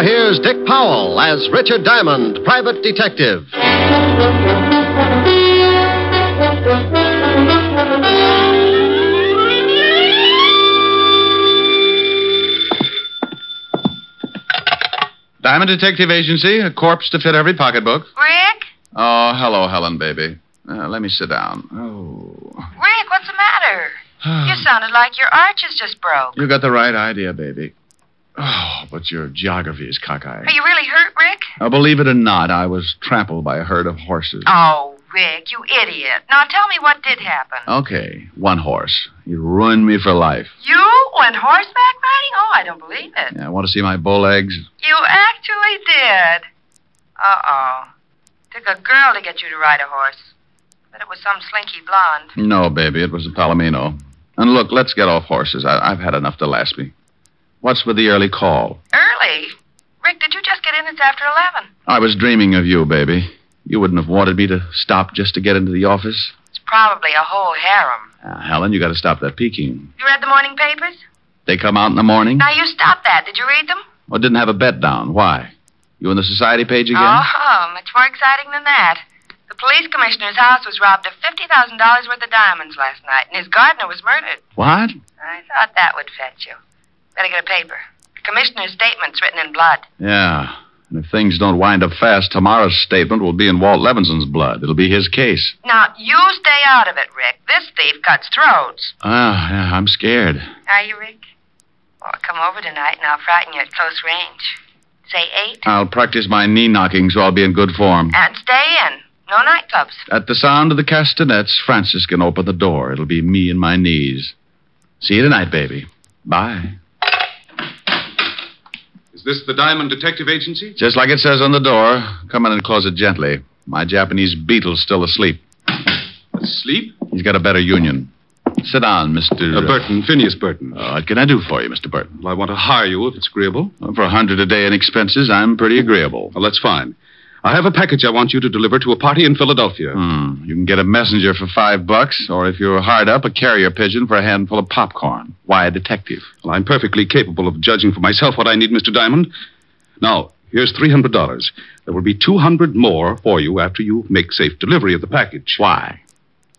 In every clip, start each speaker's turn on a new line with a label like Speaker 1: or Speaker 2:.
Speaker 1: here's Dick Powell as Richard Diamond, private detective.
Speaker 2: Diamond Detective Agency, a corpse to fit every pocketbook.
Speaker 3: Rick?
Speaker 2: Oh, hello, Helen, baby. Let me sit down. Oh.
Speaker 3: Rick, what's the matter? You sounded like your arches just broke.
Speaker 2: You got the right idea, baby. Oh, but your geography is cockeyed.
Speaker 3: Are you really hurt, Rick?
Speaker 2: Oh, believe it or not, I was trampled by a herd of horses.
Speaker 3: Oh, Rick, you idiot. Now tell me what did happen.
Speaker 2: Okay, one horse. He ruined me for life.
Speaker 3: You went horseback riding? Oh, I don't believe it.
Speaker 2: Yeah, want to see my bull legs?
Speaker 3: You actually did. Uh-oh. Took a girl to get you to ride a horse. But it was some slinky blonde.
Speaker 2: No, baby, it was a Palomino. And look, let's get off horses. I've had enough to last me. What's with the early call?
Speaker 3: Early? Rick, did you just get in? It's after 11.
Speaker 2: I was dreaming of you, baby. You wouldn't have wanted me to stop just to get into the office.
Speaker 3: It's probably a whole harem.
Speaker 2: Helen, you got to stop that peeking.
Speaker 3: You read the morning papers?
Speaker 2: They come out in the morning?
Speaker 3: Now, you stop that. Did you read them?
Speaker 2: Well, didn't have a bet down. Why? You on the society page again?
Speaker 3: Oh, much more exciting than that. The police commissioner's house was robbed of $50,000 worth of diamonds last night, and his gardener was murdered.
Speaker 2: What?
Speaker 3: I thought that would fetch you. Better get a paper. The commissioner's statement's written in blood.
Speaker 2: Yeah. And if things don't wind up fast, tomorrow's statement will be in Walt Levinson's blood. It'll be his case.
Speaker 3: Now, you stay out of it, Rick. This thief cuts throats.
Speaker 2: Yeah, I'm scared.
Speaker 3: Are you, Rick? Well, come over tonight, and I'll frighten you at close range. Say 8.
Speaker 2: I'll practice my knee knocking so I'll be in good form.
Speaker 3: And stay in. No nightclubs.
Speaker 2: At the sound of the castanets, Francis can open the door. It'll be me and my knees. See you tonight, baby. Bye.
Speaker 4: Is this the Diamond Detective Agency?
Speaker 2: Just like it says on the door. Come in and close it gently. My Japanese beetle's still asleep.
Speaker 4: Asleep?
Speaker 2: He's got a better union. Sit down, Mr.
Speaker 4: Burton, Phineas Burton.
Speaker 2: What can I do for you, Mr. Burton?
Speaker 4: Well, I want to hire you if it's agreeable.
Speaker 2: Well, for $100 a day in expenses, I'm pretty agreeable.
Speaker 4: Well, that's fine. I have a package I want you to deliver to a party in Philadelphia.
Speaker 2: You can get a messenger for $5, or if you're hard up, a carrier pigeon for a handful of popcorn. Why a detective?
Speaker 4: Well, I'm perfectly capable of judging for myself what I need, Mr. Diamond. Now, here's $300. There will be $200 more for you after you make safe delivery of the package.
Speaker 2: Why?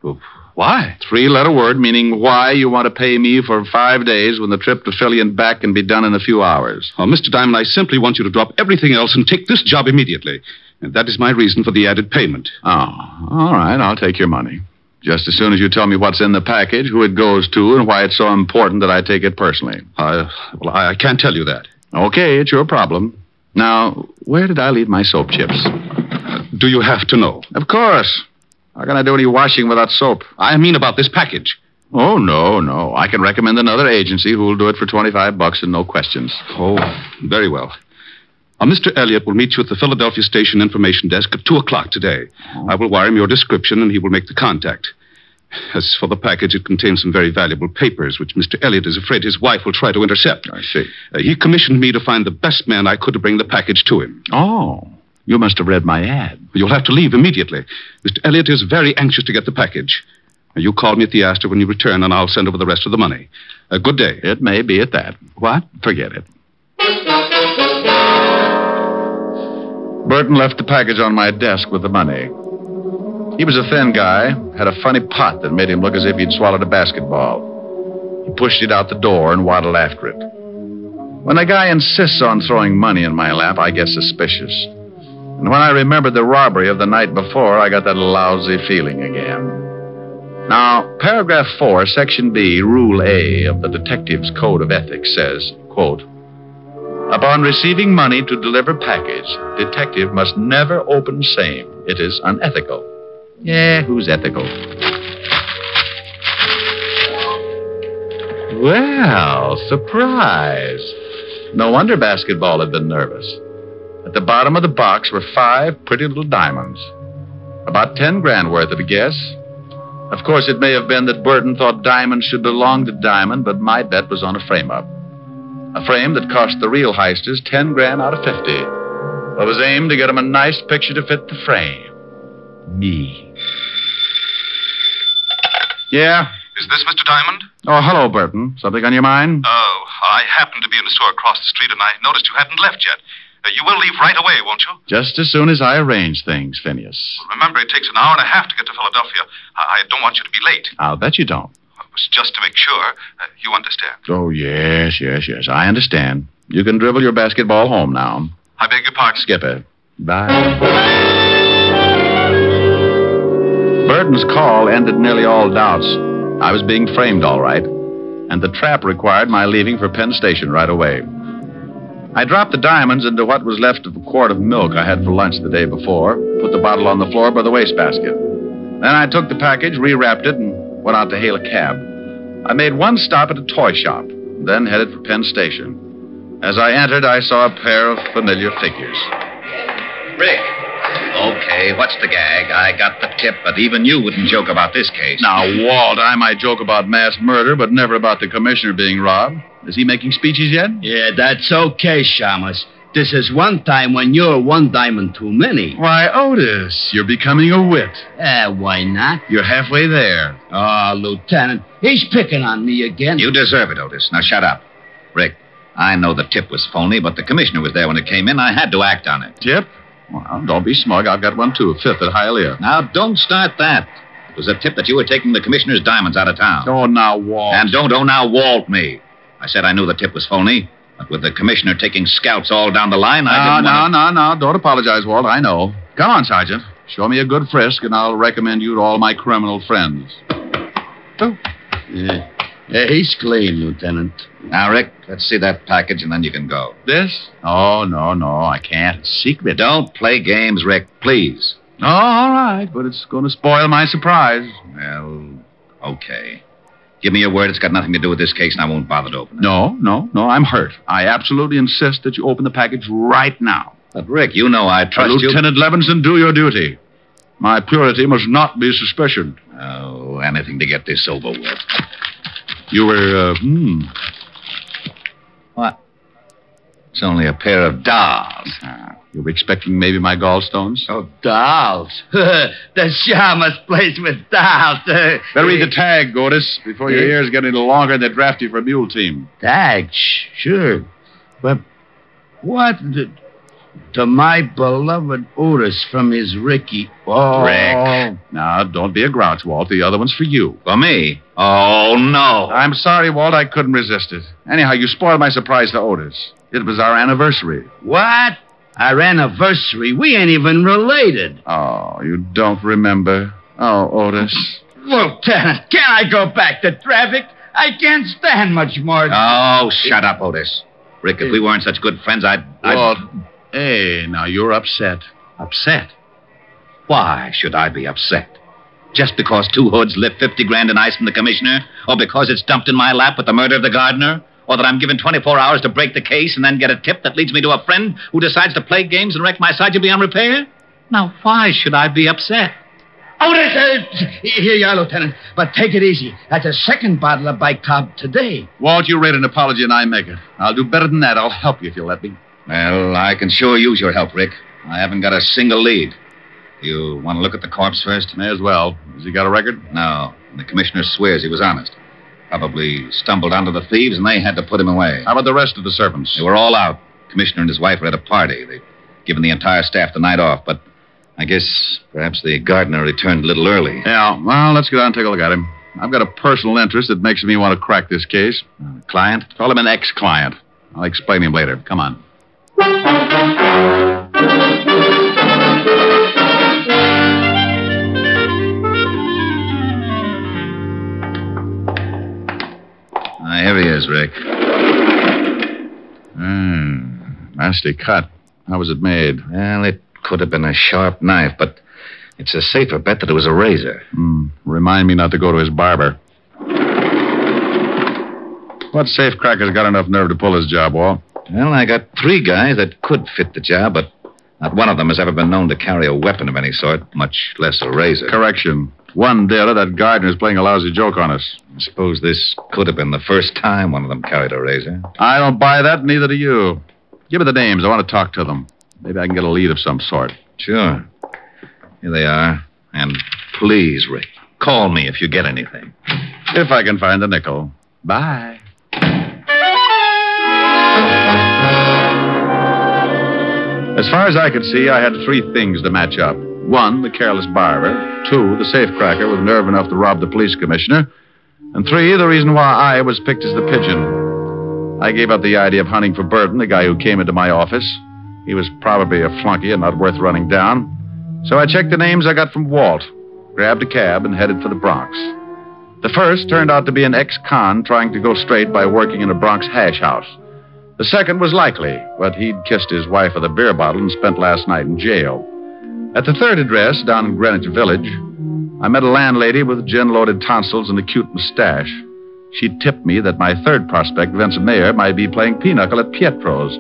Speaker 4: Well, why?
Speaker 2: 3-letter word meaning why you want to pay me for 5 days when the trip to Philly and back can be done in a few hours.
Speaker 4: Oh, Mr. Diamond, I simply want you to drop everything else and take this job immediately. And that is my reason for the added payment.
Speaker 2: Oh, all right. I'll take your money. Just as soon as you tell me what's in the package, who it goes to, and why it's so important that I take it personally.
Speaker 4: I can't tell you that.
Speaker 2: Okay, it's your problem. Now, where did I leave my soap chips?
Speaker 4: Do you have to know?
Speaker 2: Of course. How can I do any washing without soap?
Speaker 4: I mean about this package.
Speaker 2: Oh, no. I can recommend another agency who will do it for $25 and no questions.
Speaker 4: Oh, very well. Mr. Elliott will meet you at the Philadelphia Station Information Desk at 2 o'clock today. I will wire him your description, and he will make the contact. As for the package, it contains some very valuable papers, which Mr. Elliott is afraid his wife will try to intercept.
Speaker 2: I see.
Speaker 4: He commissioned me to find the best man I could to bring the package to him.
Speaker 2: Oh, you must have read my ad.
Speaker 4: You'll have to leave immediately. Mr. Elliott is very anxious to get the package. You call me at the Astor when you return, and I'll send over the rest of the money. Good day.
Speaker 2: It may be at that.
Speaker 4: What?
Speaker 2: Forget it. Burton left the package on my desk with the money. He was a thin guy, had a funny pot that made him look as if he'd swallowed a basketball. He pushed it out the door and waddled after it. When a guy insists on throwing money in my lap, I get suspicious. And when I remembered the robbery of the night before, I got that lousy feeling again. Now, paragraph 4, section B, rule A of the Detective's Code of Ethics says, quote, upon receiving money to deliver package, detective must never open same. It is unethical. Yeah, who's ethical? Well, surprise. No wonder basketball had been nervous. At the bottom of the box were 5 pretty little diamonds. About 10 grand worth of a guess. Of course, it may have been that Burton thought diamonds should belong to Diamond, but my bet was on a frame-up. A frame that cost the real heisters 10 grand out of 50. It was aimed to get him a nice picture to fit the frame. Me. Yeah?
Speaker 4: Is this Mr. Diamond?
Speaker 2: Oh, hello, Burton. Something on your mind?
Speaker 4: Oh, I happened to be in a store across the street, and I noticed you hadn't left yet. You will leave right away, won't you?
Speaker 2: Just as soon as I arrange things, Phineas.
Speaker 4: Remember, it takes an hour and a half to get to Philadelphia. I don't want you to be late.
Speaker 2: I'll bet you don't.
Speaker 4: It was just to make sure. You understand.
Speaker 2: Oh, yes. I understand. You can dribble your basketball home now.
Speaker 4: I beg your pardon.
Speaker 2: Skip it. Bye. Burton's call ended nearly all doubts. I was being framed all right, and the trap required my leaving for Penn Station right away. I dropped the diamonds into what was left of a quart of milk I had for lunch the day before, put the bottle on the floor by the wastebasket. Then I took the package, rewrapped it, and went out to hail a cab. I made one stop at a toy shop, then headed for Penn Station. As I entered, I saw a pair of familiar figures.
Speaker 5: Rick. Okay, what's the gag? I got the tip, but even you wouldn't joke about this case.
Speaker 2: Now, Walt, I might joke about mass murder, but never about the commissioner being robbed. Is he making speeches yet?
Speaker 6: Yeah, that's okay, Shamus. This is one time when you're one diamond too many.
Speaker 2: Why, Otis, you're becoming a wit.
Speaker 6: Why not?
Speaker 2: You're halfway there.
Speaker 6: Oh, Lieutenant, he's picking on me again.
Speaker 5: You deserve it, Otis. Now shut up. Rick, I know the tip was phony, but the commissioner was there when it came in. I had to act on it.
Speaker 2: Tip? Well, don't be smug. I've got one, too. A fifth at Hialeah.
Speaker 5: Now, don't start that. It was a tip that you were taking the commissioner's diamonds out of town.
Speaker 2: Oh, now, Walt.
Speaker 5: And don't now Walt me. I said I knew the tip was phony, but with the commissioner taking scouts all down the line, I didn't want to...
Speaker 2: No. Don't apologize, Walt. I know. Come on, Sergeant. Show me a good frisk, and I'll recommend you to all my criminal friends.
Speaker 6: Oh. Yeah, he's clean, Lieutenant.
Speaker 5: Now, Rick, let's see that package, and then you can go.
Speaker 2: This? Oh, no, I can't. It's secret.
Speaker 5: Don't play games, Rick, please.
Speaker 2: Oh, all right, but it's going to spoil my surprise.
Speaker 5: Well, okay. Give me your word it's got nothing to do with this case, and I won't bother to open it.
Speaker 2: No, I'm hurt. I absolutely insist that you open the package right now.
Speaker 5: But, Rick, you know I trust you.
Speaker 2: Lieutenant Levinson, do your duty. My purity must not be suspicioned.
Speaker 5: Oh, anything to get this over with.
Speaker 2: You were,
Speaker 5: What? It's only a pair of dolls.
Speaker 2: You were expecting maybe my gallstones?
Speaker 6: Oh, dolls. The Shamus plays with dolls.
Speaker 2: Better read the tag, Otis, before your ears get any longer and they draft you for a mule team.
Speaker 6: Tag? Sure. But what... To my beloved Otis from his Ricky. Oh.
Speaker 5: Rick.
Speaker 2: Now, don't be a grouch, Walt. The other one's for you.
Speaker 5: For me? Oh, no.
Speaker 2: I'm sorry, Walt. I couldn't resist it. Anyhow, you spoiled my surprise to Otis. It was our anniversary.
Speaker 6: What? Our anniversary? We ain't even related.
Speaker 2: Oh, you don't remember? Oh, Otis.
Speaker 6: Lieutenant, can I go back to traffic? I can't stand much more.
Speaker 5: Oh, shut up, Otis. Rick, if we weren't such good friends,
Speaker 2: Walt, hey, now you're upset.
Speaker 5: Upset? Why should I be upset? Just because two hoods lift 50 grand in ice from the commissioner? Or because it's dumped in my lap with the murder of the gardener? Or that I'm given 24 hours to break the case and then get a tip that leads me to a friend who decides to play games and wreck my Sergeant beyond repair? Now, why should I be upset?
Speaker 6: Otis, here you are, Lieutenant. But take it easy. That's a second bottle of bicarb today.
Speaker 2: Walt, you read an apology and I make it. I'll do better than that. I'll help you if you'll let me.
Speaker 5: Well, I can sure use your help, Rick. I haven't got a single lead. You want to look at the corpse first?
Speaker 2: May as well. Has he got a record?
Speaker 5: No. The commissioner swears he was honest. Probably stumbled onto the thieves and they had to put him away.
Speaker 2: How about the rest of the servants?
Speaker 5: They were all out. Commissioner and his wife were at a party. They'd given the entire staff the night off, but I guess perhaps the gardener returned a little early.
Speaker 2: Yeah, well, let's go down and take a look at him. I've got a personal interest that makes me want to crack this case.
Speaker 5: Client?
Speaker 2: Call him an ex-client. I'll explain him later. Come on.
Speaker 5: Here he is, Rick.
Speaker 2: Nasty cut. How was it made?
Speaker 5: Well, it could have been a sharp knife, but it's a safer bet that it was a razor.
Speaker 2: Remind me not to go to his barber. What safecracker's got enough nerve to pull his job, Walt?
Speaker 5: Well, I got 3 guys that could fit the job, but not one of them has ever been known to carry a weapon of any sort, much less a razor.
Speaker 2: Correction. One dealer, that gardener's playing a lousy joke on us.
Speaker 5: I suppose this could have been the first time one of them carried a razor.
Speaker 2: I don't buy that, neither do you. Give me the names. I want to talk to them. Maybe I can get a lead of some sort.
Speaker 5: Sure. Here they are. And please, Rick, call me if you get anything.
Speaker 2: If I can find a nickel. Bye. As far as I could see, I had three things to match up. One, the careless barber. Two, the safecracker with nerve enough to rob the police commissioner. And three, the reason why I was picked as the pigeon. I gave up the idea of hunting for Burton, the guy who came into my office. He was probably a flunky and not worth running down. So I checked the names I got from Walt, grabbed a cab, and headed for the Bronx. The first turned out to be an ex-con trying to go straight by working in a Bronx hash house. The second was likely, but he'd kissed his wife with a beer bottle and spent last night in jail. At the third address, down in Greenwich Village, I met a landlady with gin-loaded tonsils and a cute mustache. She tipped me that my third prospect, Vincent Mayer, might be playing pinochle at Pietro's,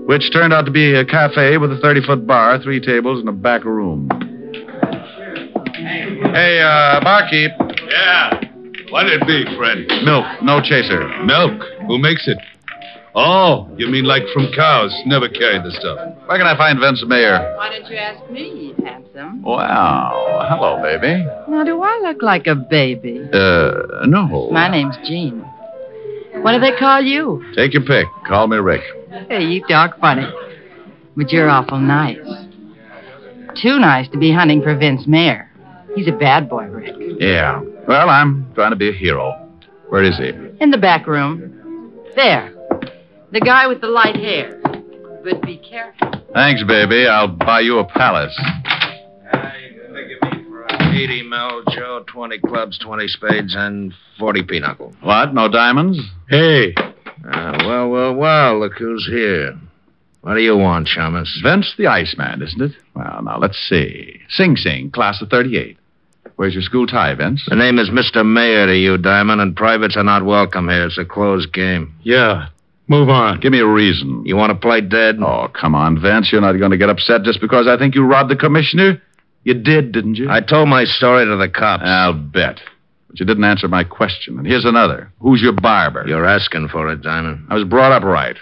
Speaker 2: which turned out to be a cafe with a 30-foot bar, 3 tables, and a back room. Hey, barkeep.
Speaker 4: Yeah. What'd it be, friend?
Speaker 2: Milk, no chaser.
Speaker 4: Milk? Who makes it? Oh, you mean like from cows? Never carried the stuff.
Speaker 2: Where can I find Vincent Mayer?
Speaker 3: Why don't you ask me, handsome?
Speaker 2: Wow. Hello, baby.
Speaker 3: Now, do I look like a baby?
Speaker 2: No.
Speaker 3: My name's Jean. What do they call you?
Speaker 2: Take your pick. Call me Rick.
Speaker 3: Hey, you talk funny. But you're awful nice. Too nice to be hunting for Vince Mayer. He's a bad boy, Rick.
Speaker 2: Yeah. Well, I'm trying to be a hero. Where is he?
Speaker 3: In the back room. There. The guy with the light hair. But be careful.
Speaker 2: Thanks, baby. I'll buy you a palace.
Speaker 7: You can figure me for 80 mil, Joe, 20 clubs, 20 spades, and 40 pinochle.
Speaker 2: What? No diamonds?
Speaker 7: Hey. Well, look who's here. What do you want, Shamus?
Speaker 2: Vince the Iceman, isn't it? Well, now, let's see. Sing Sing, class of 38. Where's your school tie, Vince?
Speaker 7: The name is Mr. Mayer to you, Diamond, and privates are not welcome here. It's a closed game.
Speaker 4: Yeah. Move on.
Speaker 2: Give me a reason.
Speaker 7: You want to play dead?
Speaker 2: Oh, come on, Vince. You're not going to get upset just because I think you robbed the commissioner? You did, didn't you?
Speaker 7: I told my story to the cops.
Speaker 2: I'll bet. But you didn't answer my question. And here's another. Who's your barber?
Speaker 7: You're asking for it, Diamond.
Speaker 2: I was brought up right.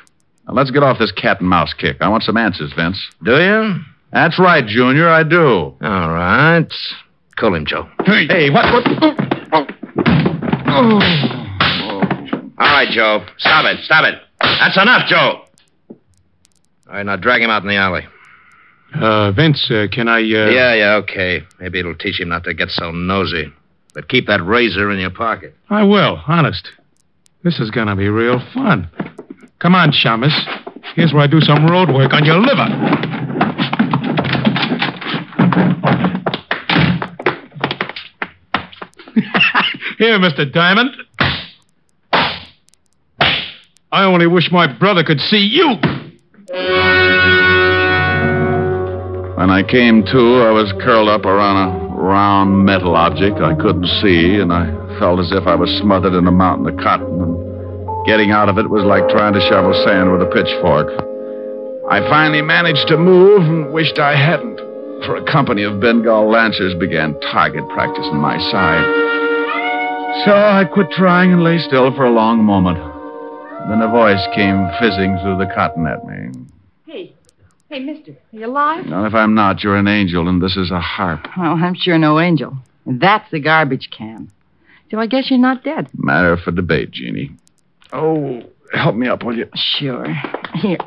Speaker 2: Now, let's get off this cat and mouse kick. I want some answers, Vince.
Speaker 7: Do you?
Speaker 2: That's right, Junior. I do.
Speaker 7: All right. Call him, Joe.
Speaker 2: Hey, what?
Speaker 7: All right, Joe. Stop it. That's enough, Joe. All right, now drag him out in the alley.
Speaker 4: Vince, can I,
Speaker 7: Yeah, okay. Maybe it'll teach him not to get so nosy. But keep that razor in your pocket.
Speaker 4: I will, honest. This is gonna be real fun. Come on, Shamus. Here's where I do some road work on your liver. Here, Mr. Diamond. I only wish my brother could see you.
Speaker 2: When I came to, I was curled up around a round metal object I couldn't see, and I felt as if I was smothered in a mountain of cotton, and getting out of it was like trying to shovel sand with a pitchfork. I finally managed to move and wished I hadn't, for a company of Bengal Lancers began target practice on my side. So I quit trying and lay still for a long moment. Then a voice came fizzing through the cotton at me.
Speaker 3: Hey, mister, are you alive?
Speaker 2: Now, if I'm not, you're an angel, and this is a harp.
Speaker 3: Well, I'm sure no angel. And that's the garbage can. So I guess you're not dead.
Speaker 2: Matter for debate, Jeannie. Oh, help me up, will you?
Speaker 3: Sure. Here.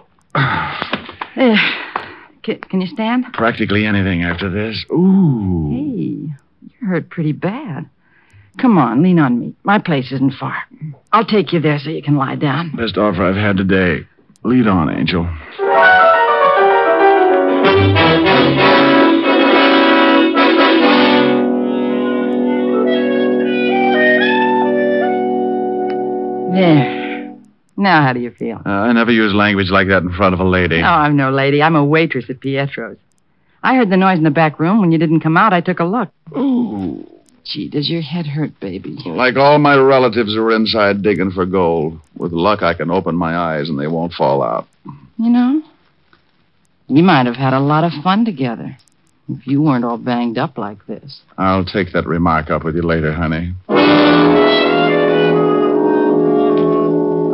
Speaker 3: Can you stand?
Speaker 2: Practically anything after this. Ooh.
Speaker 3: Hey, you're hurt pretty bad. Come on, lean on me. My place isn't far. I'll take you there so you can lie down.
Speaker 2: Best offer I've had today. Lead on, Angel.
Speaker 3: There. Now, how do you feel?
Speaker 2: I never use language like that in front of a lady.
Speaker 3: Oh, I'm no lady. I'm a waitress at Pietro's. I heard the noise in the back room. When you didn't come out, I took a look.
Speaker 2: Ooh.
Speaker 3: Gee, does your head hurt, baby?
Speaker 2: Like all my relatives are inside digging for gold. With luck, I can open my eyes and they won't fall out.
Speaker 3: You know, we might have had a lot of fun together if you weren't all banged up like this.
Speaker 2: I'll take that remark up with you later, honey.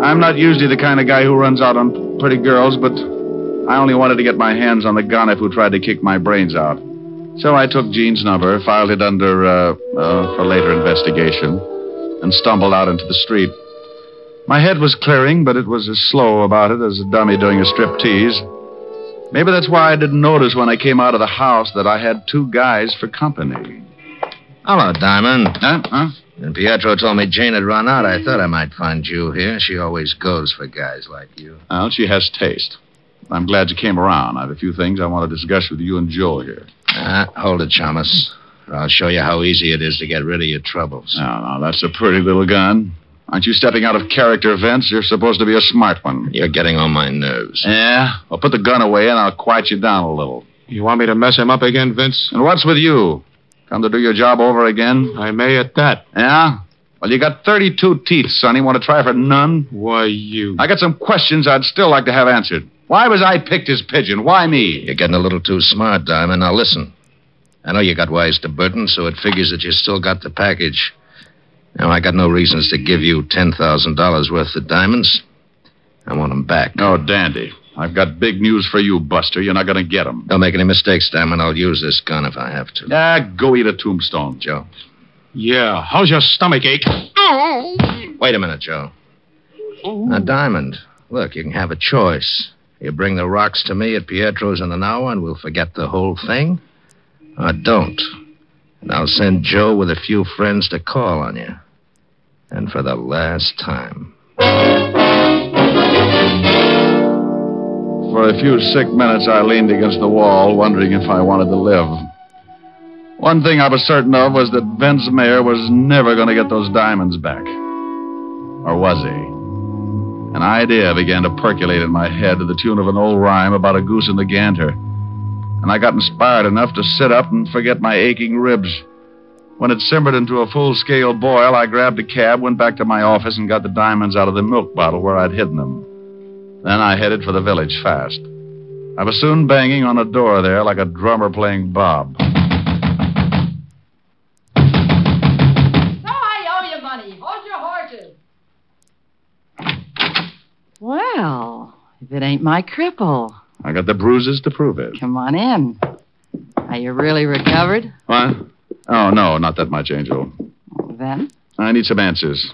Speaker 2: I'm not usually the kind of guy who runs out on pretty girls, but I only wanted to get my hands on the gonif who tried to kick my brains out. So I took Jean's number, filed it under, for later investigation, and stumbled out into the street. My head was clearing, but it was as slow about it as a dummy doing a striptease. Maybe that's why I didn't notice when I came out of the house that I had 2 guys for company.
Speaker 7: Hello, Diamond.
Speaker 2: Huh?
Speaker 7: When Pietro told me Jane had run out, I thought I might find you here. She always goes for guys like you.
Speaker 2: Well, she has taste. I'm glad you came around. I have a few things I want to discuss with you and Joe here.
Speaker 7: Hold it, Chalmers. I'll show you how easy it is to get rid of your troubles.
Speaker 2: No, that's a pretty little gun. Aren't you stepping out of character, Vince? You're supposed to be a smart one.
Speaker 7: You're getting on my nerves.
Speaker 2: Yeah? Well, put the gun away and I'll quiet you down a little.
Speaker 4: You want me to mess him up again, Vince?
Speaker 2: And what's with you? Come to do your job over again?
Speaker 4: I may at that.
Speaker 2: Yeah? Well, you got 32 teeth, Sonny. Want to try for none?
Speaker 4: Why, you...
Speaker 2: I got some questions I'd still like to have answered. Why was I picked as pigeon? Why me?
Speaker 7: You're getting a little too smart, Diamond. Now, listen. I know you got wise to Burton, so it figures that you still got the package. Now, I got no reasons to give you $10,000 worth of diamonds. I want them back.
Speaker 2: Oh, dandy. I've got big news for you, Buster. You're not going to get them.
Speaker 7: Don't make any mistakes, Diamond. I'll use this gun if I have to.
Speaker 2: Go eat a tombstone.
Speaker 7: Joe.
Speaker 4: Yeah, how's your stomach ache?
Speaker 7: Wait a minute, Joe. Now, Diamond, look, you can have a choice. You bring the rocks to me at Pietro's in an hour and we'll forget the whole thing. Or don't. And I'll send Joe with a few friends to call on you. And for the last time.
Speaker 2: For a few sick minutes, I leaned against the wall, wondering if I wanted to live. One thing I was certain of was that Vince Mayer was never going to get those diamonds back. Or was he? An idea began to percolate in my head to the tune of an old rhyme about a goose and the gander. And I got inspired enough to sit up and forget my aching ribs. When it simmered into a full-scale boil, I grabbed a cab, went back to my office, and got the diamonds out of the milk bottle where I'd hidden them. Then I headed for the village fast. I was soon banging on a door there like a drummer playing Bob.
Speaker 3: So I owe you money. Hold your horses. Well, if it ain't my cripple.
Speaker 2: I got the bruises to prove it.
Speaker 3: Come on in. Are you really recovered?
Speaker 2: What? Oh, no, not that much, Angel.
Speaker 3: Well, then?
Speaker 2: I need some answers.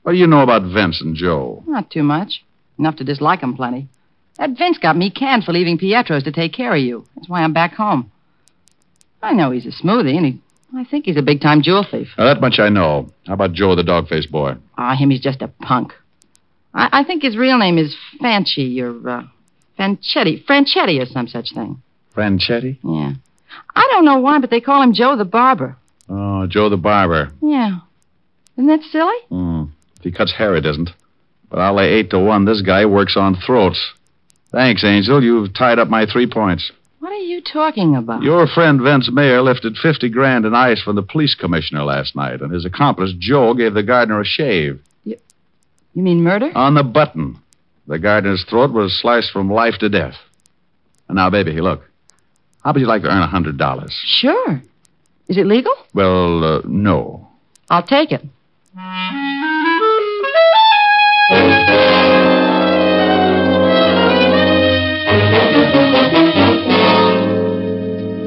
Speaker 2: What do you know about Vince and Joe?
Speaker 3: Not too much. Enough to dislike 'em plenty. That Vince got me canned for leaving Pietro's to take care of you. That's why I'm back home. I know he's a smoothie, and I think he's a big-time jewel thief.
Speaker 2: That much I know. How about Joe, the dog-faced boy?
Speaker 3: Him, he's just a punk. I think his real name is Fanchi or Franchetti or some such thing.
Speaker 2: Franchetti?
Speaker 3: Yeah. I don't know why, but they call him Joe the Barber.
Speaker 2: Oh, Joe the Barber.
Speaker 3: Yeah. Isn't that silly?
Speaker 2: If he cuts hair, it isn't. But I'll lay 8 to 1. This guy works on throats. Thanks, Angel. You've tied up my 3 points.
Speaker 3: What are you talking about?
Speaker 2: Your friend Vince Mayer lifted 50 grand in ice from the police commissioner last night, and his accomplice, Joe, gave the gardener a shave.
Speaker 3: You mean murder?
Speaker 2: On the button. The gardener's throat was sliced from life to death. And now, baby, look. How would you like to earn $100?
Speaker 3: Sure. Is it legal?
Speaker 2: Well, no.
Speaker 3: I'll take it.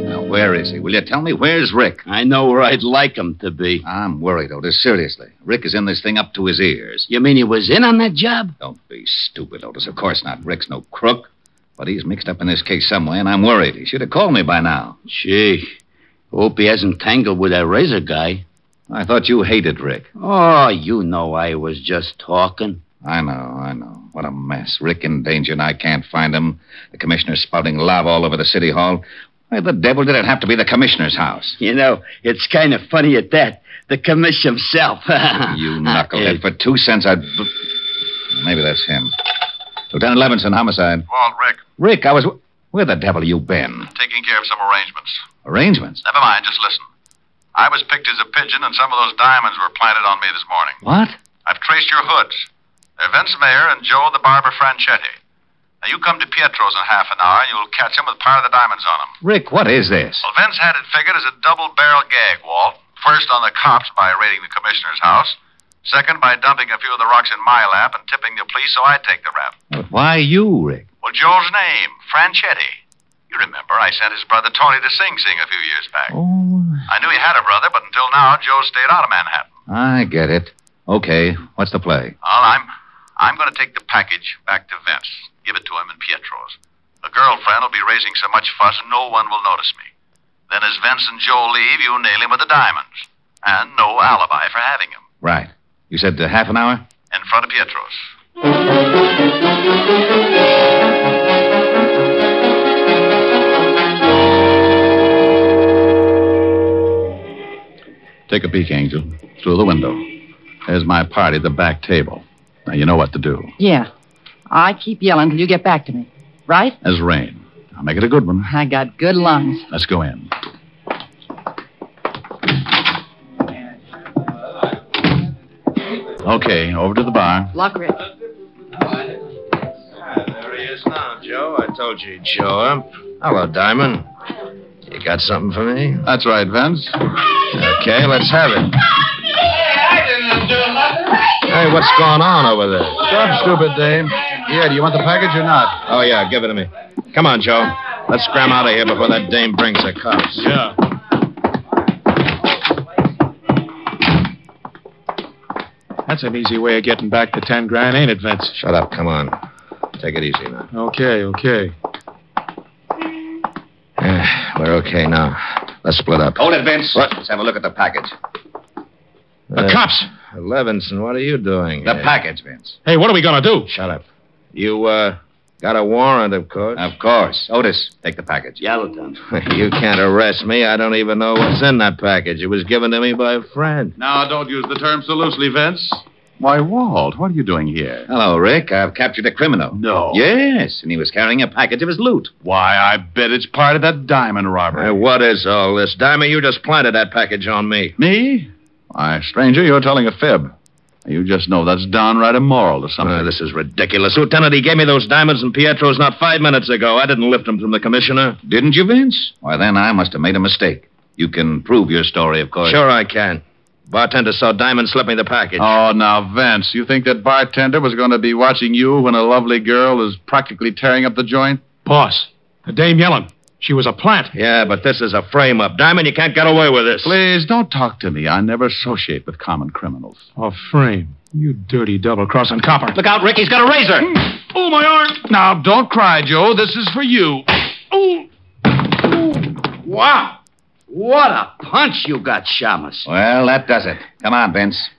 Speaker 5: Now, where is he? Will you tell me? Where's Rick?
Speaker 8: I know where I'd like him to be.
Speaker 5: I'm worried, Otis. Seriously. Rick is in this thing up to his ears.
Speaker 8: You mean he was in on that job?
Speaker 5: Don't be stupid, Otis. Of course not. Rick's no crook. But he's mixed up in this case some way, and I'm worried. He should have called me by now.
Speaker 8: Gee. Hope he hasn't tangled with that razor guy.
Speaker 5: I thought you hated Rick.
Speaker 8: Oh, you know I was just talking.
Speaker 5: I know. What a mess. Rick in danger, and I can't find him. The commissioner's spouting lava all over the city hall. Why the devil did it have to be the commissioner's house?
Speaker 8: You know, it's kind of funny at that. The commissioner himself.
Speaker 5: You knucklehead. For 2 cents, I'd... Maybe that's him. Lieutenant Levinson, homicide.
Speaker 2: Walt, Rick.
Speaker 5: Rick, where the devil you been?
Speaker 2: Taking care of some arrangements.
Speaker 5: Arrangements?
Speaker 2: Never mind, just listen. I was picked as a pigeon, and some of those diamonds were planted on me this morning.
Speaker 5: What?
Speaker 2: I've traced your hoods. They're Vince Mayer and Joe the Barber Franchetti. Now, you come to Pietro's in half an hour, and you'll catch him with part of the diamonds on him.
Speaker 5: Rick, what is this?
Speaker 2: Well, Vince had it figured as a double-barrel gag, Walt. First on the cops by raiding the commissioner's house. Second, by dumping a few of the rocks in my lap and tipping the police so I'd take the rap.
Speaker 5: But why you, Rick?
Speaker 2: Well, Joe's name, Franchetti. You remember, I sent his brother Tony to Sing Sing a few years back.
Speaker 5: Oh.
Speaker 2: I knew he had a brother, but until now, Joe stayed out of Manhattan.
Speaker 5: I get it. Okay, what's the play?
Speaker 2: Well, I'm going to take the package back to Vince. Give it to him in Pietro's. Look, girlfriend will be raising so much fuss no one will notice me. Then as Vince and Joe leave, you nail him with the diamonds. And no alibi for having him.
Speaker 5: Right. You said half an hour?
Speaker 2: In front of Pietro's. Take a peek, Angel. Through the window. There's my party at the back table. Now, you know what to do.
Speaker 3: Yeah. I keep yelling till you get back to me. Right?
Speaker 2: As rain. I'll make it a good one.
Speaker 3: I got good lungs.
Speaker 2: Let's go in. Okay, over to the bar.
Speaker 3: Luck, Rick.
Speaker 7: There he is now, Joe. I told you he'd show up. Hello, Diamond. You got something for me?
Speaker 2: That's right, Vince.
Speaker 7: Okay, let's have it. Hey, what's going on over there?
Speaker 2: Stop, stupid dame. Yeah, do you want the package or not?
Speaker 7: Oh, yeah, give it to me. Come on, Joe. Let's scram out of here before that dame brings the cops.
Speaker 2: Yeah.
Speaker 9: That's an easy way of getting back to 10 grand, ain't it, Vince?
Speaker 7: Shut up. Come on. Take it easy now.
Speaker 9: Okay.
Speaker 7: We're okay now. Let's split up.
Speaker 5: Hold it, Vince.
Speaker 7: What?
Speaker 5: Let's have a look at the package.
Speaker 9: The cops!
Speaker 7: Levinson, what are you doing
Speaker 5: The
Speaker 7: here?
Speaker 5: package, Vince.
Speaker 9: Hey, what are we going to do?
Speaker 7: Shut up. You, got a warrant, of course.
Speaker 5: Of course. Otis, take the package.
Speaker 8: Yellowton.
Speaker 7: You can't arrest me. I don't even know what's in that package. It was given to me by a friend.
Speaker 2: Now, don't use the term so loosely, Vince. Why, Walt, what are you doing here?
Speaker 5: Hello, Rick. I've captured a criminal.
Speaker 2: No.
Speaker 5: Yes, and he was carrying a package of his loot.
Speaker 2: Why, I bet it's part of that diamond robbery.
Speaker 7: What is all this? Diamond, you just planted that package on me.
Speaker 2: Me? Why, stranger, you're telling a fib. You just know that's downright immoral to something.
Speaker 7: This is ridiculous. Lieutenant, he gave me those diamonds in Pietro's not 5 minutes ago. I didn't lift them from the commissioner.
Speaker 5: Didn't you, Vince? Why, then I must have made a mistake. You can prove your story, of course.
Speaker 7: Sure I can. Bartender saw Diamond slip me the package.
Speaker 2: Oh, now, Vince, you think that bartender was going to be watching you when a lovely girl is practically tearing up the joint?
Speaker 9: Boss, the dame yelling. She was a plant.
Speaker 7: Yeah, but this is a frame-up. Diamond, you can't get away with this.
Speaker 2: Please, don't talk to me. I never associate with common criminals.
Speaker 9: A frame. You dirty double-crossing copper.
Speaker 5: Look out, Rick. He's got a razor.
Speaker 9: Oh, my arm.
Speaker 2: Now, don't cry, Joe. This is for you.
Speaker 8: Wow. What a punch you got, Shamus.
Speaker 5: Well, that does it. Come on, Vince.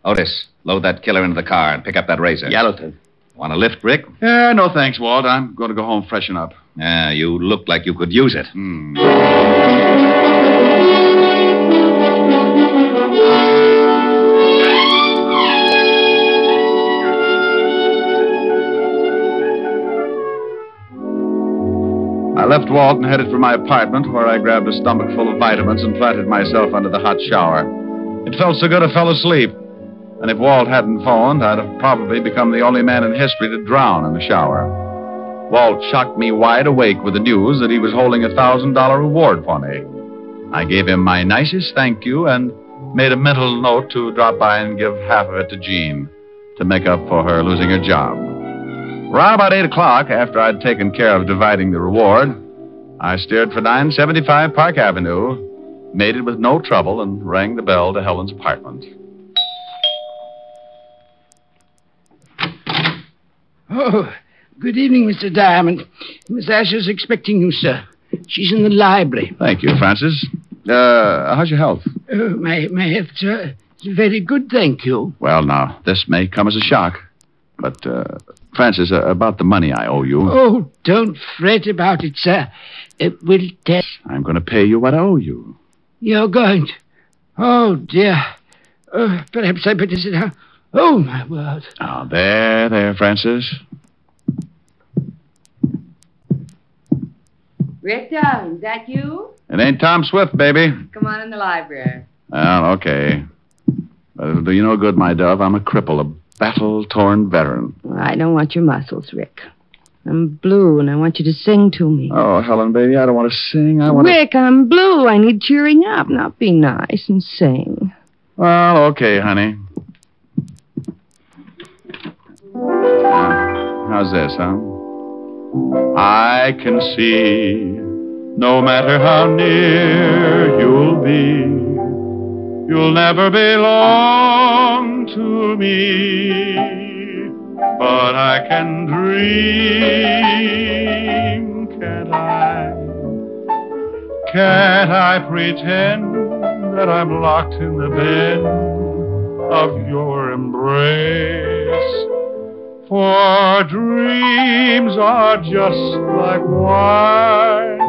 Speaker 5: Otis, load that killer into the car and pick up that razor.
Speaker 8: Yellowton.
Speaker 5: Want a lift, Rick?
Speaker 2: No thanks, Walt. I'm going to go home freshen up.
Speaker 5: Yeah, you look like you could use it.
Speaker 2: I left Walt and headed for my apartment, where I grabbed a stomach full of vitamins and planted myself under the hot shower. It felt so good I fell asleep. And if Walt hadn't phoned, I'd have probably become the only man in history to drown in the shower. Walt shocked me wide awake with the news that he was holding a $1,000 reward for me. I gave him my nicest thank you and made a mental note to drop by and give half of it to Jean to make up for her losing her job. Around about 8 o'clock, after I'd taken care of dividing the reward, I steered for 975 Park Avenue, made it with no trouble, and rang the bell to Helen's apartment.
Speaker 6: Oh, good evening, Mr. Diamond. Miss Asher's expecting you, sir. She's in the library.
Speaker 2: Thank you, Francis. How's your health?
Speaker 6: My health, sir, is very good, thank you.
Speaker 2: Well, now, this may come as a shock. But, Francis, about the money I owe you.
Speaker 6: Oh, don't fret about it, sir. We'll tell.
Speaker 2: I'm going to pay you what I owe you.
Speaker 6: You're going to? Oh, dear. Perhaps I better sit down. Oh, my word.
Speaker 2: Oh, there, Francis.
Speaker 10: Rick, darling, is that you?
Speaker 2: It ain't Tom Swift, baby.
Speaker 10: Come on in the library.
Speaker 2: Well, okay. But it'll do you no good, my dove. I'm a cripple, a battle-torn veteran.
Speaker 10: Well, I don't want your muscles, Rick. I'm blue, and I want you to sing to me.
Speaker 2: Oh, Helen, baby, I don't want to sing. I want
Speaker 10: Rick, I'm blue. I need cheering up. Now be nice and sing.
Speaker 2: Well, okay, honey. How's this, huh? I can see, no matter how near you'll be, you'll never belong to me. But I can dream,
Speaker 11: Can't I pretend that I'm locked in the bed of your embrace? For dreams are just like wine,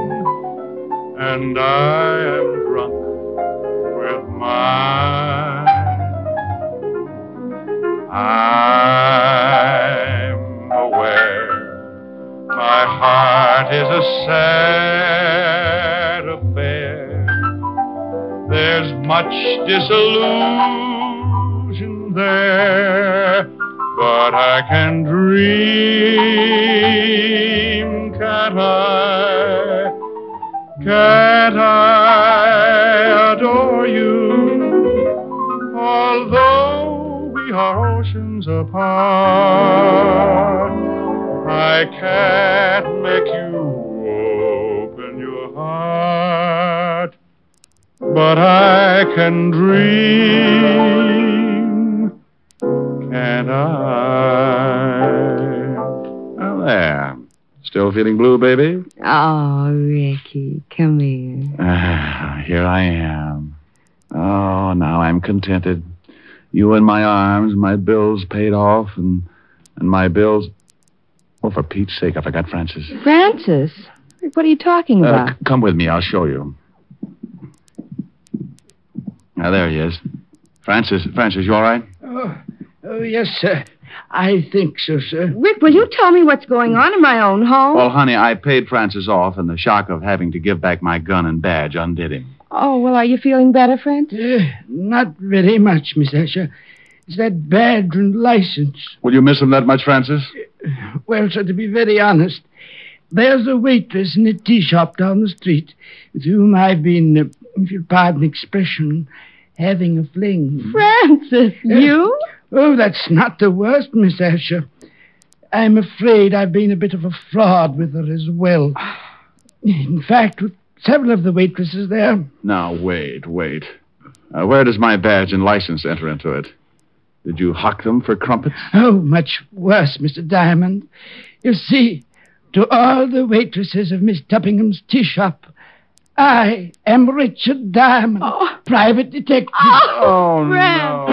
Speaker 11: and I am drunk with mine. I'm aware my heart is a sad affair. There's much disillusion there, but I can dream, can't I? Can't I adore you, although we are oceans apart? I can't make you open your heart, but I can dream, can't I?
Speaker 2: Well, there. Still feeling blue, baby?
Speaker 10: Oh, Ricky, come here.
Speaker 2: Here I am. Oh, now I'm contented. You in my arms, my bills paid off, and my bills... Oh, for Pete's sake, I forgot Francis.
Speaker 10: Francis? What are you talking about?
Speaker 2: Come with me, I'll show you. Now, there he is. Francis, you all right?
Speaker 6: Oh, yes, sir. I think so, sir.
Speaker 10: Rick, will you tell me what's going on in my own home?
Speaker 2: Well, honey, I paid Francis off, and the shock of having to give back my gun and badge undid him.
Speaker 10: Oh, well, are you feeling better, Francis?
Speaker 6: Not very much, Miss Asher. It's that badge and license.
Speaker 2: Will you miss him that much, Francis?
Speaker 6: Well, sir, to be very honest, there's a waitress in a tea shop down the street with whom I've been, if you'll pardon the expression, having a fling.
Speaker 10: Francis, you?
Speaker 6: Oh, that's not the worst, Miss Asher. I'm afraid I've been a bit of a fraud with her as well. In fact, with several of the waitresses there.
Speaker 2: Now, wait. Where does my badge and license enter into it? Did you hock them for crumpets?
Speaker 6: Oh, much worse, Mr. Diamond. You see, to all the waitresses of Miss Tuppingham's tea shop, I am Richard Diamond, private detective.
Speaker 2: Oh, no.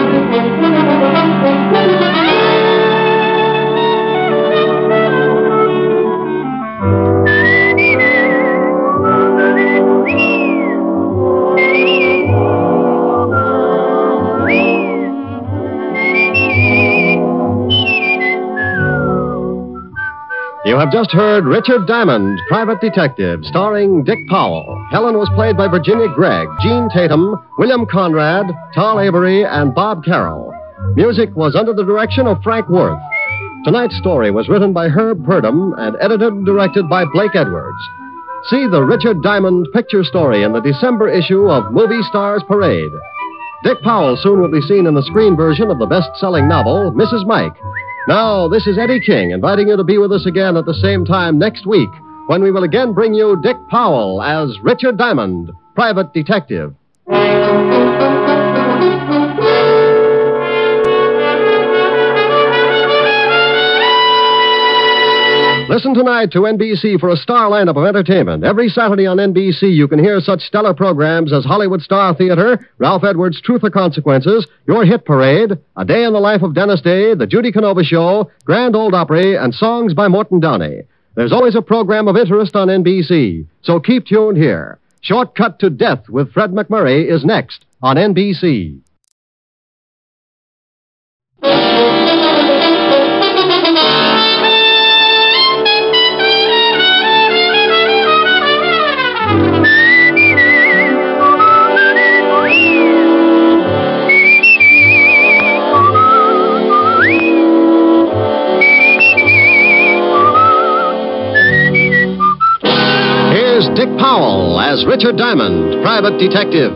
Speaker 1: You have just heard Richard Diamond, Private Detective, starring Dick Powell. Helen was played by Virginia Gregg, Gene Tatum, William Conrad, Tal Avery, and Bob Carroll. Music was under the direction of Frank Worth. Tonight's story was written by Herb Purdom and edited and directed by Blake Edwards. See the Richard Diamond picture story in the December issue of Movie Stars Parade. Dick Powell soon will be seen in the screen version of the best-selling novel, Mrs. Mike. Now, this is Eddie King inviting you to be with us again at the same time next week when we will again bring you Dick Powell as Richard Diamond, Private Detective. Listen tonight to NBC for a star lineup of entertainment. Every Saturday on NBC, you can hear such stellar programs as Hollywood Star Theater, Ralph Edwards' Truth or Consequences, Your Hit Parade, A Day in the Life of Dennis Day, The Judy Canova Show, Grand Ole Opry, and songs by Morton Downey. There's always a program of interest on NBC, so keep tuned here. Shortcut to Death with Fred McMurray is next on NBC. Dick Powell as Richard Diamond, Private Detective.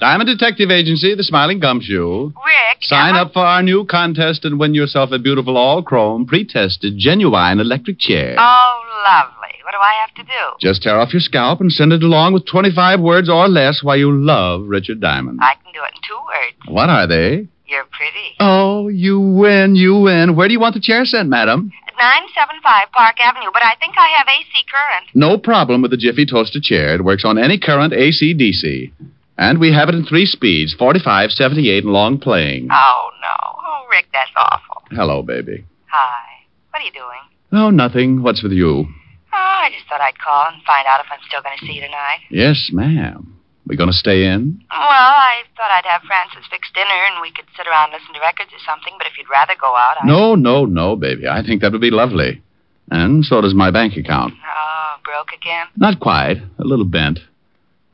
Speaker 2: Diamond Detective Agency, the Smiling Gumshoe.
Speaker 12: Rick.
Speaker 2: Sign up for our new contest and win yourself a beautiful all-chrome, pre-tested, genuine electric chair.
Speaker 12: Oh, lovely. What do I have to do?
Speaker 2: Just tear off your scalp and send it along with 25 words or less why you love Richard Diamond.
Speaker 12: I can do it in 2 words.
Speaker 2: What are they?
Speaker 12: You're pretty.
Speaker 13: Oh, you win, you win. Where do you want the chair sent, madam?
Speaker 12: 975 Park Avenue, but I think I have AC current.
Speaker 13: No problem with the Jiffy Toaster chair. It works on any current, AC, DC. And we have it in 3 speeds, 45, 78, and long playing.
Speaker 12: Oh, no. Oh, Rick, that's awful.
Speaker 13: Hello, baby.
Speaker 12: Hi. What are you doing?
Speaker 13: Oh, nothing. What's with you?
Speaker 12: Oh, I just thought I'd call and find out if I'm still going to see you tonight.
Speaker 13: Yes, ma'am. We going to stay in?
Speaker 12: Well, I thought I'd have Francis fix dinner and we could sit around and listen to records or something, but if you'd rather go out,
Speaker 13: No, baby. I think that would be lovely. And so does my bank account.
Speaker 12: Oh, broke again?
Speaker 13: Not quite. A little bent.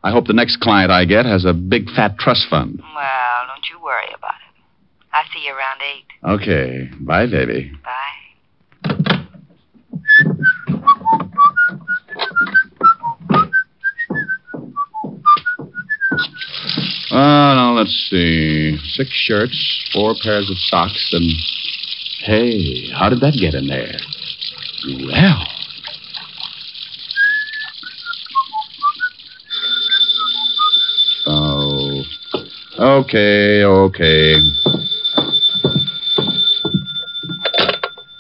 Speaker 13: I hope the next client I get has a big fat trust fund.
Speaker 12: Well, don't you worry about it. I'll see you around 8.
Speaker 13: Okay. Bye, baby.
Speaker 12: Bye.
Speaker 13: Now, let's see. 6 shirts, 4 pairs of socks, and... Hey, how did that get in there? Well... Oh... Okay.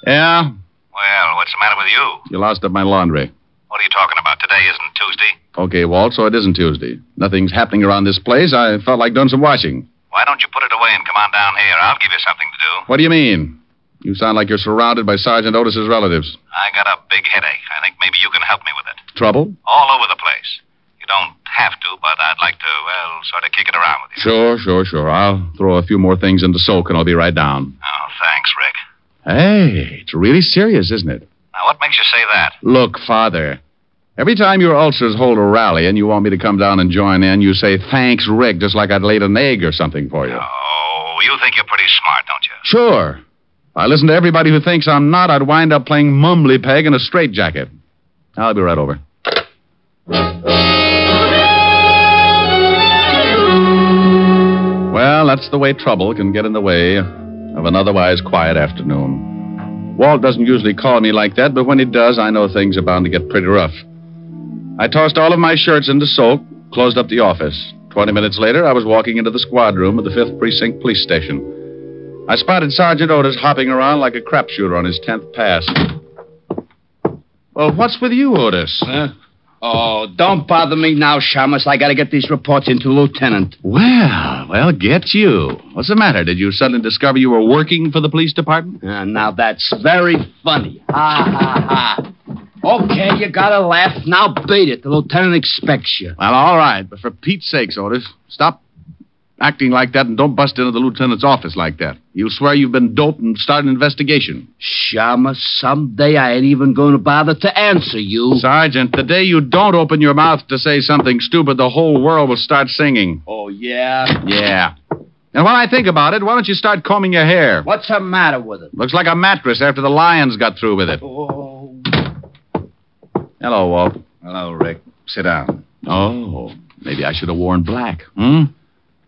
Speaker 13: Yeah?
Speaker 5: Well, what's the matter with you?
Speaker 13: You lost up my laundry.
Speaker 5: What are you talking about? Today isn't Tuesday.
Speaker 13: Okay, Walt, so it isn't Tuesday. Nothing's happening around this place. I felt like doing some washing.
Speaker 5: Why don't you put it away and come on down here? I'll give you something to do.
Speaker 13: What do you mean? You sound like you're surrounded by Sergeant Otis's relatives.
Speaker 5: I got a big headache. I think maybe you can help me with it.
Speaker 13: Trouble?
Speaker 5: All over the place. You don't have to, but I'd like to, sort of kick it around with you.
Speaker 13: Sure. I'll throw a few more things into soak and I'll be right down.
Speaker 5: Oh, thanks, Rick.
Speaker 13: Hey, it's really serious, isn't it?
Speaker 5: Now, what makes you say that?
Speaker 13: Look, Father, every time your ulcers hold a rally and you want me to come down and join in, you say, thanks, Rick, just like I'd laid an egg or something for you.
Speaker 5: Oh, you think you're pretty smart, don't you?
Speaker 13: Sure. If I listen to everybody who thinks I'm not, I'd wind up playing mumbly peg in a straitjacket. I'll be right over. Well, that's the way trouble can get in the way of an otherwise quiet afternoon. Walt doesn't usually call me like that, but when he does, I know things are bound to get pretty rough. I tossed all of my shirts into soak, closed up the office. 20 minutes later, I was walking into the squad room of the 5th Precinct Police Station. I spotted Sergeant Otis hopping around like a crapshooter on his 10th pass. Well, what's with you, Otis?
Speaker 8: Oh, don't bother me now, Shamus. I gotta get these reports into Lieutenant.
Speaker 13: Well, get you. What's the matter? Did you suddenly discover you were working for the police department?
Speaker 8: Now that's very funny. Ha. Okay, you gotta laugh. Now beat it. The lieutenant expects you.
Speaker 13: Well, all right, but for Pete's sakes, Otis, stop acting like that and don't bust into the lieutenant's office like that. You'll swear you've been doped and start an investigation.
Speaker 8: Shamus, someday I ain't even going to bother to answer you.
Speaker 13: Sergeant, the day you don't open your mouth to say something stupid, the whole world will start singing.
Speaker 8: Oh, yeah?
Speaker 13: Yeah. And when I think about it, why don't you start combing your hair?
Speaker 8: What's the matter with it?
Speaker 13: Looks like a mattress after the lions got through with it.
Speaker 8: Oh.
Speaker 13: Hello, Walt.
Speaker 5: Hello, Rick. Sit down.
Speaker 13: Oh, maybe I should have worn black.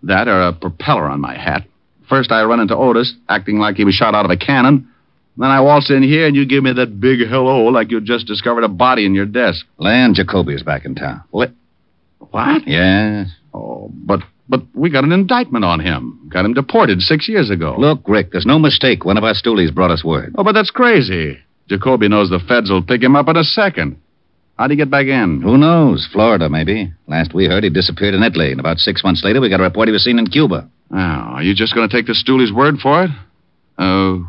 Speaker 13: That or a propeller on my hat. First I run into Otis, acting like he was shot out of a cannon. Then I waltz in here and you give me that big hello like you just discovered a body in your desk.
Speaker 5: Lan Jacoby is back in town.
Speaker 13: What?
Speaker 5: Yes.
Speaker 13: Oh, but we got an indictment on him. Got him deported 6 years ago.
Speaker 5: Look, Rick, there's no mistake. One of our stoolies brought us word.
Speaker 13: Oh, but that's crazy. Jacoby knows the feds will pick him up in a second. How'd he get back in?
Speaker 5: Who knows? Florida, maybe. Last we heard, he disappeared in Italy, and about 6 months later, we got a report he was seen in Cuba.
Speaker 13: Oh, are you just going to take the stoolie's word for it?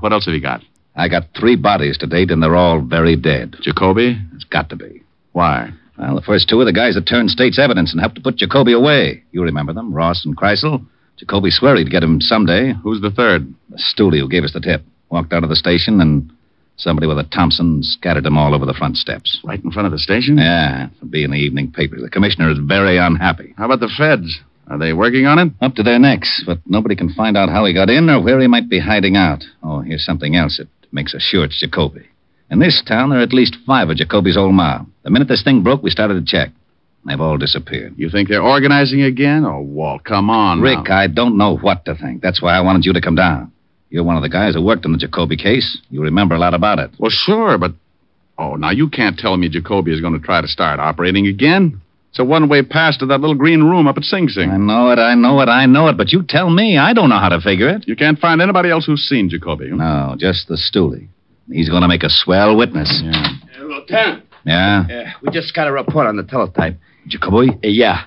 Speaker 13: What else have you got?
Speaker 5: I got 3 bodies to date, and they're all very dead.
Speaker 13: Jacoby?
Speaker 5: It's got to be.
Speaker 13: Why?
Speaker 5: Well, the first 2 are the guys that turned state's evidence and helped to put Jacoby away. You remember them, Ross and Kreisel. Jacoby swore he'd get him someday.
Speaker 13: Who's the third?
Speaker 5: The stoolie who gave us the tip. Walked out of the station, and somebody with a Thompson scattered them all over the front steps.
Speaker 13: Right in front of the station?
Speaker 5: Yeah, it'll be in the evening paper. The commissioner is very unhappy.
Speaker 13: How about the feds? Are they working on it?
Speaker 5: Up to their necks, but nobody can find out how he got in or where he might be hiding out. Oh, here's something else that makes us sure it's Jacoby. In this town, there are at least 5 of Jacoby's old mob. The minute this thing broke, we started to check. They've all disappeared.
Speaker 13: You think they're organizing again? Oh, Walt, come on.
Speaker 5: Rick,
Speaker 13: now.
Speaker 5: I don't know what to think. That's why I wanted you to come down. You're one of the guys who worked on the Jacoby case. You remember a lot about it.
Speaker 13: Well, sure, but... Oh, now you can't tell me Jacoby is going to try to start operating again. It's a one-way pass to that little green room up at Sing Sing.
Speaker 5: I know it, but you tell me. I don't know how to figure it.
Speaker 13: You can't find anybody else who's seen Jacoby.
Speaker 5: No, just the stoolie. He's going to make a swell witness.
Speaker 13: Yeah.
Speaker 8: Lieutenant.
Speaker 5: Yeah?
Speaker 8: We just got a report on the teletype.
Speaker 5: Jacoby?
Speaker 8: Yeah.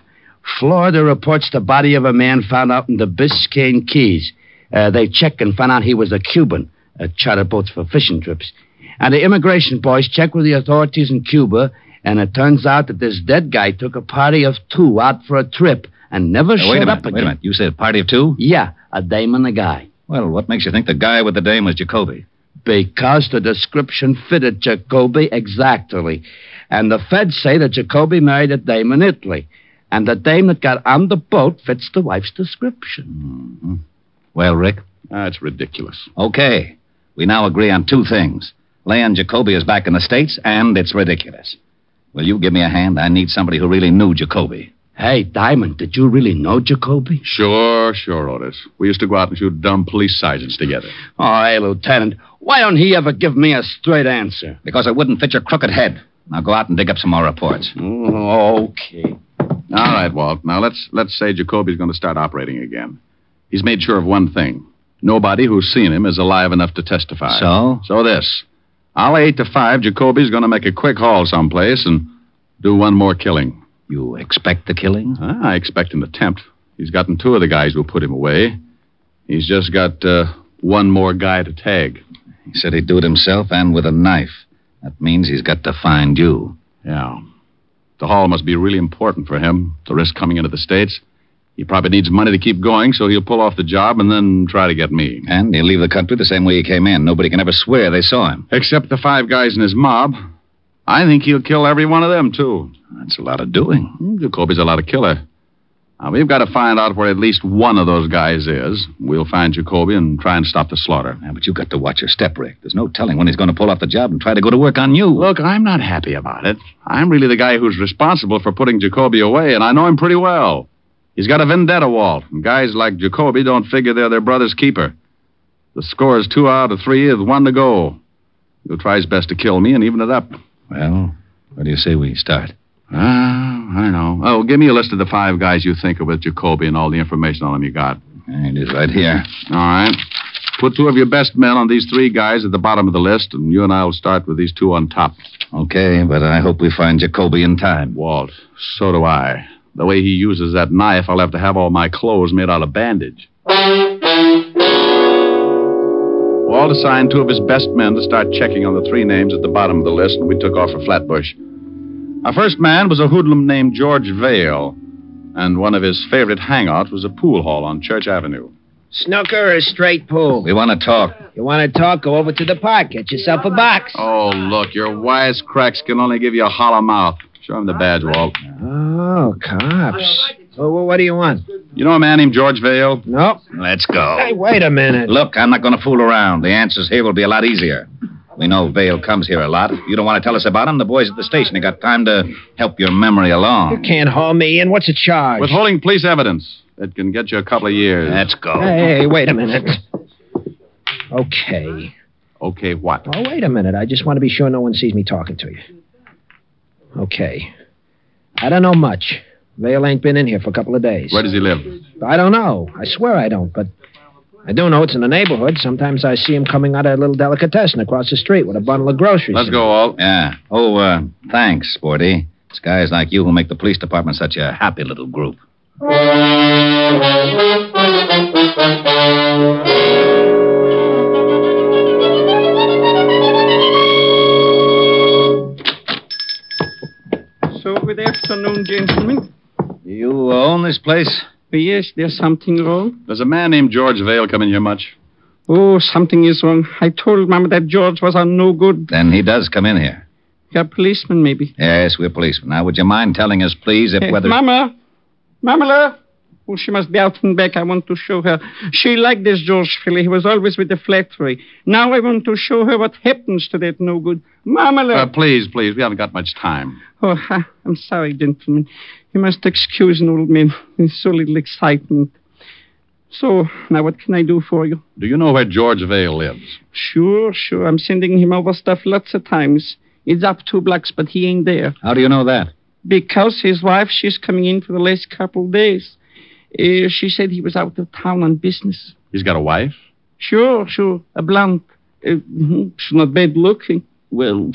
Speaker 8: Florida reports the body of a man found out in the Biscayne Keys. They checked and found out he was a Cuban, chartered boats for fishing trips. And the immigration boys checked with the authorities in Cuba, and it turns out that this dead guy took a party of 2 out for a trip and never showed up again.
Speaker 5: Wait a minute. You said a party of 2?
Speaker 8: Yeah, a dame and a guy.
Speaker 5: Well, what makes you think the guy with the dame was Jacoby?
Speaker 8: Because the description fitted Jacoby exactly. And the feds say that Jacoby married a dame in Italy. And the dame that got on the boat fits the wife's description.
Speaker 5: Mm-hmm. Well, Rick?
Speaker 13: That's ridiculous.
Speaker 5: Okay. We now agree on 2 things. Leon Jacoby is back in the States, and it's ridiculous. Will you give me a hand? I need somebody who really knew Jacoby.
Speaker 8: Hey, Diamond, did you really know Jacoby?
Speaker 13: Sure, Otis. We used to go out and shoot dumb police sergeants together.
Speaker 8: Oh, hey, Lieutenant, why don't he ever give me a straight answer?
Speaker 5: Because it wouldn't fit your crooked head. Now go out and dig up some more reports.
Speaker 8: Okay.
Speaker 13: All right, Walt. Now let's say Jacoby's going to start operating again. He's made sure of one thing. Nobody who's seen him is alive enough to testify. So this. I'll 8 to 5. Jacoby's going to make a quick haul someplace and do one more killing.
Speaker 5: You expect the killing?
Speaker 13: I expect an attempt. He's gotten 2 of the guys who'll put him away. He's just got one more guy to tag.
Speaker 5: He said he'd do it himself and with a knife. That means he's got to find you.
Speaker 13: Yeah. The haul must be really important for him to risk coming into the States. He probably needs money to keep going, so he'll pull off the job and then try to get me.
Speaker 5: And he'll leave the country the same way he came in. Nobody can ever swear they saw him.
Speaker 13: Except the 5 guys in his mob. I think he'll kill every one of them, too.
Speaker 5: That's a lot of doing.
Speaker 13: Jacoby's a lot of killer. Now, we've got to find out where at least one of those guys is. We'll find Jacoby and try and stop the slaughter.
Speaker 5: Yeah, but you've got to watch your step, Rick. There's no telling when he's going to pull off the job and try to go to work on you.
Speaker 13: Look, I'm not happy about it. I'm really the guy who's responsible for putting Jacoby away, and I know him pretty well. He's got a vendetta, Walt, and guys like Jacoby don't figure they're their brother's keeper. The score is 2 out of 3 with 1 to go. He'll try his best to kill me and even it up.
Speaker 5: Well, where do you say we start?
Speaker 13: I don't know. Oh, give me a list of the 5 guys you think are with Jacoby and all the information on them you got.
Speaker 5: It is right here.
Speaker 13: All right. Put 2 of your best men on these 3 guys at the bottom of the list, and you and I will start with these 2 on top.
Speaker 5: Okay, but I hope we find Jacoby in time.
Speaker 13: Walt, so do I. The way he uses that knife, I'll have to have all my clothes made out of bandage. Walt assigned 2 of his best men to start checking on the 3 names at the bottom of the list, and we took off for Flatbush. Our first man was a hoodlum named George Vale, and one of his favorite hangouts was a pool hall on Church Avenue.
Speaker 14: Snooker or straight pool?
Speaker 5: We want to talk.
Speaker 14: You want to talk? Go over to the park. Get yourself a box.
Speaker 13: Oh, look, your wisecracks can only give you a hollow mouth. Show him the badge, Walt.
Speaker 14: Oh, cops. Well, what do you want?
Speaker 13: You know a man named George Vale?
Speaker 14: Nope.
Speaker 5: Let's go.
Speaker 14: Hey, wait a minute.
Speaker 5: Look, I'm not going to fool around. The answers here will be a lot easier. We know Vale comes here a lot. If you don't want to tell us about him, the boys at the station have got time to help your memory along.
Speaker 14: You can't haul me in. What's the charge?
Speaker 13: Withholding police evidence. It can get you a couple of years.
Speaker 5: Let's go.
Speaker 14: Hey, wait a minute. Okay.
Speaker 13: Okay, what?
Speaker 14: Oh, wait a minute. I just want to be sure no one sees me talking to you. Okay. I don't know much. Vale ain't been in here for a couple of days.
Speaker 13: Where does he live?
Speaker 14: I don't know. I swear I don't, but I do know it's in the neighborhood. Sometimes I see him coming out of a little delicatessen across the street with a bundle of groceries.
Speaker 13: Let's go, Walt.
Speaker 5: Yeah. Oh, thanks, Sporty. It's guys like you who make the police department such a happy little group.
Speaker 15: So, good afternoon, gentlemen.
Speaker 5: Do you own this place?
Speaker 15: Yes, there's something wrong.
Speaker 13: Does a man named George Vale come in here much?
Speaker 15: Oh, something is wrong. I told Mama that George was on no good.
Speaker 5: Then he does come in here.
Speaker 15: You're a policeman, maybe.
Speaker 5: Yes, we're policemen. Now, would you mind telling us, please, if whether...
Speaker 15: Mama! Mamala! Oh, she must be out and back. I want to show her. She liked this George fellow. He was always with the flattery. Now I want to show her what happens to that no good. Mamala!
Speaker 13: Please. We haven't got much time.
Speaker 15: Oh, I'm sorry, gentlemen. You must excuse an old man. There's so little excitement. So, now what can I do for you?
Speaker 13: Do you know where George Vale lives?
Speaker 15: Sure. I'm sending him over stuff lots of times. It's up 2 blocks, but he ain't there.
Speaker 5: How do you know that?
Speaker 15: Because his wife, she's coming in for the last couple of days. She said he was out of town on business.
Speaker 13: He's got a wife?
Speaker 15: Sure. A blonde. She's not bad looking. Well,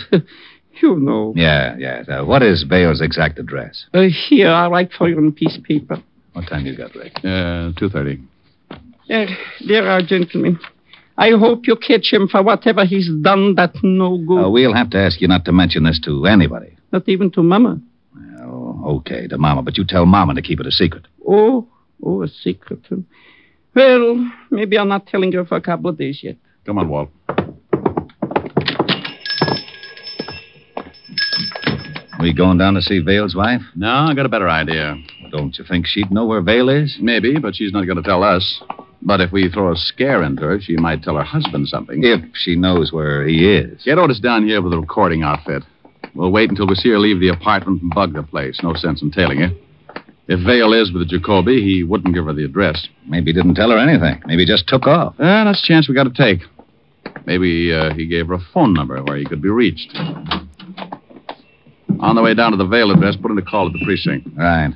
Speaker 15: you know.
Speaker 5: Yeah. What is Vale's exact address?
Speaker 15: Here, I'll write for you on a piece of paper.
Speaker 5: What time you got, Rick?
Speaker 13: 2:30.
Speaker 15: There are, gentlemen. I hope you catch him for whatever he's done that's no good.
Speaker 5: We'll have to ask you not to mention this to anybody.
Speaker 15: Not even to Mama.
Speaker 5: Oh, okay, to Mama. But you tell Mama to keep it a secret.
Speaker 15: Oh, a secret. Well, maybe I'm not telling her for a couple of days yet.
Speaker 13: Come on, Walt.
Speaker 5: We going down to see Vale's wife?
Speaker 13: No, I got a better idea.
Speaker 5: Don't you think she'd know where Vale is?
Speaker 13: Maybe, but she's not going to tell us. But if we throw a scare into her, she might tell her husband something.
Speaker 5: If she knows where he is.
Speaker 13: Get Otis down here with a recording outfit. We'll wait until we see her leave the apartment and bug the place. No sense in tailing her. If Vale is with Jacoby, he wouldn't give her the address.
Speaker 5: Maybe he didn't tell her anything. Maybe he just took off.
Speaker 13: That's a chance we got to take. Maybe he gave her a phone number where he could be reached. On the way down to the Vale address, put in a call at the precinct.
Speaker 5: Right.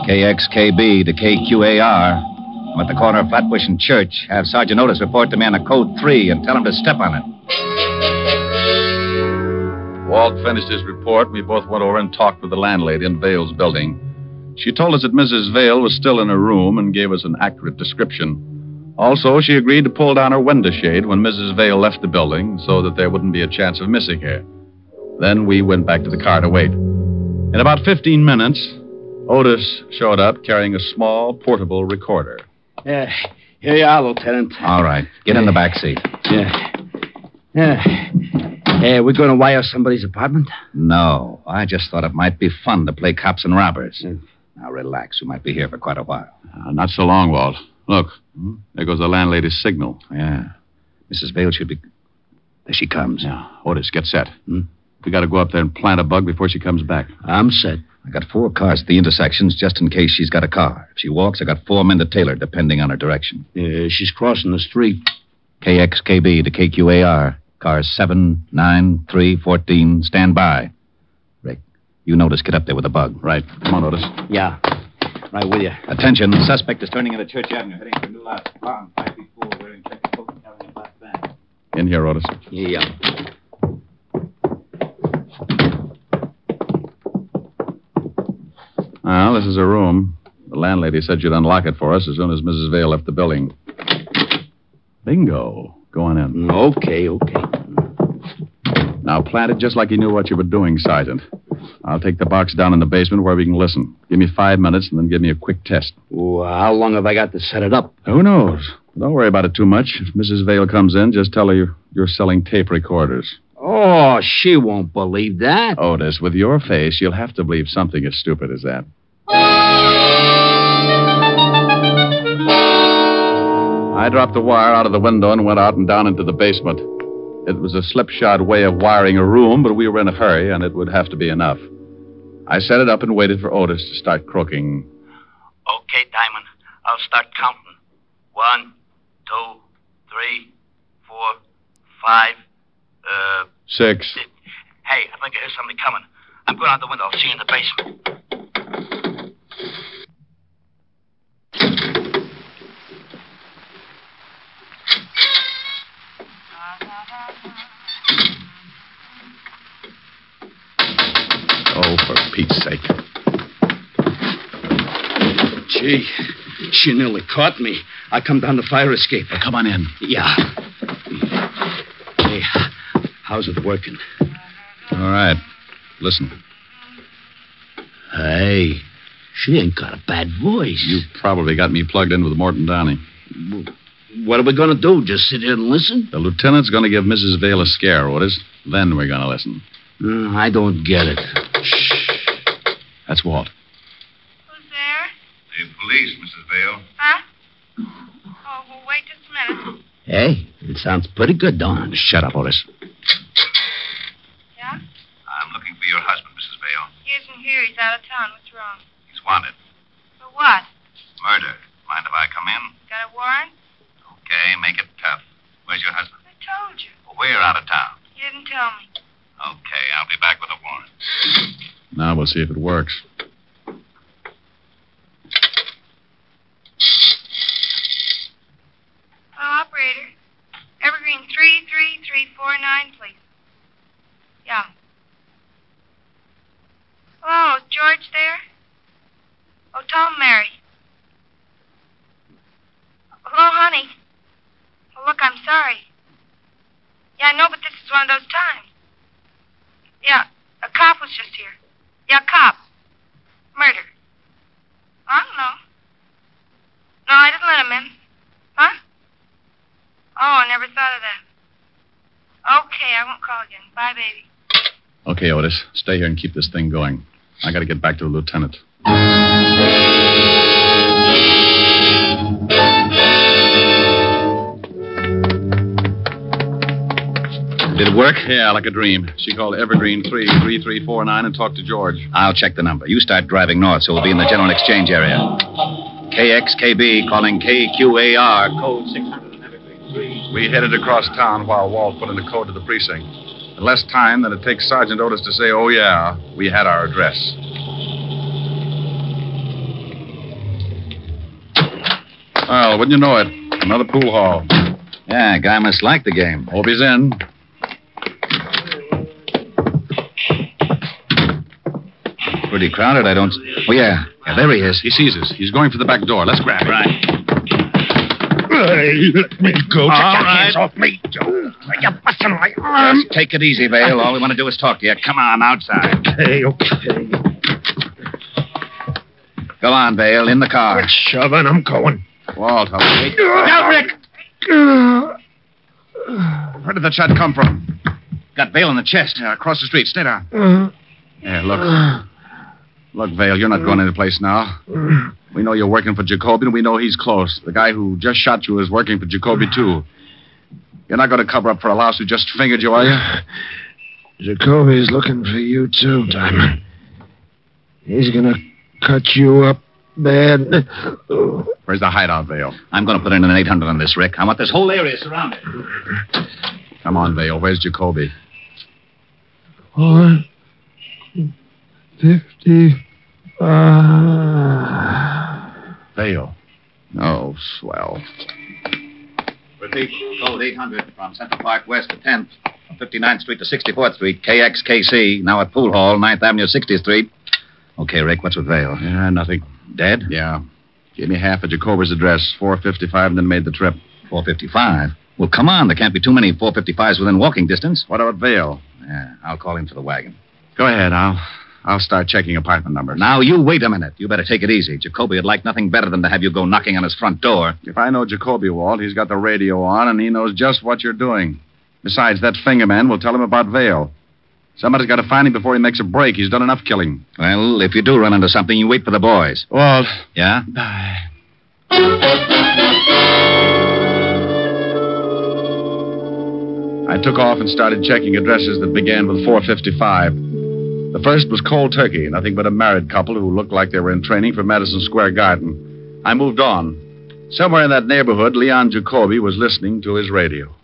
Speaker 5: KXKB to KQAR. I'm at the corner of Flatbush and Church. Have Sergeant Otis report to me on a code 3 and tell him to step on it.
Speaker 13: Walt finished his report. We both went over and talked with the landlady in Vale's building. She told us that Mrs. Vale was still in her room and gave us an accurate description. Also, she agreed to pull down her window shade when Mrs. Vale left the building so that there wouldn't be a chance of missing her. Then we went back to the car to wait. In about 15 minutes, Otis showed up carrying a small, portable recorder.
Speaker 8: Here you are, Lieutenant.
Speaker 5: All right. Get in the back seat.
Speaker 8: We're going to wire somebody's apartment?
Speaker 5: No. I just thought it might be fun to play cops and robbers. Now, relax. We might be here for quite a while.
Speaker 13: Not so long, Walt. Look, there goes the landlady's signal.
Speaker 5: Yeah. Mrs. Vale should be... There she comes.
Speaker 13: Yeah. Otis, get set. We got to go up there and plant a bug before she comes back.
Speaker 8: I'm set.
Speaker 5: I got 4 cars at the intersections just in case she's got a car. If she walks, I got 4 men to tail her, depending on her direction.
Speaker 8: She's crossing the street.
Speaker 5: KXKB to KQAR. Cars 7, 9, 3, 14. Stand by. Rick, you notice. Get up there with a bug.
Speaker 13: Right. Come on, Otis.
Speaker 8: Yeah. Right with you.
Speaker 5: Attention. The suspect is turning into Church Avenue, heading for New Lot. Long, 5 feet 4, wearing checker coat and carrying a black bag.
Speaker 13: In here, Otis.
Speaker 8: Yeah.
Speaker 13: Well, this is her room. The landlady said she'd unlock it for us as soon as Mrs. Vale left the building. Bingo. Go on in.
Speaker 8: Okay.
Speaker 13: Now, plant it just like you knew what you were doing, Sergeant. I'll take the box down in the basement where we can listen. Give me 5 minutes and then give me a quick test.
Speaker 8: Well, how long have I got to set it up?
Speaker 13: Who knows? Don't worry about it too much. If Mrs. Vale comes in, just tell her you're selling tape recorders.
Speaker 8: Oh, she won't believe that.
Speaker 13: Otis, with your face, you'll have to believe something as stupid as that. I dropped the wire out of the window and went out and down into the basement. It was a slipshod way of wiring a room, but we were in a hurry, and it would have to be enough. I set it up and waited for Otis to start croaking.
Speaker 16: Okay, Diamond. I'll start counting. 1, 2, 3, 4, 5,
Speaker 13: 6.
Speaker 16: Hey, I think I hear somebody coming. I'm going out the window. I'll see you in the basement.
Speaker 13: Oh, for Pete's sake.
Speaker 8: Gee, she nearly caught me. I come down the fire escape.
Speaker 13: Well, come on in.
Speaker 8: Yeah. Hey, how's it working?
Speaker 13: All right. Listen.
Speaker 8: Hey, she ain't got a bad voice.
Speaker 13: You probably got me plugged in with Morton Downey.
Speaker 8: What are we going to do? Just sit here and listen?
Speaker 13: The lieutenant's going to give Mrs. Vale a scare, Otis. Then we're going to listen.
Speaker 8: I don't get it.
Speaker 13: Shh. That's Walt.
Speaker 12: Who's there?
Speaker 5: The police, Mrs. Vale.
Speaker 12: Huh? Oh, well, wait just a minute.
Speaker 8: Hey, it sounds pretty good, Don.
Speaker 13: Shut up, Otis.
Speaker 12: Yeah?
Speaker 5: I'm looking for your husband, Mrs. Vale.
Speaker 12: He isn't here. He's out of town. What's wrong?
Speaker 5: He's wanted.
Speaker 12: For what?
Speaker 5: Murder. Mind if I come in?
Speaker 12: Got a warrant?
Speaker 5: Okay, make it tough. Where's your husband?
Speaker 12: I told you.
Speaker 5: Well, we're out of town.
Speaker 12: You didn't tell me.
Speaker 5: Okay, I'll be back with a warrant.
Speaker 13: We'll see if it works.
Speaker 12: Operator. Evergreen 33349, please. Yeah. Hello, George there? Oh, tell him Mary. Hello, honey. Oh, look, I'm sorry. Yeah, I know, but this is one of those times. Yeah, a cop was just here. Yeah, cop. Murder. I don't know. No, I didn't let him in. Huh? Oh, I never thought of that. Okay, I won't call again. Bye, baby.
Speaker 13: Okay, Otis. Stay here and keep this thing going. I got to get back to the lieutenant.
Speaker 5: Did it work?
Speaker 13: Yeah, like a dream. She called Evergreen 33349 and talked to George.
Speaker 5: I'll check the number. You start driving north, so we'll be in the general exchange area. KXKB calling KQAR, code 600 and Evergreen 3.
Speaker 13: We headed across town while Walt put in the code to the precinct. In less time than it takes Sergeant Otis to say, oh, yeah, we had our address. Well, wouldn't you know it? Another pool hall.
Speaker 5: Yeah, guy must like the game.
Speaker 13: Hope he's in.
Speaker 5: Pretty crowded, I don't... Oh, yeah. Yeah, there he is.
Speaker 13: He sees us. He's going for the back door. Let's grab him.
Speaker 5: Right.
Speaker 7: Hey, let me go. Take your hands
Speaker 5: right.
Speaker 7: off me, Joe. You're busting my arm.
Speaker 5: Just take it easy, Vale. All we want to do is talk to you. Come on, outside.
Speaker 7: Okay.
Speaker 5: Go on, Vale. In the car.
Speaker 7: Quit shoving. I'm going.
Speaker 13: Walt, I'll wait.
Speaker 5: Now, Rick!
Speaker 13: Where did that shot come from?
Speaker 5: Got Vale in the chest.
Speaker 13: Across the street. Stay down. Yeah, look. Look, Vale, you're not going any place now. We know you're working for Jacoby, and we know he's close. The guy who just shot you is working for Jacoby, too. You're not going to cover up for a louse who just fingered you, are you?
Speaker 14: Jacoby's looking for you, too, Diamond. He's going to cut you up bad.
Speaker 13: Where's the hideout, Vale?
Speaker 5: I'm going to put in an 800 on this, Rick. I want this whole area surrounded.
Speaker 13: Come on, Vale. Where's Jacoby?
Speaker 14: 455.
Speaker 13: Vale. Oh, swell.
Speaker 5: Repeat. Code 800 from Central Park West to 10th, from 59th Street to 64th Street, KXKC, now at Pool Hall, 9th Avenue, 60th Street. Okay, Rick, what's with Vale?
Speaker 13: Yeah, nothing.
Speaker 5: Dead?
Speaker 13: Yeah. Gave me half of Jacoby's address, 455, and then made the trip.
Speaker 5: 455? Well, come on. There can't be too many 455s within walking distance.
Speaker 13: What about Vale?
Speaker 5: Yeah, I'll call him for the wagon.
Speaker 13: Go ahead. I'll start checking apartment numbers.
Speaker 5: Now, you wait a minute. You better take it easy. Jacoby would like nothing better than to have you go knocking on his front door.
Speaker 13: If I know Jacoby, Walt, he's got the radio on, and he knows just what you're doing. Besides, that finger man will tell him about Vale. Somebody's got to find him before he makes a break. He's done enough killing.
Speaker 5: Well, if you do run into something, you wait for the boys.
Speaker 13: Walt.
Speaker 5: Yeah?
Speaker 13: I took off and started checking addresses that began with 455. The first was Cold Turkey, nothing but a married couple who looked like they were in training for Madison Square Garden. I moved on. Somewhere in that neighborhood, Leon Jacoby was listening to his radio.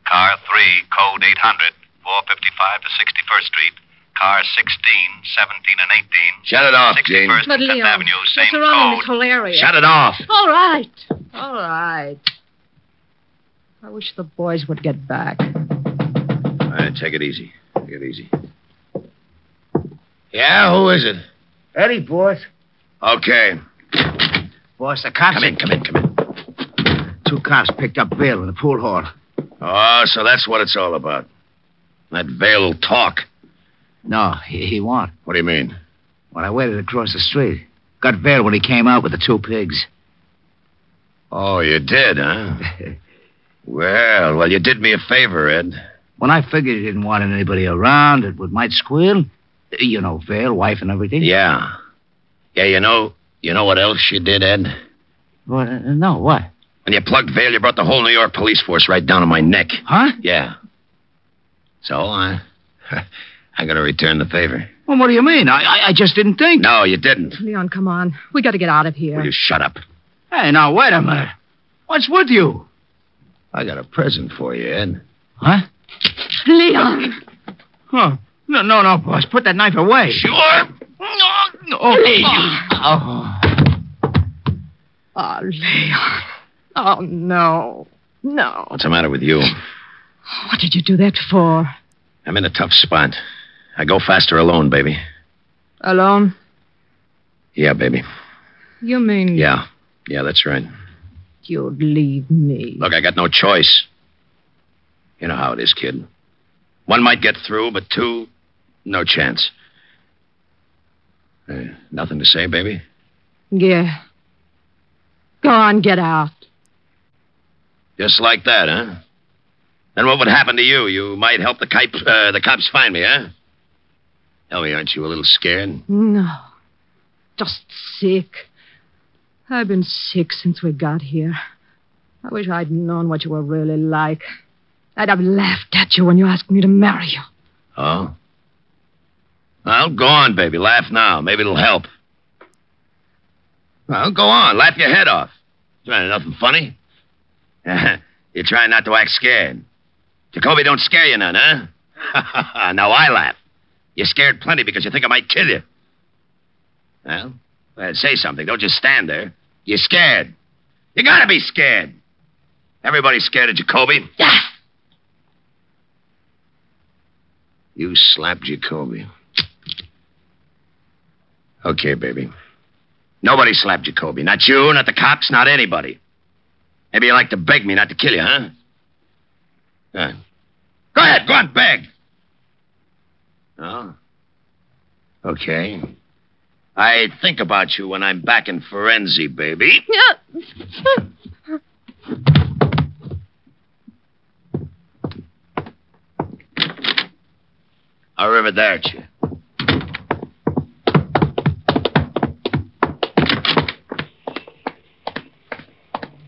Speaker 17: Car 3, code 800, 455 to 61st Street. Car 16, 17, and 18.
Speaker 7: Shut it off,
Speaker 17: 61st
Speaker 7: Jane.
Speaker 17: and 5th Avenue, same
Speaker 10: what's around in
Speaker 17: code.
Speaker 10: this whole area?
Speaker 7: Shut it off.
Speaker 10: All right. All right. I wish the boys would get back.
Speaker 7: All right, take it easy. Take it easy. Yeah, who is it?
Speaker 8: Eddie, boss.
Speaker 7: Okay.
Speaker 8: Boss, the cops...
Speaker 7: Come in.
Speaker 8: 2 cops picked up Vale in the pool hall.
Speaker 7: Oh, so that's what it's all about. That Vale will talk.
Speaker 8: No, he won't.
Speaker 7: What do you mean?
Speaker 8: Well, I waited across the street. Got Vale when he came out with the 2 pigs.
Speaker 7: Oh, you did, huh? Well, you did me a favor, Ed.
Speaker 8: When I figured he didn't want anybody around that might squeal, you know, Vale, wife and everything.
Speaker 7: Yeah. Yeah, you know what else you did, Ed?
Speaker 8: What? No, what?
Speaker 7: When you plugged Vale, you brought the whole New York police force right down on my neck.
Speaker 8: Huh?
Speaker 7: Yeah. So, I gotta return the favor.
Speaker 8: Well, what do you mean? I just didn't think.
Speaker 7: No, you didn't.
Speaker 10: Leon, come on. We got to get out of here.
Speaker 7: Will you shut up?
Speaker 8: Hey, now, wait a minute. What's with you?
Speaker 7: I got a present for you, Ed.
Speaker 8: Huh?
Speaker 10: Leon!
Speaker 8: Huh.
Speaker 6: No, boss. Put that knife away.
Speaker 7: Sure.
Speaker 6: Okay.
Speaker 10: Oh, Leon. Oh, no. No.
Speaker 7: What's the matter with you?
Speaker 10: What did you do that for?
Speaker 7: I'm in a tough spot. I go faster alone, baby.
Speaker 10: Alone?
Speaker 7: Yeah, baby.
Speaker 10: You mean...
Speaker 7: Yeah, that's right.
Speaker 10: You'd leave me.
Speaker 7: Look, I got no choice. You know how it is, kid. One might get through, but two, no chance. Nothing to say, baby?
Speaker 10: Yeah. Go on, get out.
Speaker 7: Just like that, huh? Then what would happen to you? You might help the cops find me, huh? Tell me, aren't you a little scared?
Speaker 10: No. Just sick. I've been sick since we got here. I wish I'd known what you were really like. I'd have laughed at you when you asked me to marry you.
Speaker 7: Oh? Well, go on, baby. Laugh now. Maybe it'll help. Well, go on. Laugh your head off. Trying nothing funny? You're trying not to act scared. Jacoby don't scare you none, huh? Now I laugh. You're scared plenty because you think I might kill you. Well, say something. Don't just stand there. You're scared. You gotta be scared. Everybody's scared of Jacoby. You slapped Jacoby. Okay, baby. Nobody slapped Jacoby. Not you, not the cops, not anybody. Maybe you like to beg me not to kill you, huh? Go ahead, go on, beg. Oh? Okay. I think about you when I'm back in Forensi, baby. Arrivederci.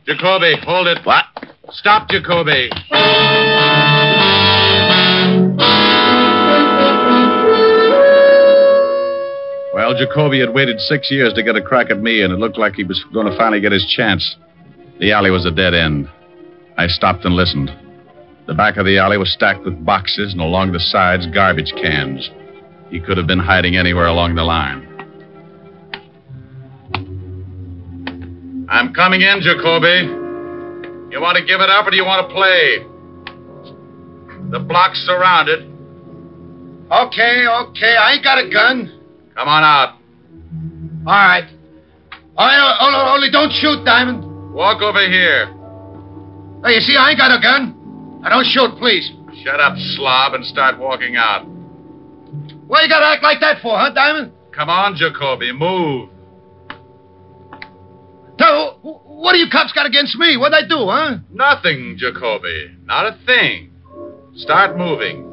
Speaker 2: Jacoby, hold it.
Speaker 7: What?
Speaker 2: Stop, Jacoby. Well, Jacoby had waited 6 years to get a crack at me, and it looked like he was going to finally get his chance. The alley was a dead end. I stopped and listened. The back of the alley was stacked with boxes, and along the sides, garbage cans. He could have been hiding anywhere along the line. I'm coming in, Jacoby. You want to give it up or do you want to play? The block's surrounded.
Speaker 7: Okay. I ain't got a gun.
Speaker 2: Come on out.
Speaker 7: All right. Only don't shoot, Diamond.
Speaker 2: Walk over here.
Speaker 7: Hey, you see, I ain't got a gun. I don't shoot, please.
Speaker 2: Shut up, slob, and start walking out.
Speaker 7: What you gotta act like that for, huh, Diamond?
Speaker 2: Come on, Jacoby, move.
Speaker 7: So, what do you cops got against me? What'd I do, huh?
Speaker 2: Nothing, Jacoby. Not a thing. Start moving.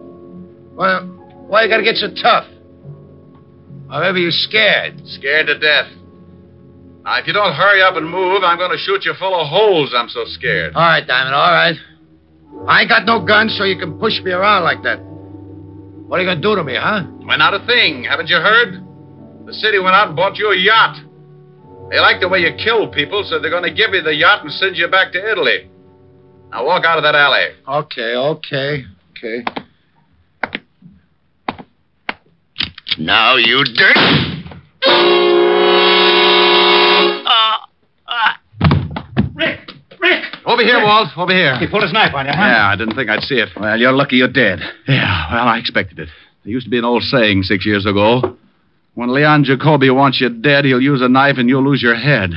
Speaker 7: Well, why you gotta get so tough? Or maybe you're scared.
Speaker 2: Scared to death. Now, if you don't hurry up and move, I'm going to shoot you full of holes. I'm so scared.
Speaker 7: All right, Diamond, all right. I ain't got no gun, so you can push me around like that. What are you going to do to me, huh?
Speaker 2: Why, not a thing. Haven't you heard? The city went out and bought you a yacht. They like the way you kill people, so they're going to give you the yacht and send you back to Italy. Now, walk out of that alley.
Speaker 7: Okay.
Speaker 5: Now, you dirt.
Speaker 2: Rick! Over here, Walt. Over here.
Speaker 9: He pulled his knife on you, huh?
Speaker 13: Yeah, I didn't think I'd see it.
Speaker 2: Well, you're lucky you're dead.
Speaker 13: Yeah, well, I expected it. There used to be an old saying 6 years ago. When Leon Jacoby wants you dead, he'll use a knife and you'll lose your head.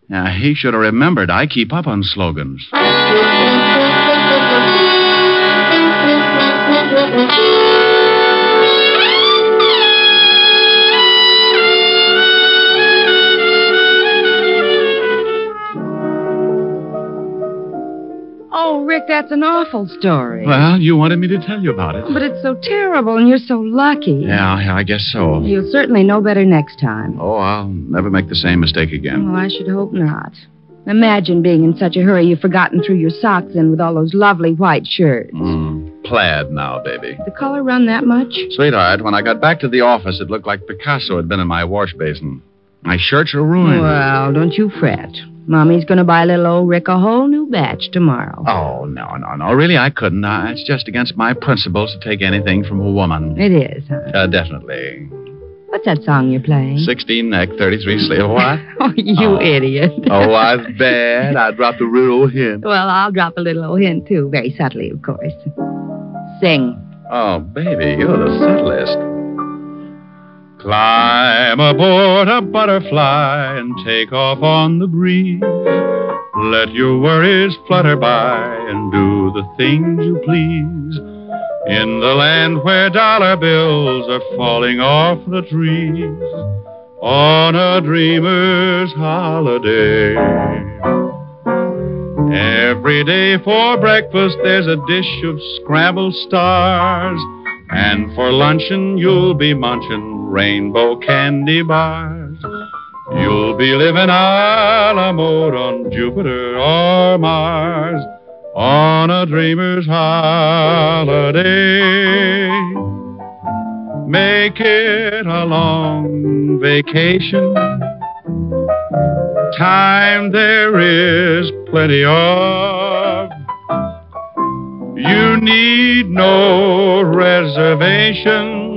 Speaker 13: Now, he should have remembered I keep up on slogans.
Speaker 10: Oh, Rick, that's an awful story.
Speaker 13: Well, you wanted me to tell you about it.
Speaker 10: But it's so terrible, and you're so lucky.
Speaker 13: Yeah, I guess so.
Speaker 10: You'll certainly know better next time.
Speaker 13: Oh, I'll never make the same mistake again.
Speaker 10: Well, I should hope not. Imagine being in such a hurry you've forgotten threw your socks in with all those lovely white shirts.
Speaker 13: Plaid now, baby.
Speaker 10: The color run that much?
Speaker 13: Sweetheart, when I got back to the office, it looked like Picasso had been in my wash basin. My shirts are ruined.
Speaker 10: Well, don't you fret. Mommy's going to buy little old Rick a whole new batch tomorrow.
Speaker 13: Oh, no. Really, I couldn't. It's just against my principles to take anything from a woman.
Speaker 10: It is, huh?
Speaker 13: Definitely.
Speaker 10: What's that song you're playing?
Speaker 13: 16 neck, 33 sleeve. What?
Speaker 10: Oh, you idiot.
Speaker 13: Oh, that's bad. I dropped a real hint.
Speaker 10: Well, I'll drop a little old hint, too. Very subtly, of course. Sing.
Speaker 13: Oh, baby, you're the subtlest.
Speaker 11: Climb aboard a butterfly and take off on the breeze. Let your worries flutter by and do the things you please. In the land where dollar bills are falling off the trees. On a dreamer's holiday. Every day for breakfast there's a dish of scrambled stars. And for luncheon you'll be munching rainbow candy bars. You'll be living a la mode on Jupiter or Mars. On a dreamer's holiday. Make it a long vacation. Time there is plenty of. You need no reservation.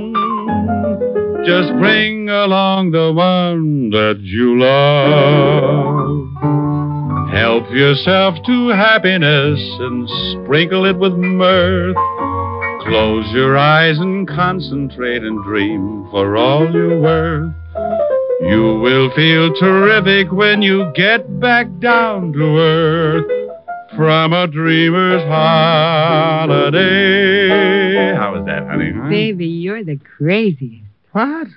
Speaker 11: Just bring along the one that you love. Help yourself to happiness and sprinkle it with mirth. Close your eyes and concentrate and dream for all you're worth. You will feel terrific when you get back down to earth. From a dreamer's holiday. How was that, honey? Huh?
Speaker 10: Baby, you're the craziest.
Speaker 13: What?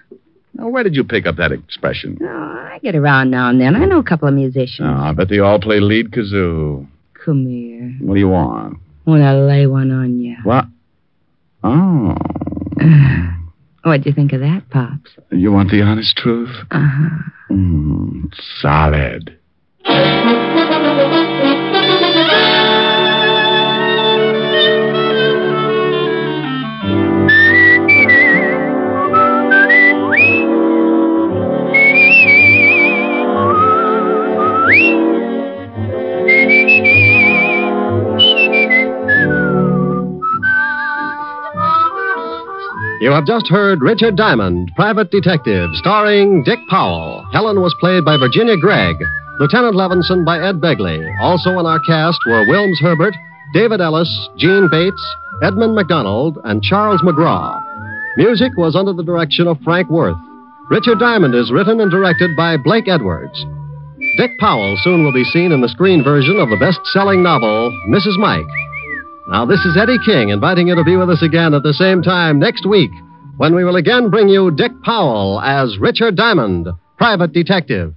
Speaker 13: Now, where did you pick up that expression?
Speaker 10: Oh, I get around now and then. I know a couple of musicians.
Speaker 13: Oh, I bet they all play lead kazoo.
Speaker 10: Come here.
Speaker 13: What do you want?
Speaker 10: Want to lay one on you.
Speaker 13: What? Oh.
Speaker 10: What'd you think of that, Pops?
Speaker 13: You want the honest truth?
Speaker 10: Uh-huh.
Speaker 13: Solid.
Speaker 1: You have just heard Richard Diamond, Private Detective, starring Dick Powell. Helen was played by Virginia Gregg, Lieutenant Levinson by Ed Begley. Also in our cast were Wilms Herbert, David Ellis, Gene Bates, Edmund McDonald, and Charles McGraw. Music was under the direction of Frank Worth. Richard Diamond is written and directed by Blake Edwards. Dick Powell soon will be seen in the screen version of the best-selling novel, Mrs. Mike. Now, this is Eddie King inviting you to be with us again at the same time next week when we will again bring you Dick Powell as Richard Diamond, Private Detective.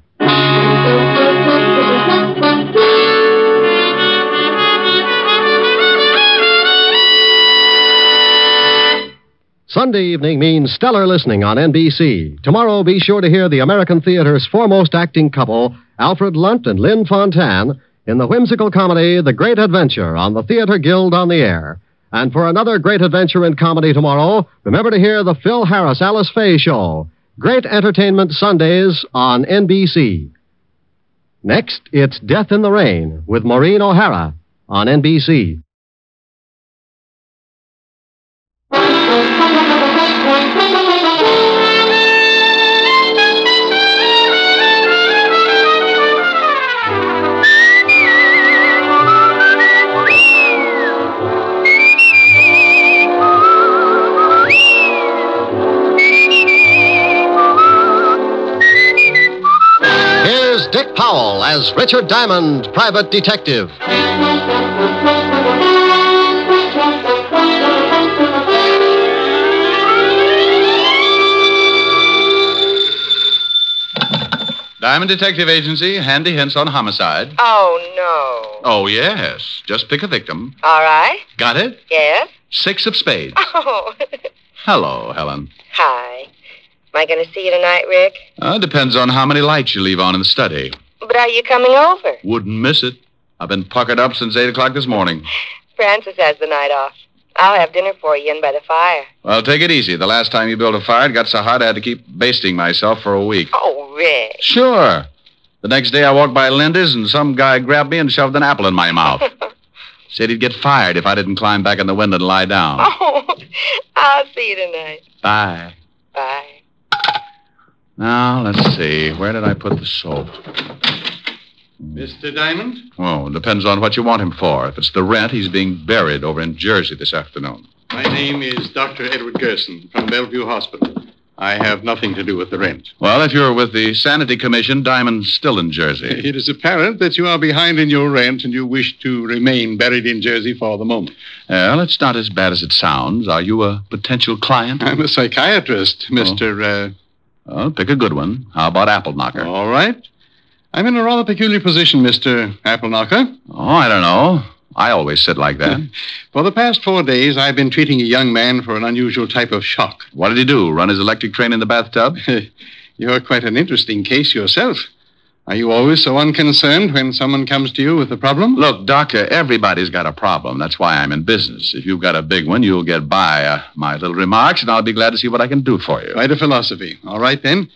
Speaker 1: Sunday evening means stellar listening on NBC. Tomorrow, be sure to hear the American theater's foremost acting couple, Alfred Lunt and Lynn Fontanne, in the whimsical comedy The Great Adventure on the Theater Guild on the Air. And for another great adventure in comedy tomorrow, remember to hear the Phil Harris Alice Faye Show. Great entertainment Sundays on NBC. Next, it's Death in the Rain with Maureen O'Hara on NBC. Dick Powell as Richard Diamond, Private Detective.
Speaker 2: Diamond Detective Agency, handy hints on homicide.
Speaker 12: Oh, no.
Speaker 2: Oh, yes. Just pick a victim.
Speaker 12: All right.
Speaker 2: Got it?
Speaker 12: Yes?
Speaker 2: 6 of spades.
Speaker 12: Oh.
Speaker 2: Hello, Helen.
Speaker 12: Hi. Am I going to see you tonight, Rick?
Speaker 2: Depends on how many lights you leave on in the study.
Speaker 12: But are you coming over?
Speaker 2: Wouldn't miss it. I've been puckered up since 8 o'clock this morning.
Speaker 12: Francis has the night off. I'll have dinner for you in by the fire.
Speaker 2: Well, take it easy. The last time you built a fire, it got so hot I had to keep basting myself for a week.
Speaker 12: Oh, Rick.
Speaker 2: Sure.
Speaker 13: The next day I walked by Linda's and some guy grabbed me and shoved an apple in my mouth. Said he'd get fired if I didn't climb back in the window and lie down.
Speaker 12: Oh, I'll see you tonight.
Speaker 13: Bye.
Speaker 12: Bye.
Speaker 13: Now, let's see. Where did I put the soap?
Speaker 11: Mr. Diamond?
Speaker 13: Oh, it depends on what you want him for. If it's the rent, he's being buried over in Jersey this afternoon.
Speaker 11: My name is Dr. Edward Gerson from Bellevue Hospital. I have nothing to do with the rent.
Speaker 13: Well, if you're with the Sanity Commission, Diamond's still in Jersey.
Speaker 11: It is apparent that you are behind in your rent and you wish to remain buried in Jersey for the moment.
Speaker 13: Well, it's not as bad as it sounds. Are you a potential client?
Speaker 11: I'm a psychiatrist, Mr.
Speaker 13: Well, pick a good one. How about Apple Knocker?
Speaker 11: All right. I'm in a rather peculiar position, Mr. Apple Knocker.
Speaker 13: Oh, I don't know. I always sit like that.
Speaker 11: For the past 4 days, I've been treating a young man for an unusual type of shock.
Speaker 13: What did he do? Run his electric train in the bathtub?
Speaker 11: You're quite an interesting case yourself. Are you always so unconcerned when someone comes to you with a problem?
Speaker 13: Look, Doctor, everybody's got a problem. That's why I'm in business. If you've got a big one, you'll get by my little remarks, and I'll be glad to see what I can do for you.
Speaker 11: Quite a philosophy. All right, then.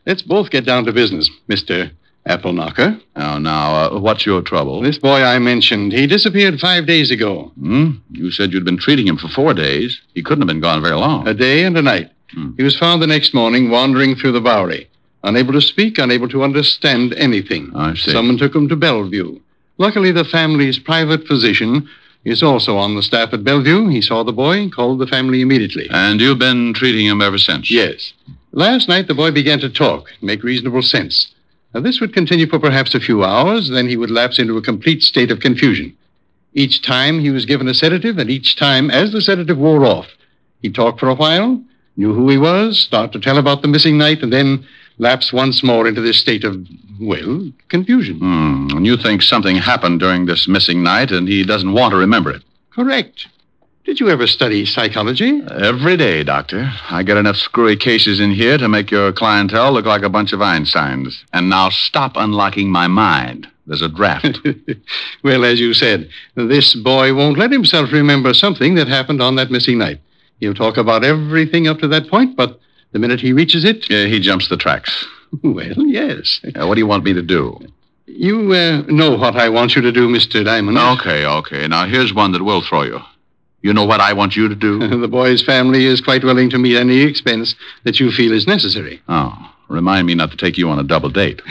Speaker 11: Let's both get down to business, Mr. Apple Knocker.
Speaker 13: Oh, now, what's your trouble?
Speaker 11: This boy I mentioned, he disappeared 5 days ago.
Speaker 13: You said you'd been treating him for 4 days. He couldn't have been gone very long.
Speaker 11: A day and a night. He was found the next morning wandering through the Bowery, unable to speak, unable to understand anything.
Speaker 13: I see.
Speaker 11: Someone took him to Bellevue. Luckily, the family's private physician is also on the staff at Bellevue. He saw the boy and called the family immediately.
Speaker 13: And you've been treating him ever since?
Speaker 11: Yes. Last night, the boy began to talk, make reasonable sense. Now, this would continue for perhaps a few hours, then he would lapse into a complete state of confusion. Each time he was given a sedative, and each time, as the sedative wore off, he'd talk for a while, knew who he was, start to tell about the missing night, and then lapse once more into this state of, well, confusion.
Speaker 13: And you think something happened during this missing night, and he doesn't want to remember it?
Speaker 11: Correct. Did you ever study psychology?
Speaker 13: Every day, Doctor. I get enough screwy cases in here to make your clientele look like a bunch of Einsteins. And now stop unlocking my mind. There's a draft.
Speaker 11: Well, as you said, this boy won't let himself remember something that happened on that missing night. He'll talk about everything up to that point, but the minute he reaches it...
Speaker 13: he jumps the tracks.
Speaker 11: Well, yes.
Speaker 13: What do you want me to do?
Speaker 11: You know what I want you to do, Mr. Diamond.
Speaker 13: Okay. Now, here's one that will throw you. You know what I want you to do?
Speaker 11: The boy's family is quite willing to meet any expense that you feel is necessary.
Speaker 13: Oh, remind me not to take you on a double date.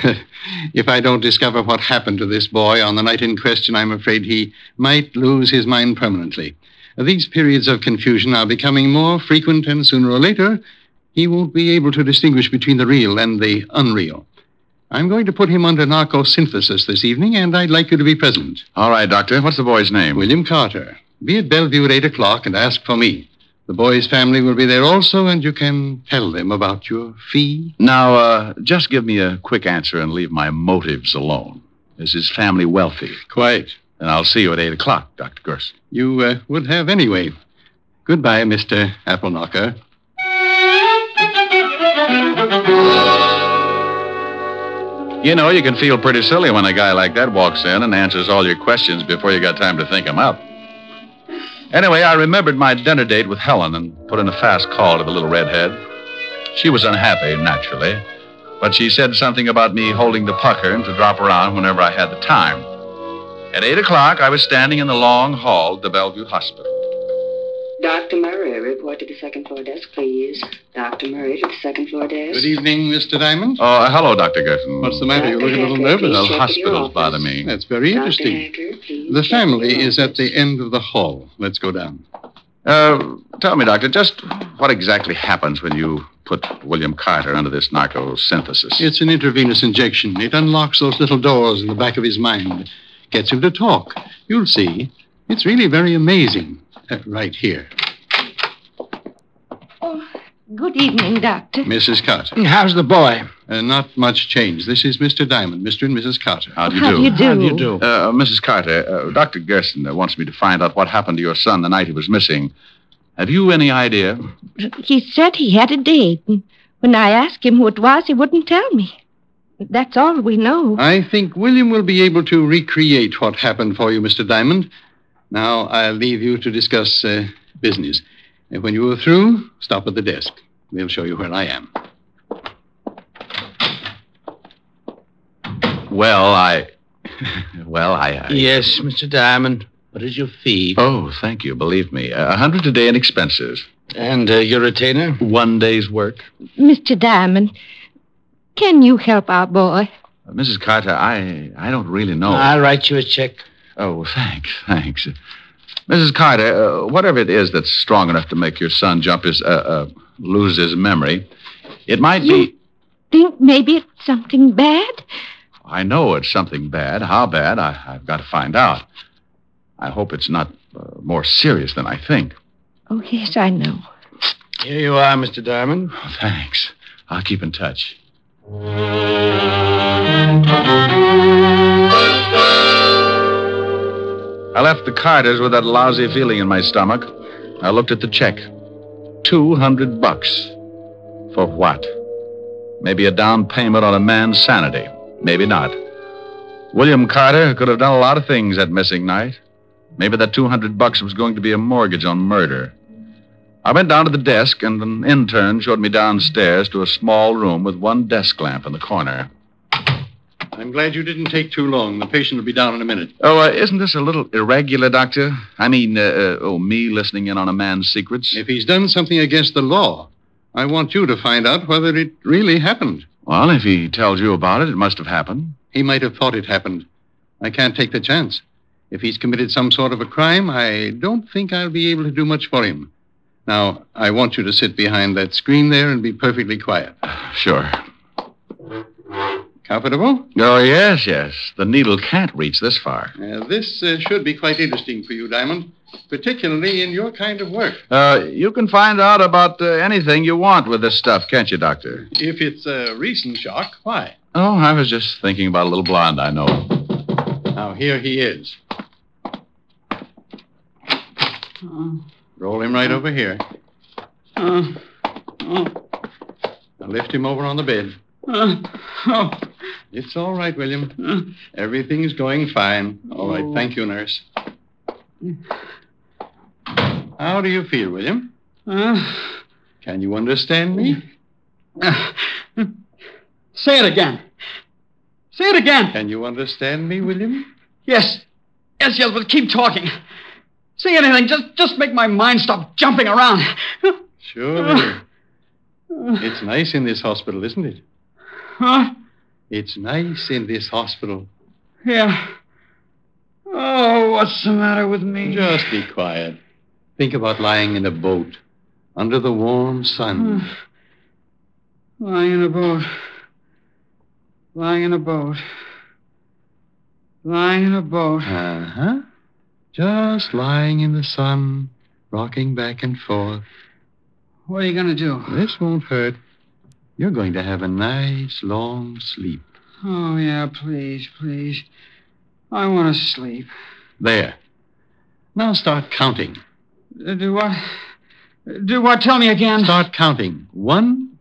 Speaker 11: If I don't discover what happened to this boy on the night in question, I'm afraid he might lose his mind permanently. These periods of confusion are becoming more frequent, and sooner or later, he won't be able to distinguish between the real and the unreal. I'm going to put him under narcosynthesis this evening, and I'd like you to be present.
Speaker 13: All right, Doctor. What's the boy's name?
Speaker 11: William Carter. Be at Bellevue at 8 o'clock and ask for me. The boy's family will be there also, and you can tell them about your fee.
Speaker 13: Now, just give me a quick answer and leave my motives alone. Is his family wealthy?
Speaker 11: Quite.
Speaker 13: Then I'll see you at 8 o'clock, Dr. Gerson.
Speaker 11: You would have anyway. Goodbye, Mr. Apple Knocker.
Speaker 13: You know, you can feel pretty silly when a guy like that walks in and answers all your questions before you got time to think them up. Anyway, I remembered my dinner date with Helen and put in a fast call to the little redhead. She was unhappy, naturally, but she said something about me holding the pucker and to drop around whenever I had the time. At 8 o'clock, I was standing in the long hall at the Bellevue Hospital.
Speaker 18: Dr. Murray, report to the second floor desk, please. Dr. Murray to the second floor desk.
Speaker 11: Good evening, Mr. Diamond.
Speaker 13: Oh, hello, Dr. Gerson.
Speaker 11: What's the matter? You look a little nervous.
Speaker 13: The hospital's bother me.
Speaker 11: That's very interesting. The family is at the end of the hall. Let's go down.
Speaker 13: Tell me, Doctor, just what exactly happens when you put William Carter under this narcosynthesis?
Speaker 11: It's an intravenous injection. It unlocks those little doors in the back of his mind. Gets him to talk. You'll see. It's really very amazing. Right here.
Speaker 18: Oh, good evening, Doctor.
Speaker 11: Mrs. Carter.
Speaker 14: How's the boy?
Speaker 11: Not much change. This is Mr. Diamond, Mr. and Mrs. Carter.
Speaker 13: How do you
Speaker 18: How
Speaker 13: do?
Speaker 18: do you do?
Speaker 14: How do you do?
Speaker 13: Mrs. Carter, Dr. Gerson wants me to find out what happened to your son the night he was missing. Have you any idea?
Speaker 18: He said he had a date. And when I asked him who it was, he wouldn't tell me. That's all we know.
Speaker 11: I think William will be able to recreate what happened for you, Mr. Diamond. Now, I'll leave you to discuss business. And when you are through, stop at the desk. They'll show you where I am.
Speaker 2: Well, I...
Speaker 8: Yes, Mr. Diamond. What is your fee?
Speaker 2: Oh, thank you. Believe me. 100 a day in expenses.
Speaker 8: And your retainer?
Speaker 2: 1 day's work.
Speaker 18: Mr. Diamond, can you help our boy?
Speaker 2: Mrs. Carter, I don't really know.
Speaker 8: I'll write you a check.
Speaker 2: Oh, thanks. Mrs. Carter, whatever it is that's strong enough to make your son lose his memory, it might be...
Speaker 18: Think maybe it's something bad?
Speaker 2: I know it's something bad. How bad, I've got to find out. I hope it's not more serious than I think.
Speaker 18: Oh, yes, I know.
Speaker 8: Here you are, Mr. Diamond.
Speaker 2: Oh, thanks. I'll keep in touch. I left the Carters with that lousy feeling in my stomach. I looked at the check. $200. For what? Maybe a down payment on a man's sanity. Maybe not. William Carter could have done a lot of things that missing night. Maybe that $200 was going to be a mortgage on murder. I went down to the desk, and an intern showed me downstairs to a small room with one desk lamp in the corner.
Speaker 19: I'm glad you didn't take too long. The patient will be down in a minute.
Speaker 2: Oh, isn't this a little irregular, Doctor? I mean, me listening in on a man's secrets?
Speaker 19: If he's done something against the law, I want you to find out whether it really happened.
Speaker 2: Well, if he tells you about it, it must have happened.
Speaker 19: He might have thought it happened. I can't take the chance. If he's committed some sort of a crime, I don't think I'll be able to do much for him. Now, I want you to sit behind that screen there and be perfectly quiet.
Speaker 2: Sure.
Speaker 19: Comfortable?
Speaker 2: Oh, yes. The needle can't reach this far.
Speaker 19: This should be quite interesting for you, Diamond, particularly in your kind of work.
Speaker 2: You can find out about anything you want with this stuff, can't you, Doctor?
Speaker 19: If it's a recent shock, why?
Speaker 2: Oh, I was just thinking about a little blonde I know.
Speaker 19: Now, here he is. Roll him right over here. Now lift him over on the bed. It's all right, William. Everything's going fine. All right, thank you, nurse. How do you feel, William? Can you understand me?
Speaker 15: Say it again. Say it again.
Speaker 19: Can you understand me, William?
Speaker 15: Yes, but keep talking. Say anything. Just make my mind stop jumping around.
Speaker 19: Sure. It's nice in this hospital, isn't it?
Speaker 15: Huh?
Speaker 19: It's nice in this hospital.
Speaker 15: Yeah. Oh, what's the matter with me?
Speaker 19: Just be quiet. Think about lying in a boat under the warm sun.
Speaker 15: Lying in a boat. Lying in a boat. Lying in a boat.
Speaker 19: Uh-huh. Just lying in the sun, rocking back and forth.
Speaker 15: What are you going to do?
Speaker 19: This won't hurt. You're going to have a nice, long sleep.
Speaker 15: Oh, yeah, please. I want to sleep.
Speaker 19: There. Now start counting.
Speaker 15: Do what? Do what? Tell me again.
Speaker 19: Start counting. 1.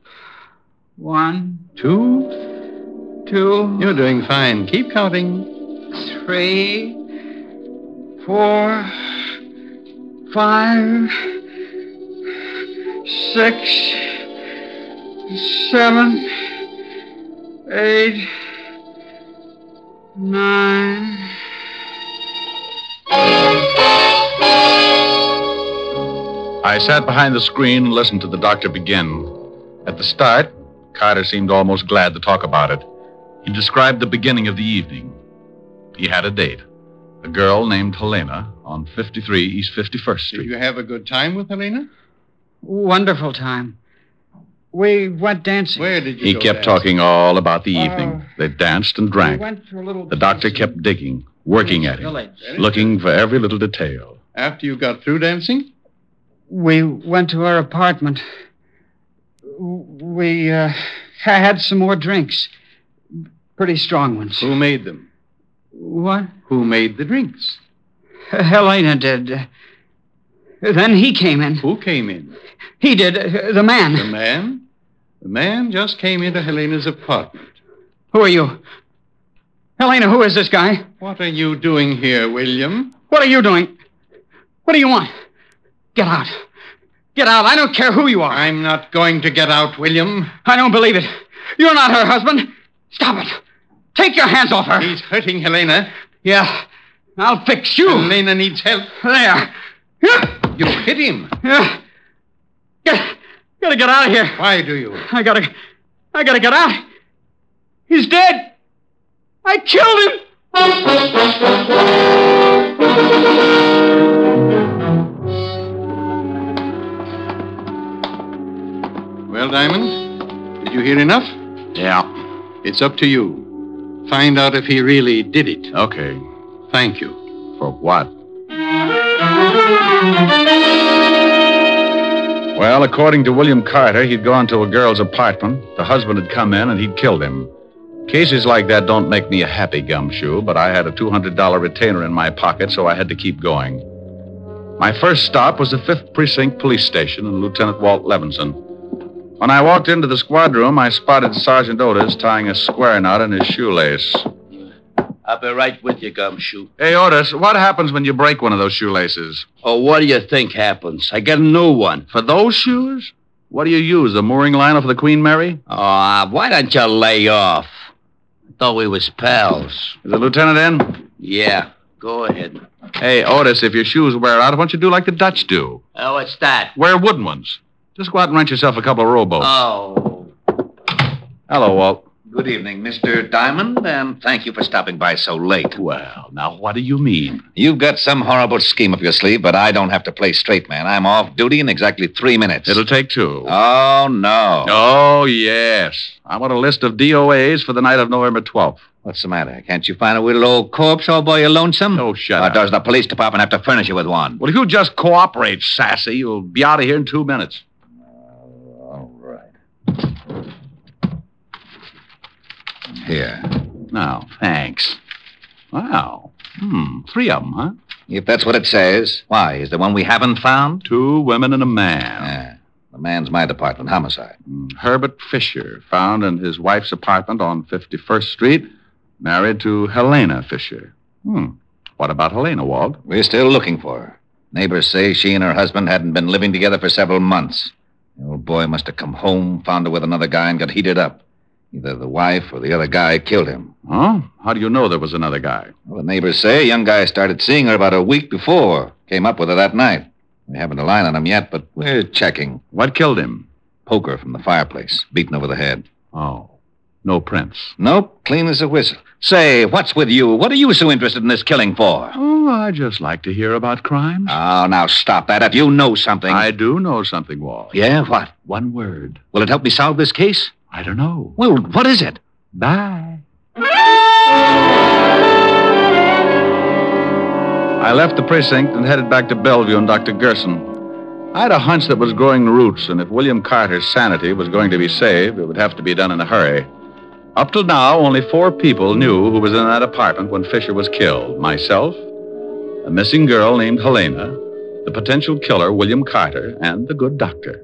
Speaker 19: 2. You're doing fine. Keep counting.
Speaker 15: 3, 4, 5, 6, 7, 8, 9.
Speaker 2: I sat behind the screen and listened to the doctor begin. At the start, Carter seemed almost glad to talk about it. He described the beginning of the evening. He had a date. A girl named Helena on 53 East 51st Street.
Speaker 19: Did you have a good time with Helena?
Speaker 15: Wonderful time. We went dancing.
Speaker 19: Where did you
Speaker 2: He
Speaker 19: go
Speaker 2: kept
Speaker 19: dancing?
Speaker 2: talking all about the evening. They danced and drank.
Speaker 15: We went to a little
Speaker 2: The doctor kept digging, working at him, looking for every little detail.
Speaker 19: After you got through dancing?
Speaker 15: We went to our apartment. We had some more drinks. Pretty strong ones.
Speaker 19: Who made them?
Speaker 15: What?
Speaker 19: Who made the drinks?
Speaker 15: Helena did. Then he came in.
Speaker 19: Who came in?
Speaker 15: He did. The man.
Speaker 19: The man? The man just came into Helena's apartment.
Speaker 15: Who are you? Helena, who is this guy?
Speaker 19: What are you doing here, William?
Speaker 15: What are you doing? What do you want? Get out. Get out. I don't care who you are.
Speaker 19: I'm not going to get out, William.
Speaker 15: I don't believe it. You're not her husband. Stop it. Take your hands off her.
Speaker 19: He's hurting Helena.
Speaker 15: Yeah. I'll fix you.
Speaker 19: Helena needs help.
Speaker 15: There.
Speaker 19: You hit him.
Speaker 15: Yeah. Gotta get out of here.
Speaker 19: Why do you?
Speaker 15: I gotta get out. He's dead. I killed him.
Speaker 19: Well, Diamond, did you hear enough?
Speaker 13: Yeah.
Speaker 19: It's up to you. Find out if he really did it.
Speaker 13: Okay.
Speaker 19: Thank you.
Speaker 13: For what? Well, according to William Carter, he'd gone to a girl's apartment. The husband had come in and he'd killed him. Cases like that don't make me a happy gumshoe, but I had a $200 retainer in my pocket, so I had to keep going. My first stop was the 5th Precinct Police Station and Lieutenant Walt Levinson. When I walked into the squad room, I spotted Sergeant Otis tying a square knot in his shoelace.
Speaker 8: I'll be right with you, Gumshoe.
Speaker 13: Hey, Otis, what happens when you break one of those shoelaces?
Speaker 8: Oh, what do you think happens? I get a new one.
Speaker 13: For those shoes? What do you use, the mooring line off the Queen Mary?
Speaker 8: Oh, why don't you lay off? I thought we was pals.
Speaker 13: Is the lieutenant in?
Speaker 8: Yeah, go ahead.
Speaker 13: Hey, Otis, if your shoes wear out, why don't you do like the Dutch do?
Speaker 8: Oh, what's that?
Speaker 13: Wear wooden ones. Just go out and rent yourself a couple of rowboats.
Speaker 8: Oh.
Speaker 13: Hello, Walt.
Speaker 5: Good evening, Mr. Diamond, and thank you for stopping by so late.
Speaker 13: Well, now, what do you mean?
Speaker 5: You've got some horrible scheme up your sleeve, but I don't have to play straight man. I'm off duty in exactly 3 minutes.
Speaker 13: It'll take 2.
Speaker 5: Oh, no.
Speaker 13: Oh, yes. I want a list of DOAs for the night of November 12th.
Speaker 5: What's the matter? Can't you find a little old corpse all by your lonesome?
Speaker 13: Oh, shut
Speaker 5: Or
Speaker 13: up.
Speaker 5: does the police department have to furnish you with one?
Speaker 13: Well, if you just cooperate, Sassy, you'll be out of here in 2 minutes.
Speaker 5: All right. Here.
Speaker 13: Now, thanks. Wow. 3 of them, huh?
Speaker 5: If that's what it says, why? Is there one we haven't found?
Speaker 13: 2 women and a man.
Speaker 5: Yeah. The man's my department, homicide.
Speaker 13: Herbert Fisher, found in his wife's apartment on 51st Street, married to Helena Fisher. What about Helena, Walt?
Speaker 5: We're still looking for her. Neighbors say she and her husband hadn't been living together for several months. The old boy must have come home, found her with another guy, and got heated up. Either the wife or the other guy killed him.
Speaker 13: Huh? How do you know there was another guy?
Speaker 5: Well, the neighbors say a young guy started seeing her about a week before. Came up with her that night. We haven't a line on him yet, but we're checking.
Speaker 13: What killed him?
Speaker 5: Poker from the fireplace, beaten over the head.
Speaker 13: Oh. No prints?
Speaker 5: Nope, clean as a whistle. Say, what's with you? What are you so interested in this killing for?
Speaker 13: Oh, I just like to hear about crimes.
Speaker 5: Oh, now stop that. If you know something...
Speaker 13: I do know something, Walt.
Speaker 5: Yeah, what?
Speaker 13: One word.
Speaker 5: Will it help me solve this case?
Speaker 13: I don't know.
Speaker 5: Well, what is it?
Speaker 13: Bye. I left the precinct and headed back to Bellevue and Dr. Gerson. I had a hunch that was growing roots, and if William Carter's sanity was going to be saved, it would have to be done in a hurry. Up till now, only 4 people knew who was in that apartment when Fisher was killed. Myself, a missing girl named Helena, the potential killer, William Carter, and the good doctor.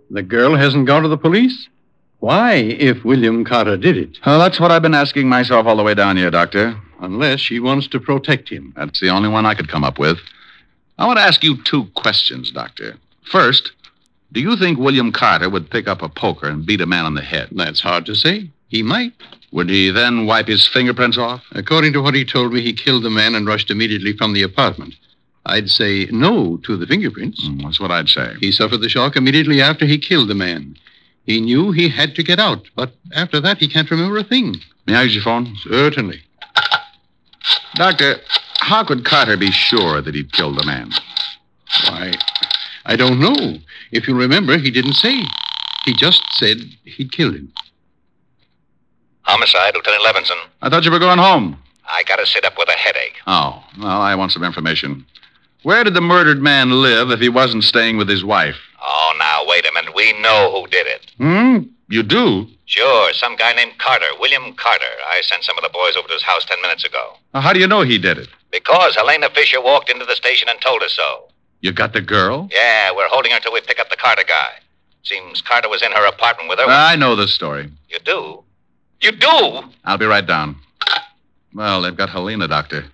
Speaker 19: The girl hasn't gone to the police? Why, if William Carter did it?
Speaker 13: Well, that's what I've been asking myself all the way down here, Doctor.
Speaker 19: Unless she wants to protect him.
Speaker 13: That's the only one I could come up with. I want to ask you 2 questions, Doctor. First, do you think William Carter would pick up a poker and beat a man on the head?
Speaker 19: That's hard to say. He might.
Speaker 13: Would he then wipe his fingerprints off?
Speaker 19: According to what he told me, he killed the man and rushed immediately from the apartment. I'd say no to the fingerprints.
Speaker 13: That's what I'd say.
Speaker 19: He suffered the shock immediately after he killed the man. He knew he had to get out, but after that, he can't remember a thing.
Speaker 13: May I use your phone?
Speaker 19: Certainly.
Speaker 13: Doctor, how could Carter be sure that he'd killed the man?
Speaker 19: Why, I don't know. If you remember, he didn't say. He just said he'd killed him.
Speaker 17: Homicide, Lieutenant Levinson.
Speaker 13: I thought you were going home.
Speaker 17: I gotta sit up with a headache.
Speaker 13: Oh, well, I want some information. Where did the murdered man live if he wasn't staying with his wife?
Speaker 17: Oh, now, wait a minute. We know who did it.
Speaker 13: You do?
Speaker 17: Sure, some guy named Carter, William Carter. I sent some of the boys over to his house 10 minutes ago.
Speaker 13: How do you know he did it?
Speaker 17: Because Helena Fisher walked into the station and told us so.
Speaker 13: You got the girl?
Speaker 17: Yeah, we're holding her till we pick up the Carter guy. Seems Carter was in her apartment with her.
Speaker 13: I know the story.
Speaker 17: You do? You do?
Speaker 13: I'll be right down. Well, they've got Helena, Doctor.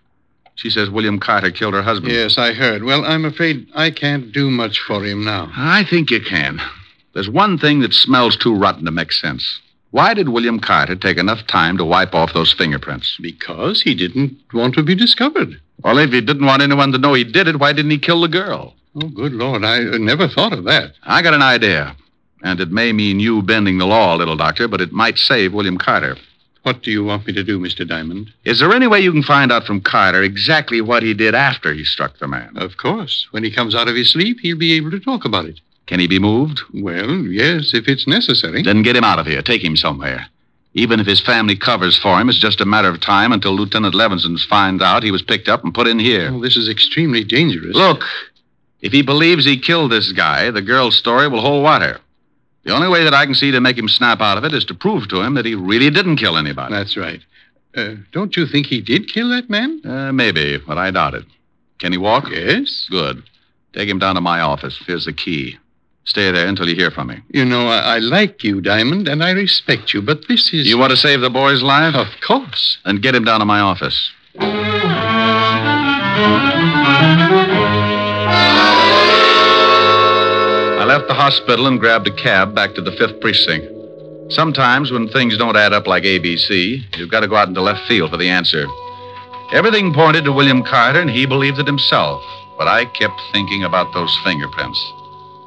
Speaker 13: She says William Carter killed her husband.
Speaker 19: Yes, I heard. Well, I'm afraid I can't do much for him now.
Speaker 13: I think you can. There's one thing that smells too rotten to make sense.
Speaker 2: Why did William Carter take enough time to wipe off those fingerprints?
Speaker 19: Because he didn't want to be discovered.
Speaker 2: Well, if he didn't want anyone to know he did it, why didn't he kill the girl?
Speaker 19: Oh, good Lord, I never thought of that.
Speaker 2: I got an idea. And it may mean you bending the law, little doctor, but it might save William Carter.
Speaker 19: What do you want me to do, Mr. Diamond?
Speaker 2: Is there any way you can find out from Carter exactly what he did after he struck the man?
Speaker 19: Of course. When he comes out of his sleep, he'll be able to talk about it.
Speaker 2: Can he be moved?
Speaker 19: Well, yes, if it's necessary.
Speaker 2: Then get him out of here. Take him somewhere. Even if his family covers for him, it's just a matter of time until Lieutenant Levinson finds out he was picked up and put in here.
Speaker 19: Oh, this is extremely dangerous.
Speaker 2: Look, if he believes he killed this guy, the girl's story will hold water. The only way that I can see to make him snap out of it is to prove to him that he really didn't kill anybody.
Speaker 19: That's right. Don't you think he did kill that man?
Speaker 2: Maybe, but I doubt it. Can he walk?
Speaker 19: Yes.
Speaker 2: Good. Take him down to my office. Here's the key. Stay there until you hear from me.
Speaker 19: You know, I like you, Diamond, and I respect you, but this is...
Speaker 2: You want to save the boy's life?
Speaker 19: Of course.
Speaker 2: Then get him down to my office. I left the hospital and grabbed a cab back to the 5th Precinct. Sometimes when things don't add up like ABC, you've got to go out into left field for the answer. Everything pointed to William Carter, and he believed it himself. But I kept thinking about those fingerprints.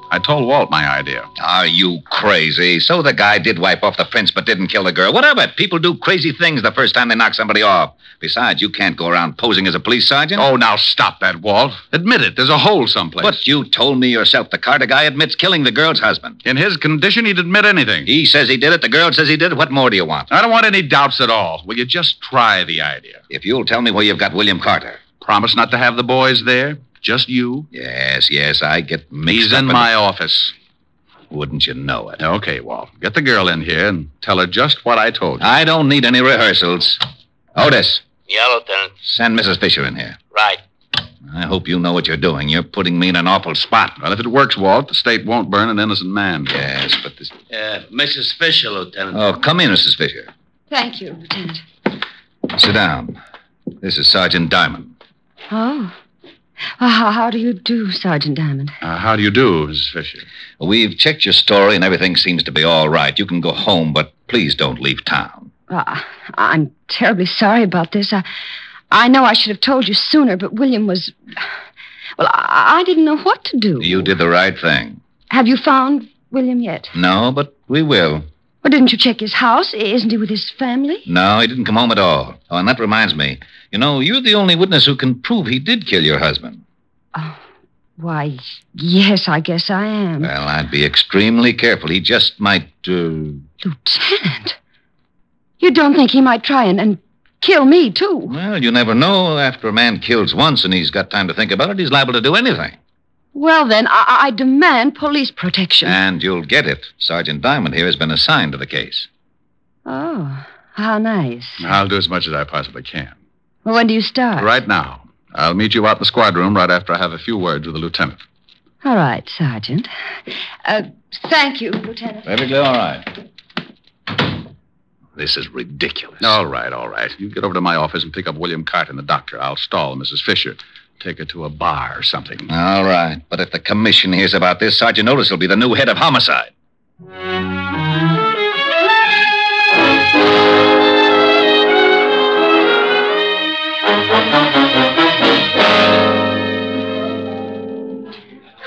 Speaker 2: I told Walt my idea.
Speaker 5: Are you crazy? So the guy did wipe off the prints but didn't kill the girl. What of it? People do crazy things the first time they knock somebody off. Besides, you can't go around posing as a police sergeant.
Speaker 2: Oh, now stop that, Walt. Admit it. There's a hole someplace.
Speaker 5: But you told me yourself the Carter guy admits killing the girl's husband.
Speaker 2: In his condition, he'd admit anything.
Speaker 5: He says he did it. The girl says he did it. What more do you want?
Speaker 2: I don't want any doubts at all. Will you just try the idea?
Speaker 5: If you'll tell me where you've got William Carter.
Speaker 2: Promise not to have the boys there? Just you?
Speaker 5: Yes, I get mixed
Speaker 2: He's
Speaker 5: up
Speaker 2: in my office.
Speaker 5: Wouldn't you know it?
Speaker 2: Okay, Walt. Get the girl in here and tell her just what I told you.
Speaker 5: I don't need any rehearsals. Otis.
Speaker 16: Yeah, Lieutenant.
Speaker 5: Send Mrs. Fisher in here.
Speaker 16: Right.
Speaker 5: I hope you know what you're doing. You're putting me in an awful spot.
Speaker 2: Well, if it works, Walt, the state won't burn an innocent man.
Speaker 5: Yes, but this...
Speaker 16: Mrs. Fisher, Lieutenant.
Speaker 5: Oh, come in, Mrs. Fisher.
Speaker 18: Thank you, Lieutenant.
Speaker 5: Sit down. This is Sergeant Diamond.
Speaker 18: Oh. How do you do, Sergeant Diamond?
Speaker 2: How do you do, Mrs. Fisher?
Speaker 5: We've checked your story, and everything seems to be all right. You can go home, but please don't leave town.
Speaker 18: I'm terribly sorry about this. I know I should have told you sooner, but William was... Well, I didn't know what to do.
Speaker 5: You did the right thing.
Speaker 18: Have you found William yet?
Speaker 5: No, but we will.
Speaker 18: Well, didn't you check his house? Isn't he with his family?
Speaker 5: No, he didn't come home at all. Oh, and that reminds me. You know, you're the only witness who can prove he did kill your husband.
Speaker 18: Oh, why, yes, I guess I am.
Speaker 5: Well, I'd be extremely careful. He just might,
Speaker 18: Lieutenant, you don't think he might try and kill me, too?
Speaker 5: Well, you never know. After a man kills once and he's got time to think about it, he's liable to do anything.
Speaker 18: Well, then, I demand police protection.
Speaker 5: And you'll get it. Sergeant Diamond here has been assigned to the case.
Speaker 18: Oh, how nice.
Speaker 2: I'll do as much as I possibly can.
Speaker 18: Well, when do you start?
Speaker 2: Right now. I'll meet you out in the squad room right after I have a few words with the lieutenant.
Speaker 18: All right, Sergeant. Thank you, Lieutenant.
Speaker 5: Perfectly all right. This is ridiculous.
Speaker 2: All right. You get over to my office and pick up William Carter and the doctor. I'll stall Mrs. Fisher. Take her to a bar or something.
Speaker 5: All right. But if the commission hears about this, Sergeant Otis will be the new head of homicide.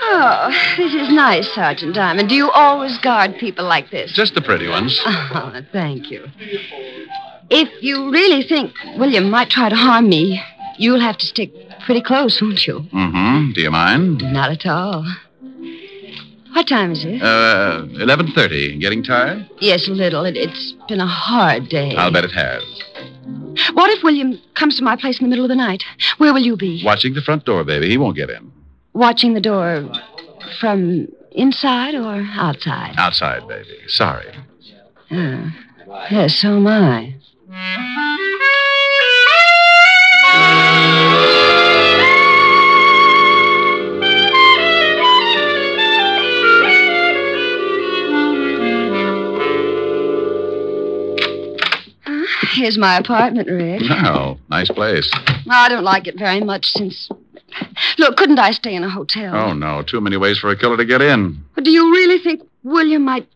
Speaker 18: Oh, this is nice, Sergeant Diamond. Do you always guard people like this?
Speaker 2: Just the pretty ones.
Speaker 18: Oh, thank you. If you really think William might try to harm me, you'll have to stick pretty close, won't you?
Speaker 2: Mm-hmm. Do you mind?
Speaker 18: Not at all. What time is it?
Speaker 2: 11:30. Getting tired?
Speaker 18: Yes, a little. It's been a hard day.
Speaker 2: I'll bet it has.
Speaker 18: What if William comes to my place in the middle of the night? Where will you be?
Speaker 2: Watching the front door, baby. He won't get in.
Speaker 18: Watching the door from inside or outside?
Speaker 2: Outside, baby. Sorry.
Speaker 18: Yes, so am I. Here's my apartment, Rick.
Speaker 2: Oh, nice place.
Speaker 18: I don't like it very much since... Look, couldn't I stay in a hotel?
Speaker 2: Oh, no. Too many ways for a killer to get in.
Speaker 18: But do you really think William might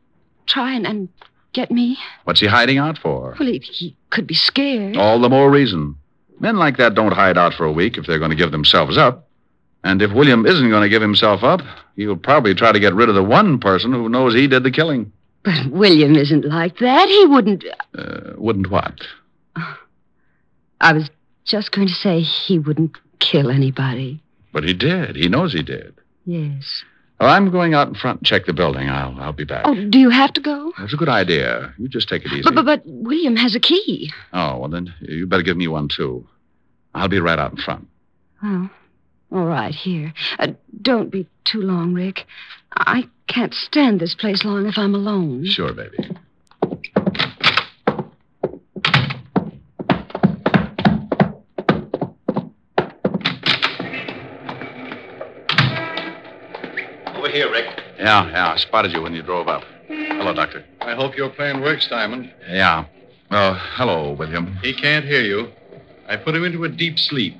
Speaker 18: try and get me?
Speaker 2: What's he hiding out for?
Speaker 18: Well, he could be scared.
Speaker 2: All the more reason. Men like that don't hide out for a week if they're going to give themselves up. And if William isn't going to give himself up, he'll probably try to get rid of the one person who knows he did the killing.
Speaker 18: But William isn't like that. He wouldn't...
Speaker 2: Wouldn't what?
Speaker 18: I was just going to say he wouldn't kill anybody.
Speaker 2: But he did. He knows he did.
Speaker 18: Yes.
Speaker 2: Well, I'm going out in front and check the building. I'll be back.
Speaker 18: Oh, do you have to go?
Speaker 2: That's a good idea. You just take it easy.
Speaker 18: But William has a key.
Speaker 2: Oh, well, then you better give me one, too. I'll be right out in front.
Speaker 18: Oh, all right, here. Don't be too long, Rick. I can't stand this place long if I'm alone.
Speaker 2: Sure, baby.
Speaker 5: Over here, Rick.
Speaker 2: Yeah, I spotted you when you drove up. Hello, Doctor.
Speaker 19: I hope your plan works, Diamond.
Speaker 2: Yeah. Hello, William.
Speaker 19: He can't hear you. I put him into a deep sleep.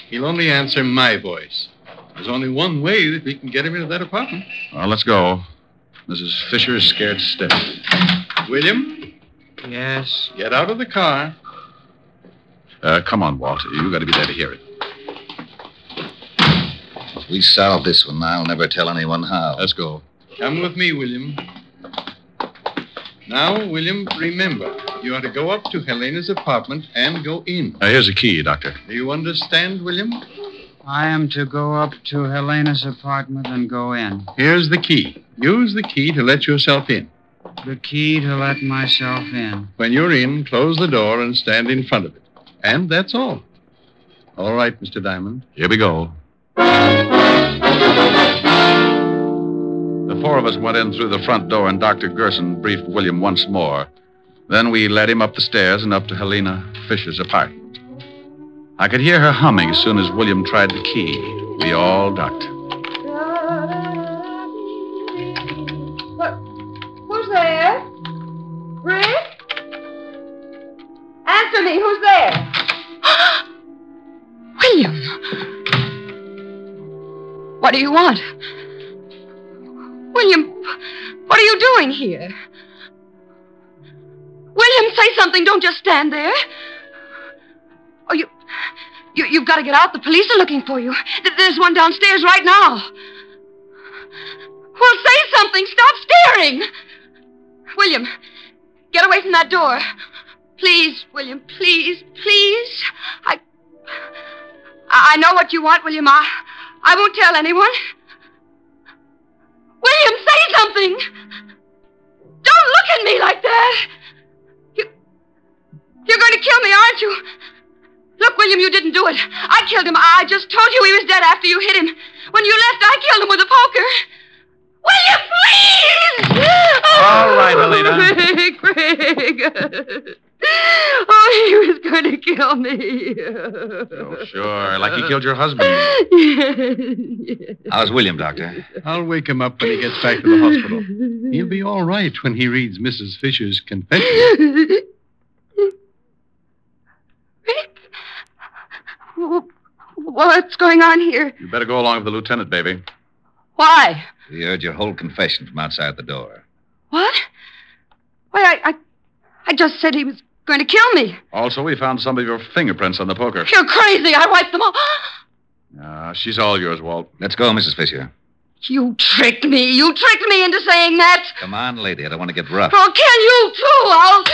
Speaker 19: He'll only answer my voice. There's only one way that we can get him into that apartment.
Speaker 2: Well, let's go. Mrs. Fisher is scared stiff.
Speaker 19: William?
Speaker 15: Yes?
Speaker 19: Get out of the car.
Speaker 2: Come on, Walt. You got to be there to hear it.
Speaker 5: If we solve this one, I'll never tell anyone how.
Speaker 2: Let's go.
Speaker 19: Come with me, William. Now, William, remember, you are to go up to Helena's apartment and go in.
Speaker 2: Here's a key, Doctor.
Speaker 19: Do you understand, William?
Speaker 15: I am to go up to Helena's apartment and go in.
Speaker 19: Here's the key. Use the key to let yourself in.
Speaker 15: The key to let myself in.
Speaker 19: When you're in, close the door and stand in front of it. And that's all. All right, Mr. Diamond.
Speaker 2: Here we go. The four of us went in through the front door, and Dr. Gerson briefed William once more. Then we led him up the stairs and up to Helena Fisher's apartment. I could hear her humming as soon as William tried the key. We all ducked.
Speaker 18: Who's there? Rick? Answer me. Who's there? William. What do you want? William, what are you doing here? William, say something. Don't just stand there. Oh, you've got to get out. The police are looking for you. There's one downstairs right now. Well, say something. Stop staring. William, get away from that door. Please, William, please, please. I know what you want, William. I won't tell anyone. William, say something. Don't look at me like that. You're going to kill me, aren't you? Look, William, you didn't do it. I killed him. I just told you he was dead after you hit him. When you left, I killed him with a poker. William, please!
Speaker 2: All right, Helena.
Speaker 18: Greg. Oh, he was going to kill me.
Speaker 2: Oh, sure. Like he killed your husband.
Speaker 18: Yes.
Speaker 5: How's William, Doctor?
Speaker 19: I'll wake him up when he gets back to the hospital. He'll be all right when he reads Mrs. Fisher's confession.
Speaker 18: Rick? What's going on here?
Speaker 2: You better go along with the lieutenant, baby.
Speaker 18: Why?
Speaker 5: We heard your whole confession from outside the door.
Speaker 18: What? Why, I just said he was going to kill me.
Speaker 2: Also, we found some of your fingerprints on the poker.
Speaker 18: You're crazy. I wiped them all.
Speaker 2: She's all yours, Walt.
Speaker 5: Let's go, Mrs. Fisher.
Speaker 18: You tricked me. You tricked me into saying that.
Speaker 5: Come on, lady. I don't want to get rough.
Speaker 18: I'll kill you, too.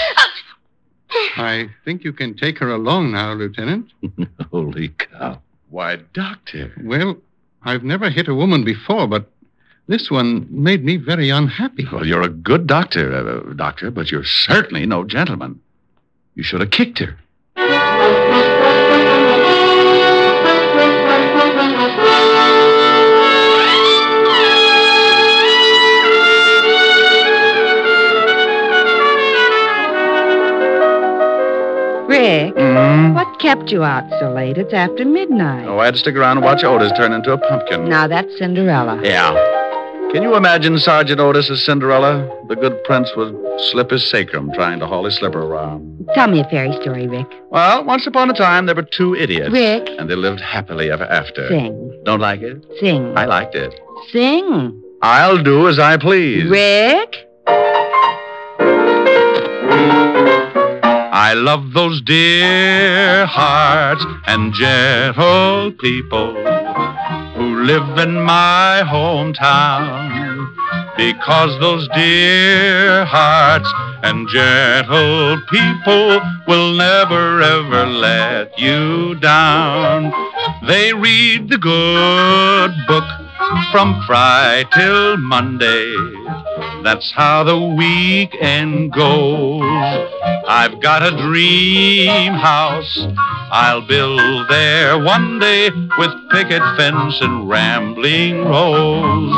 Speaker 19: I think you can take her along now, Lieutenant.
Speaker 5: Holy cow.
Speaker 2: Why, Doctor.
Speaker 19: Well, I've never hit a woman before, but this one made me very unhappy.
Speaker 2: Well, you're a good doctor, but you're certainly no gentleman. You should have kicked her.
Speaker 20: Rick, what kept you out so late? It's after midnight.
Speaker 2: Oh, I had to stick around and watch Otis turn into a pumpkin.
Speaker 20: Now that's Cinderella.
Speaker 2: Yeah. Can you imagine Sergeant Otis as Cinderella? The good prince would slip his sacrum trying to haul his slipper around.
Speaker 20: Tell me a fairy story, Rick.
Speaker 2: Well, once upon a time, there were two idiots.
Speaker 20: Rick.
Speaker 2: And they lived happily ever after.
Speaker 20: Sing.
Speaker 2: Don't like it?
Speaker 20: Sing.
Speaker 2: I liked it.
Speaker 20: Sing.
Speaker 2: I'll do as I please.
Speaker 20: Rick.
Speaker 4: I love those dear hearts and gentle people who live in my hometown, because those dear hearts and gentle people will never ever let you down. They read the good book from Friday till Monday. That's how the weekend goes. I've got a dream house I'll build there one day, with picket fence and rambling rose.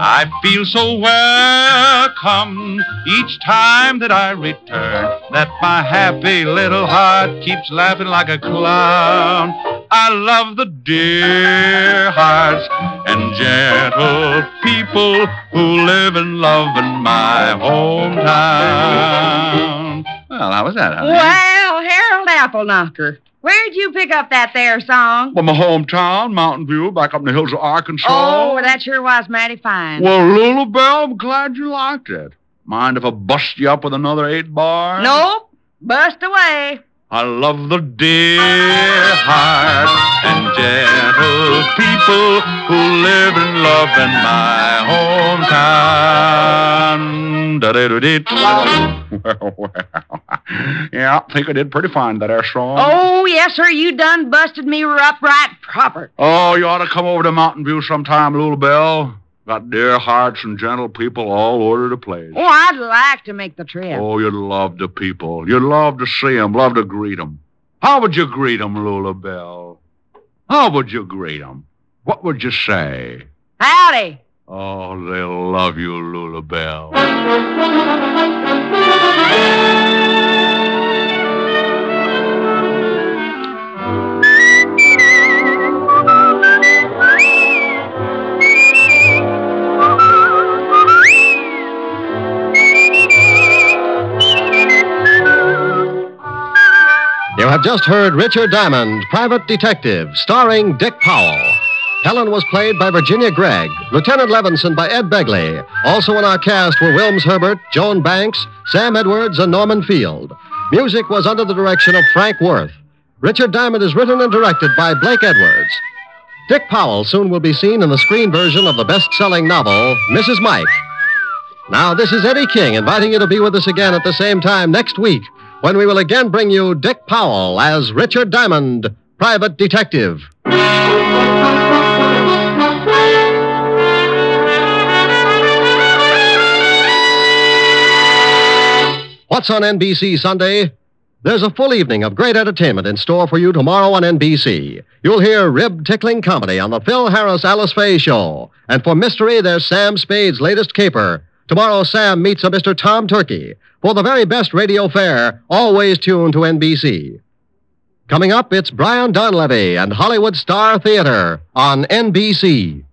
Speaker 4: I feel so welcome each time that I return, that my happy little heart keeps laughing like a clown. I love the dear hearts and gentle people who live and love in my hometown.
Speaker 2: Well, how was that, honey?
Speaker 20: Well, Harold Appleknocker, where'd you pick up that there song?
Speaker 4: Well, my hometown, Mountain View, back up in the hills of Arkansas.
Speaker 20: Oh, that sure was mighty fine.
Speaker 4: Well, Lulu Bell, I'm glad you liked it. Mind if I bust you up with another 8 bars?
Speaker 20: Nope. Bust away.
Speaker 4: I love the dear heart and gentle people who live and love in my hometown. Da-da-da-dee. Well. Yeah, I think I did pretty fine that air song.
Speaker 20: Oh, yes, sir. You done busted me up right proper.
Speaker 4: Oh, you ought to come over to Mountain View sometime, Lulu Bell. Got dear hearts and gentle people all over the place.
Speaker 20: Oh, I'd like to make the trip.
Speaker 4: Oh, you'd love the people. You'd love to see them, love to greet them. How would you greet them, Lulu Bell? How would you greet them? What would you say?
Speaker 20: Howdy.
Speaker 4: Oh, they'll love you, Lulu Bell.
Speaker 1: You have just heard Richard Diamond, Private Detective, starring Dick Powell. Helen was played by Virginia Gregg, Lieutenant Levinson by Ed Begley. Also in our cast were Wilms Herbert, Joan Banks, Sam Edwards, and Norman Field. Music was under the direction of Frank Worth. Richard Diamond is written and directed by Blake Edwards. Dick Powell soon will be seen in the screen version of the best-selling novel, Mrs. Mike. Now, this is Eddie King inviting you to be with us again at the same time next week, when we will again bring you Dick Powell as Richard Diamond, Private Detective. What's on NBC Sunday? There's a full evening of great entertainment in store for you tomorrow on NBC. You'll hear rib-tickling comedy on the Phil Harris-Alice Faye Show. And for mystery, there's Sam Spade's latest caper. Tomorrow, Sam meets a Mr. Tom Turkey. For the very best radio fare, always tune to NBC. Coming up, it's Brian Donlevy and Hollywood Star Theater on NBC.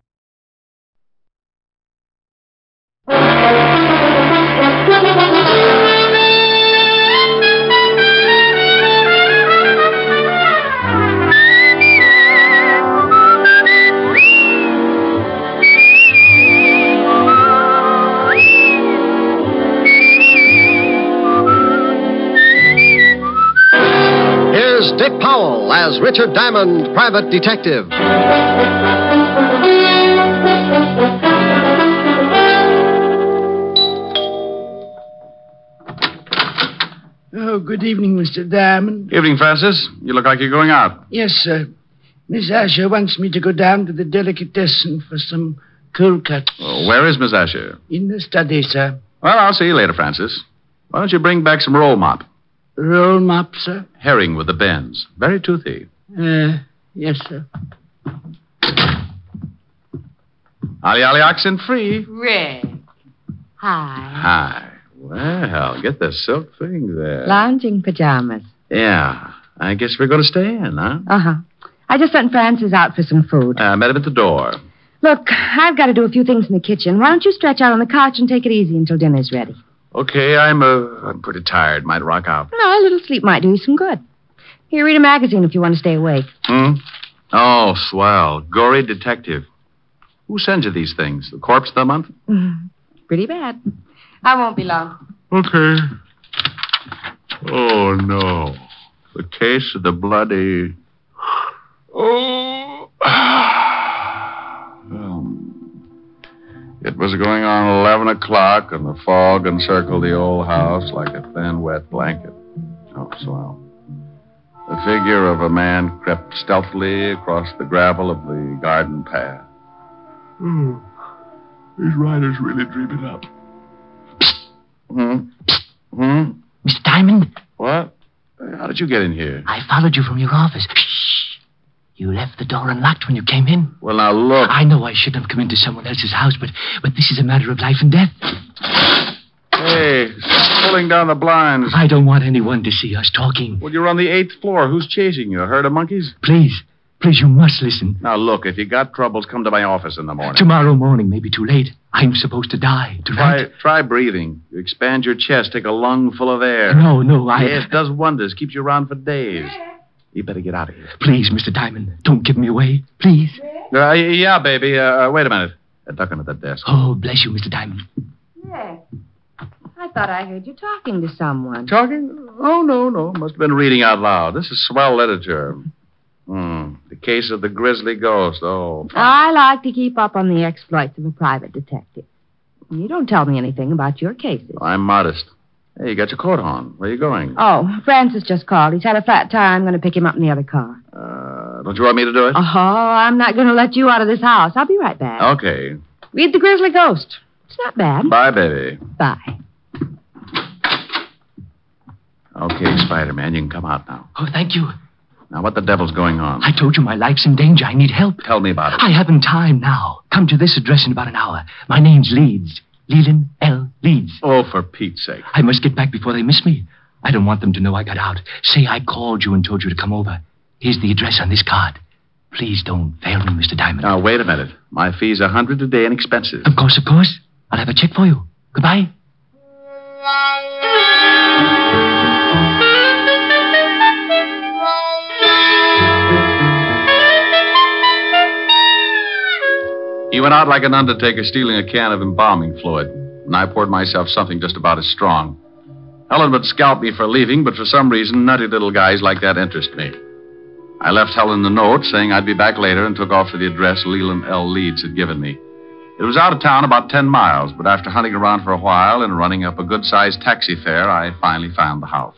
Speaker 1: Here's Dick Powell as Richard Diamond, Private Detective.
Speaker 6: Oh, good evening, Mr. Diamond.
Speaker 13: Evening, Francis. You look like you're going out.
Speaker 6: Yes, sir. Miss Asher wants me to go down to the delicatessen for some cold cuts.
Speaker 13: Oh, where is Miss Asher?
Speaker 6: In the study, sir.
Speaker 13: Well, I'll see you later, Francis. Why don't you bring back some roll mop?
Speaker 6: Roll mop, sir?
Speaker 13: Herring with the bends. Very toothy.
Speaker 6: Yes, sir.
Speaker 13: Ollie, ollie, oxen free.
Speaker 20: Rick. Hi.
Speaker 13: Hi. Well, get the silk thing there.
Speaker 20: Lounging pajamas.
Speaker 13: Yeah. I guess we're going to stay in, huh?
Speaker 20: Uh-huh. I just sent Francis out for some food.
Speaker 13: I met him at the door.
Speaker 20: Look, I've got to do a few things in the kitchen. Why don't you stretch out on the couch and take it easy until dinner's ready?
Speaker 13: Okay, I'm pretty tired. Might rock out.
Speaker 20: No, a little sleep might do you some good. Here, read a magazine if you want to stay awake.
Speaker 13: Oh, swell. Gory detective. Who sends you these things? The Corpse of the Month?
Speaker 20: Pretty bad. I won't be long.
Speaker 13: Okay.
Speaker 2: Oh, no. The case of the bloody... Oh. It was going on 11 o'clock, and the fog encircled the old house like a thin, wet blanket. Oh, swell. The figure of a man crept stealthily across the gravel of the garden path. Oh, these riders really dream it up.
Speaker 21: Mr. Diamond?
Speaker 2: What? How did you get in here?
Speaker 21: I followed you from your office. Shh. You left the door unlocked when you came in.
Speaker 2: Well, now look.
Speaker 21: I know I shouldn't have come into someone else's house, but this is a matter of life and death.
Speaker 2: Hey, stop pulling down the blinds.
Speaker 21: I don't want anyone to see us talking.
Speaker 2: Well, you're on the 8th floor. Who's chasing you? A herd of monkeys?
Speaker 21: Please, you must listen.
Speaker 2: Now, look, if you got troubles, come to my office in the morning.
Speaker 21: Tomorrow morning may be too late. I'm supposed to die tonight.
Speaker 2: Try breathing. You expand your chest, take a lung full of air.
Speaker 21: No,
Speaker 2: Yes, it does wonders. Keeps you around for days. You better get out of here.
Speaker 21: Please, Mr. Diamond, don't give me away. Please.
Speaker 2: Yeah, baby. Wait a minute. Duck under that desk.
Speaker 21: Oh, bless you, Mr. Diamond.
Speaker 20: Yes. I thought I heard you talking to someone.
Speaker 2: Talking? Oh, no. Must have been reading out loud. This is swell literature. The case of the grisly ghost. Oh.
Speaker 20: I like to keep up on the exploits of a private detective. You don't tell me anything about your cases.
Speaker 2: I'm modest. Hey, you got your coat on. Where are you going?
Speaker 20: Oh, Francis just called. He's had a flat tire. I'm going to pick him up in the other car.
Speaker 2: Don't you want me to do it?
Speaker 20: Oh, I'm not going to let you out of this house. I'll be right back.
Speaker 2: Okay.
Speaker 20: Read The Grizzly Ghost. It's not bad.
Speaker 2: Bye, baby.
Speaker 20: Bye.
Speaker 2: Okay, Spider-Man, you can come out now.
Speaker 21: Oh, thank you.
Speaker 2: Now, what the devil's going on?
Speaker 21: I told you my life's in danger. I need help.
Speaker 2: Tell me about it.
Speaker 21: I haven't time now. Come to this address in about an hour. My name's Leeds. Leland L. Leeds.
Speaker 2: Oh, for Pete's sake.
Speaker 21: I must get back before they miss me. I don't want them to know I got out. Say I called you and told you to come over. Here's the address on this card. Please don't fail me, Mr. Diamond.
Speaker 2: Now, wait a minute. My fee's $100 a day in expenses.
Speaker 21: Of course. I'll have a check for you. Goodbye.
Speaker 2: He went out like an undertaker stealing a can of embalming fluid, and I poured myself something just about as strong. Helen would scalp me for leaving, but for some reason, nutty little guys like that interest me. I left Helen a note saying I'd be back later and took off to the address Leland L. Leeds had given me. It was out of town about 10 miles, but after hunting around for a while and running up a good-sized taxi fare, I finally found the house.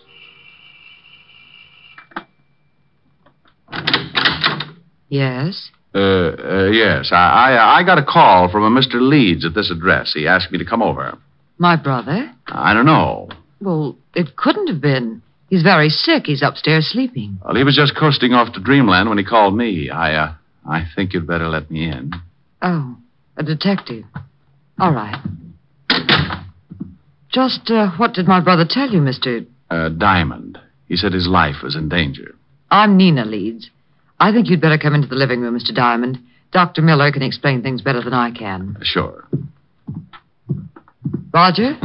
Speaker 3: Yes?
Speaker 2: Yes. I got a call from a Mr. Leeds at this address. He asked me to come over.
Speaker 3: My brother?
Speaker 2: I don't know.
Speaker 3: Well, it couldn't have been. He's very sick. He's upstairs sleeping.
Speaker 2: Well, he was just coasting off to Dreamland when he called me. I think you'd better let me in.
Speaker 3: Oh, a detective. All right. Just what did my brother tell you, Mr.
Speaker 2: Diamond. He said his life was in danger.
Speaker 3: I'm Nina Leeds. I think you'd better come into the living room, Mr. Diamond. Dr. Miller can explain things better than I can.
Speaker 2: Sure.
Speaker 3: Roger?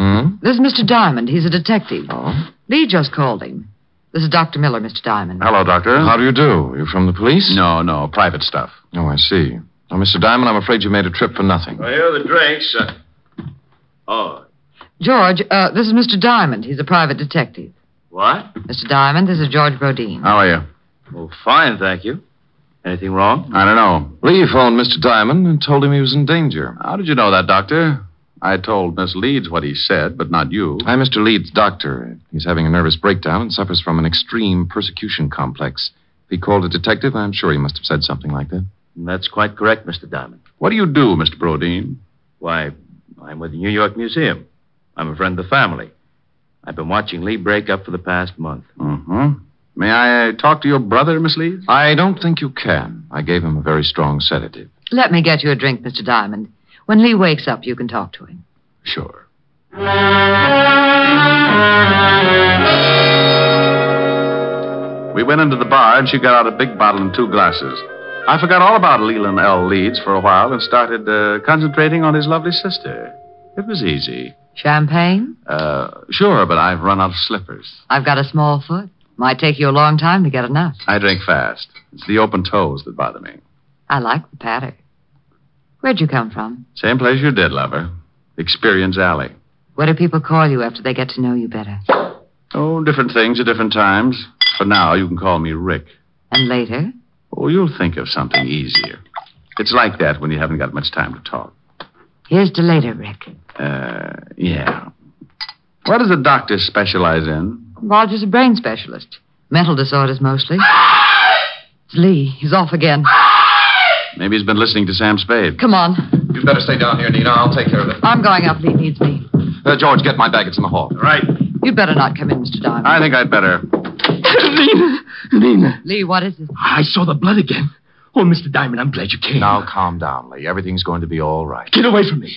Speaker 3: This is Mr. Diamond. He's a detective.
Speaker 22: Oh?
Speaker 3: Lee just called him. This is Dr. Miller, Mr. Diamond.
Speaker 2: Hello, Doctor.
Speaker 22: How do you do? You from the police?
Speaker 2: No, private stuff.
Speaker 22: Oh, I see. Now, Mr. Diamond, I'm afraid you made a trip for nothing.
Speaker 5: Well, here are the drinks.
Speaker 3: George, this is Mr. Diamond. He's a private detective.
Speaker 5: What?
Speaker 3: Mr. Diamond, this is George Brodeen.
Speaker 2: How are you?
Speaker 5: Well, fine, thank you. Anything wrong?
Speaker 2: I don't know.
Speaker 22: Lee phoned Mr. Diamond and told him he was in danger.
Speaker 2: How did you know that, Doctor? I told Miss Leeds what he said, but not you.
Speaker 22: I'm Mr. Leeds' doctor. He's having a nervous breakdown and suffers from an extreme persecution complex. If he called a detective, I'm sure he must have said something like that.
Speaker 5: That's quite correct, Mr. Diamond.
Speaker 2: What do you do, Mr. Brodeen?
Speaker 5: Why, I'm with the New York Museum. I'm a friend of the family. I've been watching Lee break up for the past month.
Speaker 2: May I talk to your brother, Miss Leeds?
Speaker 22: I don't think you can. I gave him a very strong sedative.
Speaker 3: Let me get you a drink, Mr. Diamond. When Lee wakes up, you can talk to him.
Speaker 22: Sure.
Speaker 2: We went into the bar, and she got out a big bottle and 2 glasses. I forgot all about Leland L. Leeds for a while and started concentrating on his lovely sister. It was easy.
Speaker 3: Champagne?
Speaker 2: Sure, but I've run out of slippers.
Speaker 3: I've got a small foot. Might take you a long time to get enough.
Speaker 2: I drink fast. It's the open toes that bother me.
Speaker 3: I like the patter. Where'd you come from?
Speaker 2: Same place you did, lover. Experience Alley.
Speaker 3: What do people call you after they get to know you better?
Speaker 2: Oh, different things at different times. For now, you can call me Rick.
Speaker 3: And later?
Speaker 2: Oh, you'll think of something easier. It's like that when you haven't got much time to talk.
Speaker 3: Here's to later, Rick.
Speaker 2: Yeah. What does the doctor specialize in?
Speaker 3: Roger's a brain specialist. Mental disorders mostly. It's Lee. He's off again.
Speaker 2: Maybe he's been listening to Sam Spade.
Speaker 3: Come on.
Speaker 22: You'd better stay down here, Nina. I'll take care of it.
Speaker 3: I'm going up. Lee needs me.
Speaker 22: George, get my bag. It's in the hall.
Speaker 2: Right.
Speaker 3: You'd better not come in, Mr. Diamond.
Speaker 2: I think I'd better.
Speaker 21: Nina.
Speaker 3: Lee, what is it?
Speaker 21: I saw the blood again. Oh, Mr. Diamond, I'm glad you came.
Speaker 22: Now, calm down, Lee. Everything's going to be all right.
Speaker 21: Get away from me.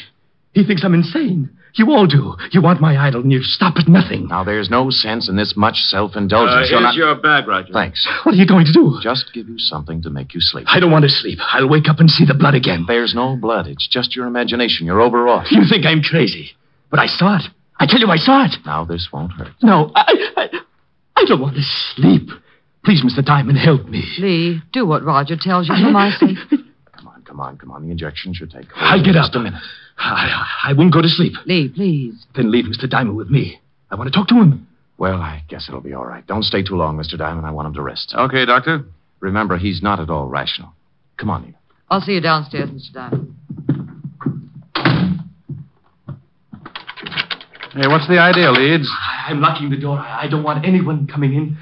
Speaker 21: He thinks I'm insane. You all do. You want my idol, and you stop at nothing.
Speaker 22: Now, there's no sense in this much self-indulgence.
Speaker 16: Here's your bag, Roger.
Speaker 22: Thanks.
Speaker 21: What are you going to do?
Speaker 22: Just give you something to make you sleep.
Speaker 21: I don't want to sleep. I'll wake up and see the blood again.
Speaker 22: There's no blood. It's just your imagination. You're overwrought.
Speaker 21: You think I'm crazy. But I saw it. I tell you, I saw it.
Speaker 22: Now, this won't hurt.
Speaker 21: No, I don't want to sleep. Please, Mr. Diamond, help me.
Speaker 3: Lee, do what Roger tells you for my sake.
Speaker 22: Come on. The injection should take hold.
Speaker 21: I'll get up.
Speaker 22: Just a minute.
Speaker 21: I won't go to sleep.
Speaker 3: Lee, please.
Speaker 21: Then leave Mr. Diamond with me. I want to talk to him.
Speaker 22: Well, I guess it'll be all right. Don't stay too long, Mr. Diamond. I want him to rest.
Speaker 2: Okay, Doctor.
Speaker 22: Remember, he's not at all rational. Come on, Nina.
Speaker 3: I'll see you downstairs, Mr. Diamond.
Speaker 2: Hey, what's the idea, Leeds?
Speaker 21: I'm locking the door. I don't want anyone coming in.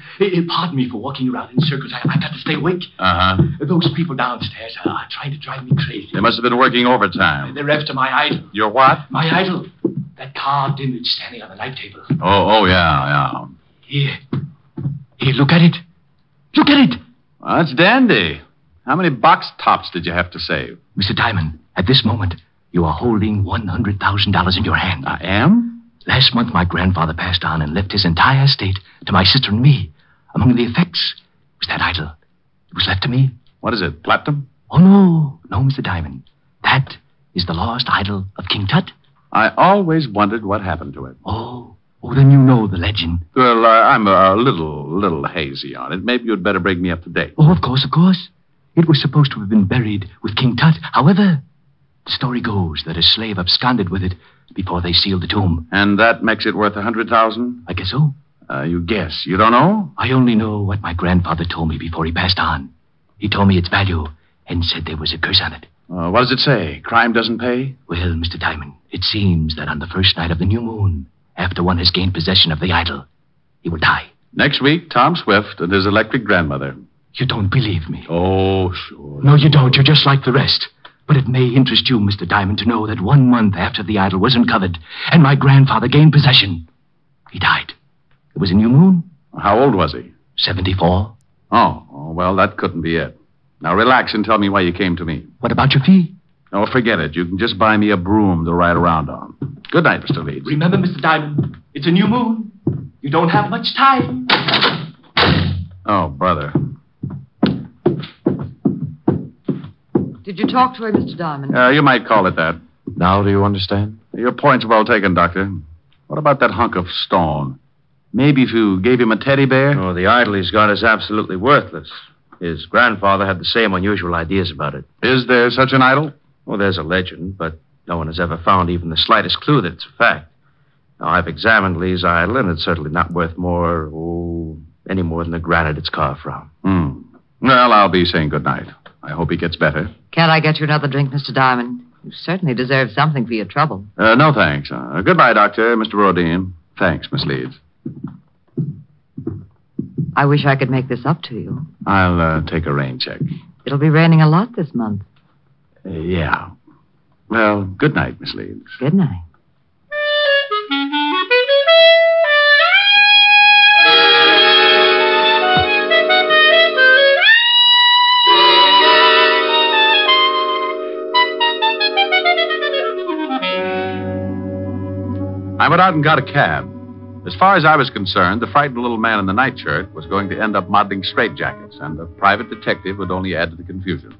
Speaker 21: Pardon me for walking around in circles. I got to stay awake.
Speaker 2: Uh-huh.
Speaker 21: Those people downstairs are trying to drive me crazy.
Speaker 2: They must have been working overtime.
Speaker 21: They're after my idol.
Speaker 2: Your what?
Speaker 21: My idol. That carved image standing on the night table.
Speaker 2: Oh, yeah.
Speaker 21: Here, look at it. Look at it.
Speaker 2: Well, that's dandy. How many box tops did you have to save?
Speaker 21: Mr. Diamond, at this moment, you are holding $100,000 in your hand.
Speaker 2: I am?
Speaker 21: Last month, my grandfather passed on and left his entire estate to my sister and me. Among the effects was that idol. It was left to me.
Speaker 2: What is it, platinum?
Speaker 21: Oh, no, Mr. Diamond. That is the lost idol of King Tut.
Speaker 2: I always wondered what happened to it.
Speaker 21: Oh, then you know the legend.
Speaker 2: Well, I'm a little hazy on it. Maybe you'd better bring me up to date.
Speaker 21: Oh, of course. It was supposed to have been buried with King Tut. However, the story goes that a slave absconded with it before they sealed the tomb.
Speaker 2: And that makes it worth $100,000?
Speaker 21: I guess so.
Speaker 2: You guess. You don't know?
Speaker 21: I only know what my grandfather told me before he passed on. He told me its value and said there was a curse on it.
Speaker 2: What does it say? Crime doesn't pay?
Speaker 21: Well, Mr. Diamond, it seems that on the first night of the new moon, after one has gained possession of the idol, he will die.
Speaker 2: Next week, Tom Swift and his electric grandmother.
Speaker 21: You don't believe me?
Speaker 2: Oh, sure.
Speaker 21: No, you don't. You're just like the rest. But it may interest you, Mr. Diamond, to know that 1 month after the idol was uncovered and my grandfather gained possession, he died. It was a new moon.
Speaker 2: How old was he?
Speaker 21: 74.
Speaker 2: Oh, well, that couldn't be it. Now, relax and tell me why you came to me.
Speaker 21: What about your fee?
Speaker 2: Oh, forget it. You can just buy me a broom to ride around on. Good night, Mr. Leeds.
Speaker 21: Remember, Mr. Diamond, it's a new moon. You don't have much time.
Speaker 2: Oh, brother.
Speaker 3: Did you talk to her, Mr. Diamond?
Speaker 2: You might call it that.
Speaker 22: Now do you understand?
Speaker 2: Your point's well taken, Doctor. What about that hunk of stone? Maybe if you gave him a teddy bear?
Speaker 7: Oh, the idol he's got is absolutely worthless. His grandfather had the same unusual ideas about it.
Speaker 2: Is there such an idol?
Speaker 7: Well, there's a legend, but no one has ever found even the slightest clue that it's a fact. Now, I've examined Lee's idol, and it's certainly not worth any more than the granite it's carved from.
Speaker 2: Well, I'll be saying good night. I hope he gets better.
Speaker 3: Can't I get you another drink, Mr. Diamond? You certainly deserve something for your trouble.
Speaker 2: No, thanks. Goodbye, Doctor. Mr. Rodin. Thanks, Miss Leeds.
Speaker 3: I wish I could make this up to you.
Speaker 2: I'll take a rain check.
Speaker 3: It'll be raining a lot this month.
Speaker 2: Yeah. Well, good night, Miss Leeds.
Speaker 3: Good night.
Speaker 2: I went out and got a cab. As far as I was concerned, the frightened little man in the nightshirt was going to end up modeling straitjackets, and the private detective would only add to the confusion.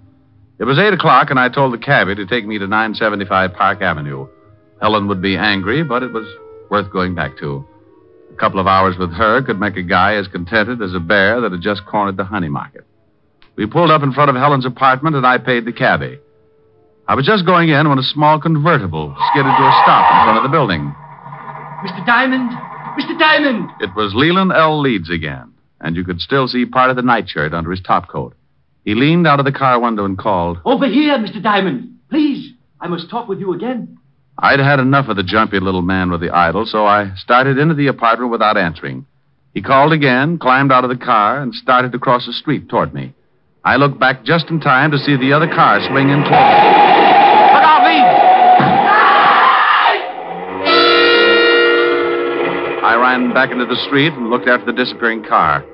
Speaker 2: It was 8 o'clock, and I told the cabbie to take me to 975 Park Avenue. Helen would be angry, but it was worth going back to. A couple of hours with her could make a guy as contented as a bear that had just cornered the honey market. We pulled up in front of Helen's apartment, and I paid the cabbie. I was just going in when a small convertible skidded to a stop in front of the building.
Speaker 21: Mr. Diamond? Mr. Diamond!
Speaker 13: It was Leland L. Leeds again, and you could still see part of the nightshirt under his topcoat. He leaned out of the car window and called.
Speaker 21: Over here, Mr. Diamond. Please, I must talk with you again.
Speaker 13: I'd had enough of the jumpy little man with the idol, so I started into the apartment without answering. He called again, climbed out of the car, and started to cross the street toward me. I looked back just in time to see the other car swing in toward me.
Speaker 21: Look out, Leeds!
Speaker 13: I ran back into the street and looked after the disappearing car.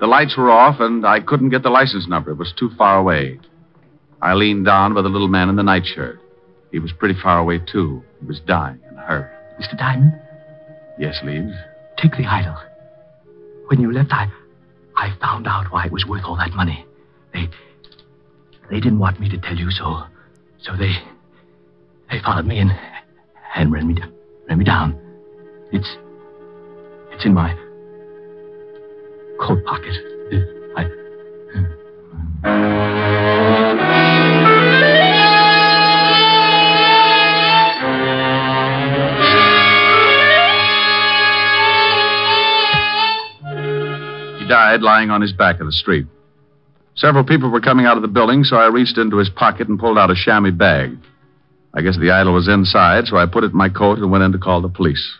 Speaker 13: The lights were off, and I couldn't get the license number. It was too far away. I leaned down by the little man in the nightshirt. He was pretty far away, too. He was dying and hurt.
Speaker 21: Mr. Diamond?
Speaker 13: Yes, Leeds?
Speaker 21: Take the idol. When you left, I found out why it was worth all that money. They didn't want me to tell you, so they followed me and ran me down. It's in my coat pocket.
Speaker 13: He died lying on his back in the street. Several people were coming out of the building, so I reached into his pocket and pulled out a chamois bag. I guess the idol was inside, so I put it in my coat and went in to call the police.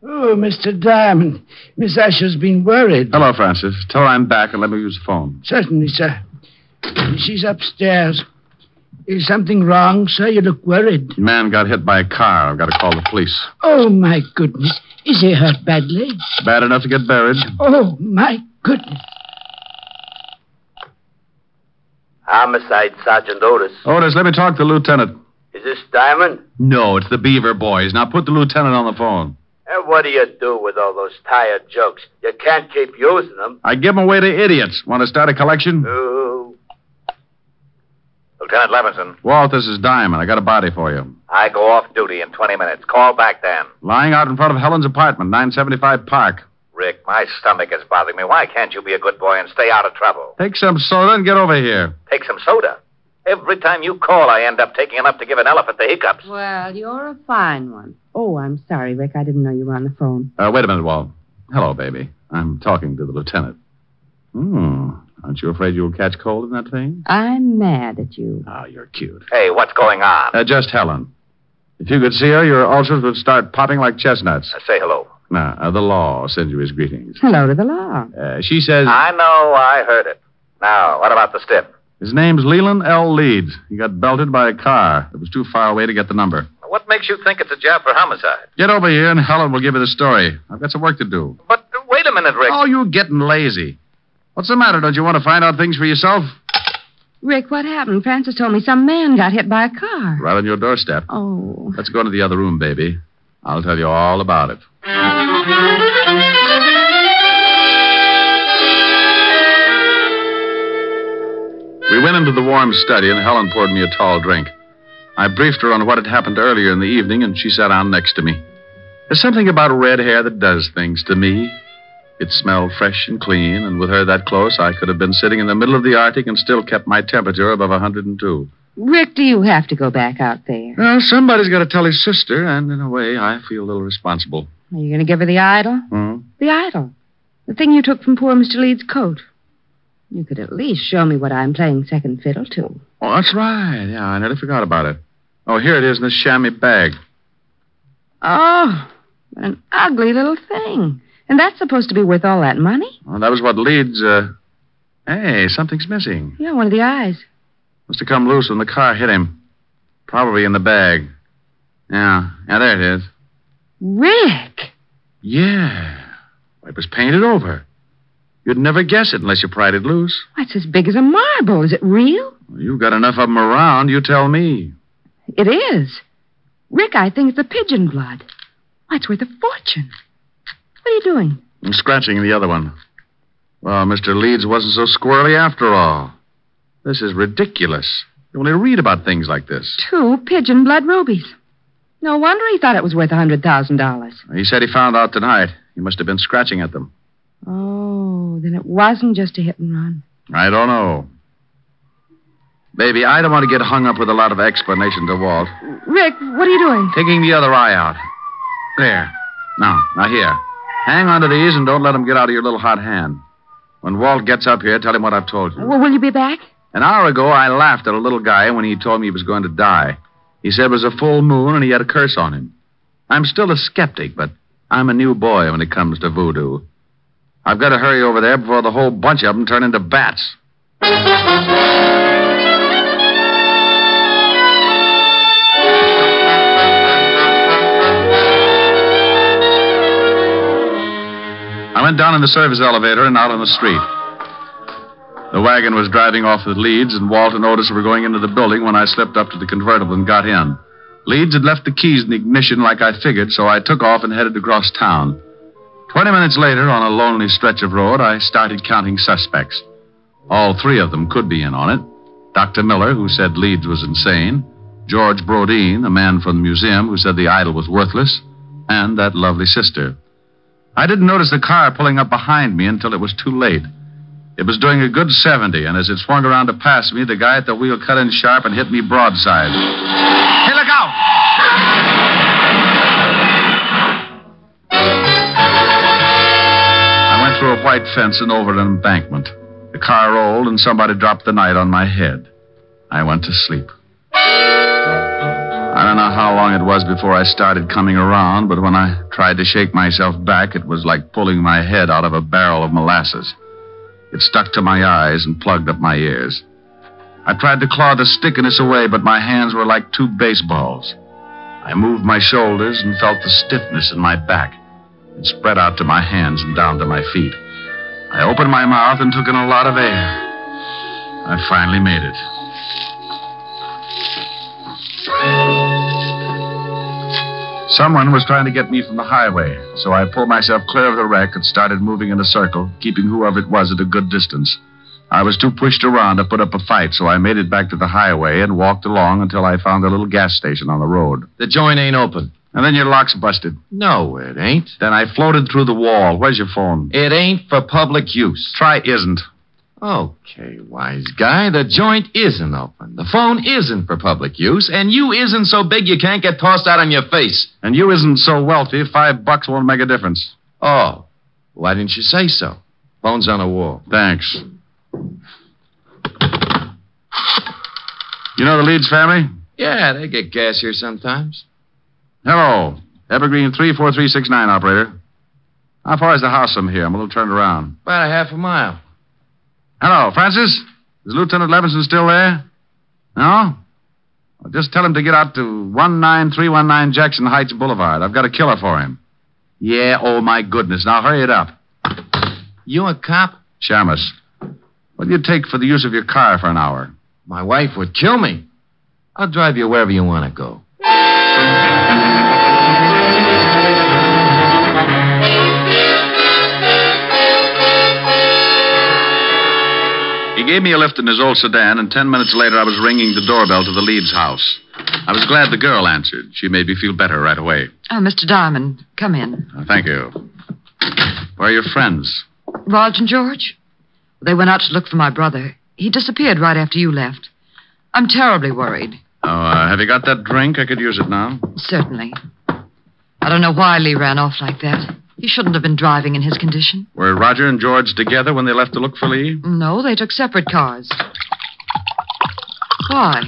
Speaker 6: Oh, Mr. Diamond. Miss Asher's been worried.
Speaker 13: Hello, Francis. Tell her I'm back and let me use the phone.
Speaker 6: Certainly, sir. She's upstairs. Is something wrong, sir? You look worried.
Speaker 13: The man got hit by a car. I've got to call the police.
Speaker 6: Oh, my goodness. Is he hurt badly?
Speaker 13: Bad enough to get buried.
Speaker 6: Oh, my goodness.
Speaker 9: Homicide, Sergeant Otis.
Speaker 13: Otis, let me talk to the lieutenant.
Speaker 9: Is this Diamond?
Speaker 13: No, it's the Beaver boys. Now put the lieutenant on the phone.
Speaker 9: And what do you do with all those tired jokes? You can't keep using them.
Speaker 13: I give them away to idiots. Want to start a collection?
Speaker 9: Oh.
Speaker 17: Lieutenant Levinson,
Speaker 13: Walt, this is Diamond. I got a body for you.
Speaker 17: I go off duty in 20 minutes. Call back then.
Speaker 13: Lying out in front of Helen's apartment, 975 Park.
Speaker 17: Rick, my stomach is bothering me. Why can't you be a good boy and stay out of trouble?
Speaker 13: Take some soda and get over here.
Speaker 17: Take some soda. Every time you call, I end up taking enough to give an elephant the hiccups.
Speaker 20: Well, you're a fine one. Oh, I'm sorry, Rick. I didn't know you were on the phone.
Speaker 13: Wait a minute, Walt. Hello, baby. I'm talking to the lieutenant. Aren't you afraid you'll catch cold in that thing?
Speaker 20: I'm mad at you.
Speaker 13: Oh, you're cute.
Speaker 17: Hey, what's going on?
Speaker 13: Just Helen. If you could see her, your ulcers would start popping like chestnuts.
Speaker 17: Say hello.
Speaker 13: The law sends you his greetings.
Speaker 20: Hello to the law.
Speaker 13: She says...
Speaker 17: I know, I heard it. Now, what about the stiff?
Speaker 13: His name's Leland L. Leeds. He got belted by a car. It was too far away to get the number.
Speaker 17: What makes you think it's a job for homicide?
Speaker 13: Get over here and Helen will give you the story. I've got some work to do.
Speaker 17: But wait a minute, Rick.
Speaker 13: Oh, you're getting lazy. What's the matter? Don't you want to find out things for yourself?
Speaker 20: Rick, what happened? Francis told me some man got hit by a car.
Speaker 13: Right on your doorstep.
Speaker 20: Oh.
Speaker 13: Let's go into the other room, baby. I'll tell you all about it. We went into the warm study, and Helen poured me a tall drink. I briefed her on what had happened earlier in the evening, and she sat down next to me. There's something about red hair that does things to me. It smelled fresh and clean, and with her that close, I could have been sitting in the middle of the Arctic and still kept my temperature above 102.
Speaker 20: Rick, do you have to go back out there?
Speaker 13: Well, somebody's got to tell his sister, and in a way, I feel a little responsible.
Speaker 20: Are you going to give her the idol? The idol. The thing you took from poor Mr. Leeds' coat. You could at least show me what I'm playing second fiddle to.
Speaker 13: Oh, that's right. Yeah, I nearly forgot about it. Oh, here it is in this chamois bag.
Speaker 20: Oh, what an ugly little thing. And that's supposed to be worth all that money?
Speaker 13: Well, that was what Leeds, Hey, something's missing.
Speaker 20: Yeah, one of the eyes.
Speaker 13: Must have come loose when the car hit him. Probably in the bag. Yeah, there it is.
Speaker 20: Rick!
Speaker 13: Yeah. It was painted over. You'd never guess it unless you pried it loose.
Speaker 20: It's as big as a marble. Is it real?
Speaker 13: Well, you've got enough of them around, you tell me.
Speaker 20: It is. Rick, I think it's the pigeon blood. Why, it's worth a fortune. What are you doing?
Speaker 13: I'm scratching the other one. Well, Mr. Leeds wasn't so squirrely after all. This is ridiculous. You only read about things like this.
Speaker 20: 2 pigeon blood rubies. No wonder he thought it was worth $100,000.
Speaker 13: He said he found out tonight. He must have been scratching at them.
Speaker 20: Oh, then it wasn't just a hit and run.
Speaker 13: I don't know.
Speaker 2: Baby, I don't want to get hung up with a lot of explanation to Walt.
Speaker 20: Rick, what are you doing?
Speaker 2: Taking the other eye out. There. Now here. Hang on to these and don't let them get out of your little hot hand. When Walt gets up here, tell him what I've told you.
Speaker 20: Well, will you be back?
Speaker 2: An hour ago, I laughed at a little guy when he told me he was going to die. He said it was a full moon and he had a curse on him. I'm still a skeptic, but I'm a new boy when it comes to voodoo. I've got to hurry over there before the whole bunch of them turn into bats. I went down in the service elevator and out on the street. The wagon was driving off with Leeds, and Walt and Otis were going into the building when I slipped up to the convertible and got in. Leeds had left the keys in the ignition like I figured, so I took off and headed across town. 20 minutes later, on a lonely stretch of road, I started counting suspects. All three of them could be in on it. Dr. Miller, who said Leeds was insane, George Brodeen, a man from the museum who said the idol was worthless, and that lovely sister. I didn't notice the car pulling up behind me until it was too late. It was doing a good 70, and as it swung around to pass me, the guy at the wheel cut in sharp and hit me broadside. Hey, look out! I went through a white fence and over an embankment. The car rolled, and somebody dropped the night on my head. I went to sleep. I don't know how long it was before I started coming around, but when I tried to shake myself back, it was like pulling my head out of a barrel of molasses. It stuck to my eyes and plugged up my ears. I tried to claw the stickiness away, but my hands were like two baseballs. I moved my shoulders and felt the stiffness in my back. It spread out to my hands and down to my feet. I opened my mouth and took in a lot of air. I finally made it. Someone was trying to get me from the highway, so I pulled myself clear of the wreck and started moving in a circle, keeping whoever it was at a good distance. I was too pushed around to put up a fight, so I made it back to the highway and walked along until I found a little gas station on the road.
Speaker 7: The joint ain't open.
Speaker 2: And then your lock's busted.
Speaker 7: No, it ain't.
Speaker 2: Then I floated through the wall. Where's your phone?
Speaker 7: It ain't for public use.
Speaker 2: Try isn't.
Speaker 7: Okay, wise guy, the joint isn't open. The phone isn't for public use, and you isn't so big you can't get tossed out on your face.
Speaker 2: And you isn't so wealthy, $5 won't make a difference.
Speaker 7: Oh, why didn't you say so? Phone's on the wall.
Speaker 2: Thanks. You know the Leeds family?
Speaker 7: Yeah, they get gas here sometimes.
Speaker 2: Hello. Evergreen 34369, operator. How far is the house from here? I'm a little turned around.
Speaker 7: About a half a mile.
Speaker 2: Hello, Francis? Is Lieutenant Levinson still there? No? Well, just tell him to get out to 19319 Jackson Heights Boulevard. I've got a killer for him. Yeah, oh my goodness. Now hurry it up.
Speaker 7: You a cop?
Speaker 2: Shamus. What do you take for the use of your car for an hour?
Speaker 7: My wife would kill me. I'll drive you wherever you want to go.
Speaker 2: He gave me a lift in his old sedan, and 10 minutes later I was ringing the doorbell to the Leeds house. I was glad the girl answered. She made me feel better right away.
Speaker 10: Oh, Mr. Diamond, come in.
Speaker 2: Thank you. Where are your friends?
Speaker 10: Raj and George? They went out to look for my brother. He disappeared right after you left. I'm terribly worried.
Speaker 2: Oh, have you got that drink? I could use it now.
Speaker 10: Certainly. I don't know why Lee ran off like that. He shouldn't have been driving in his condition.
Speaker 2: Were Roger and George together when they left to look for Lee?
Speaker 10: No, they took separate cars. Why?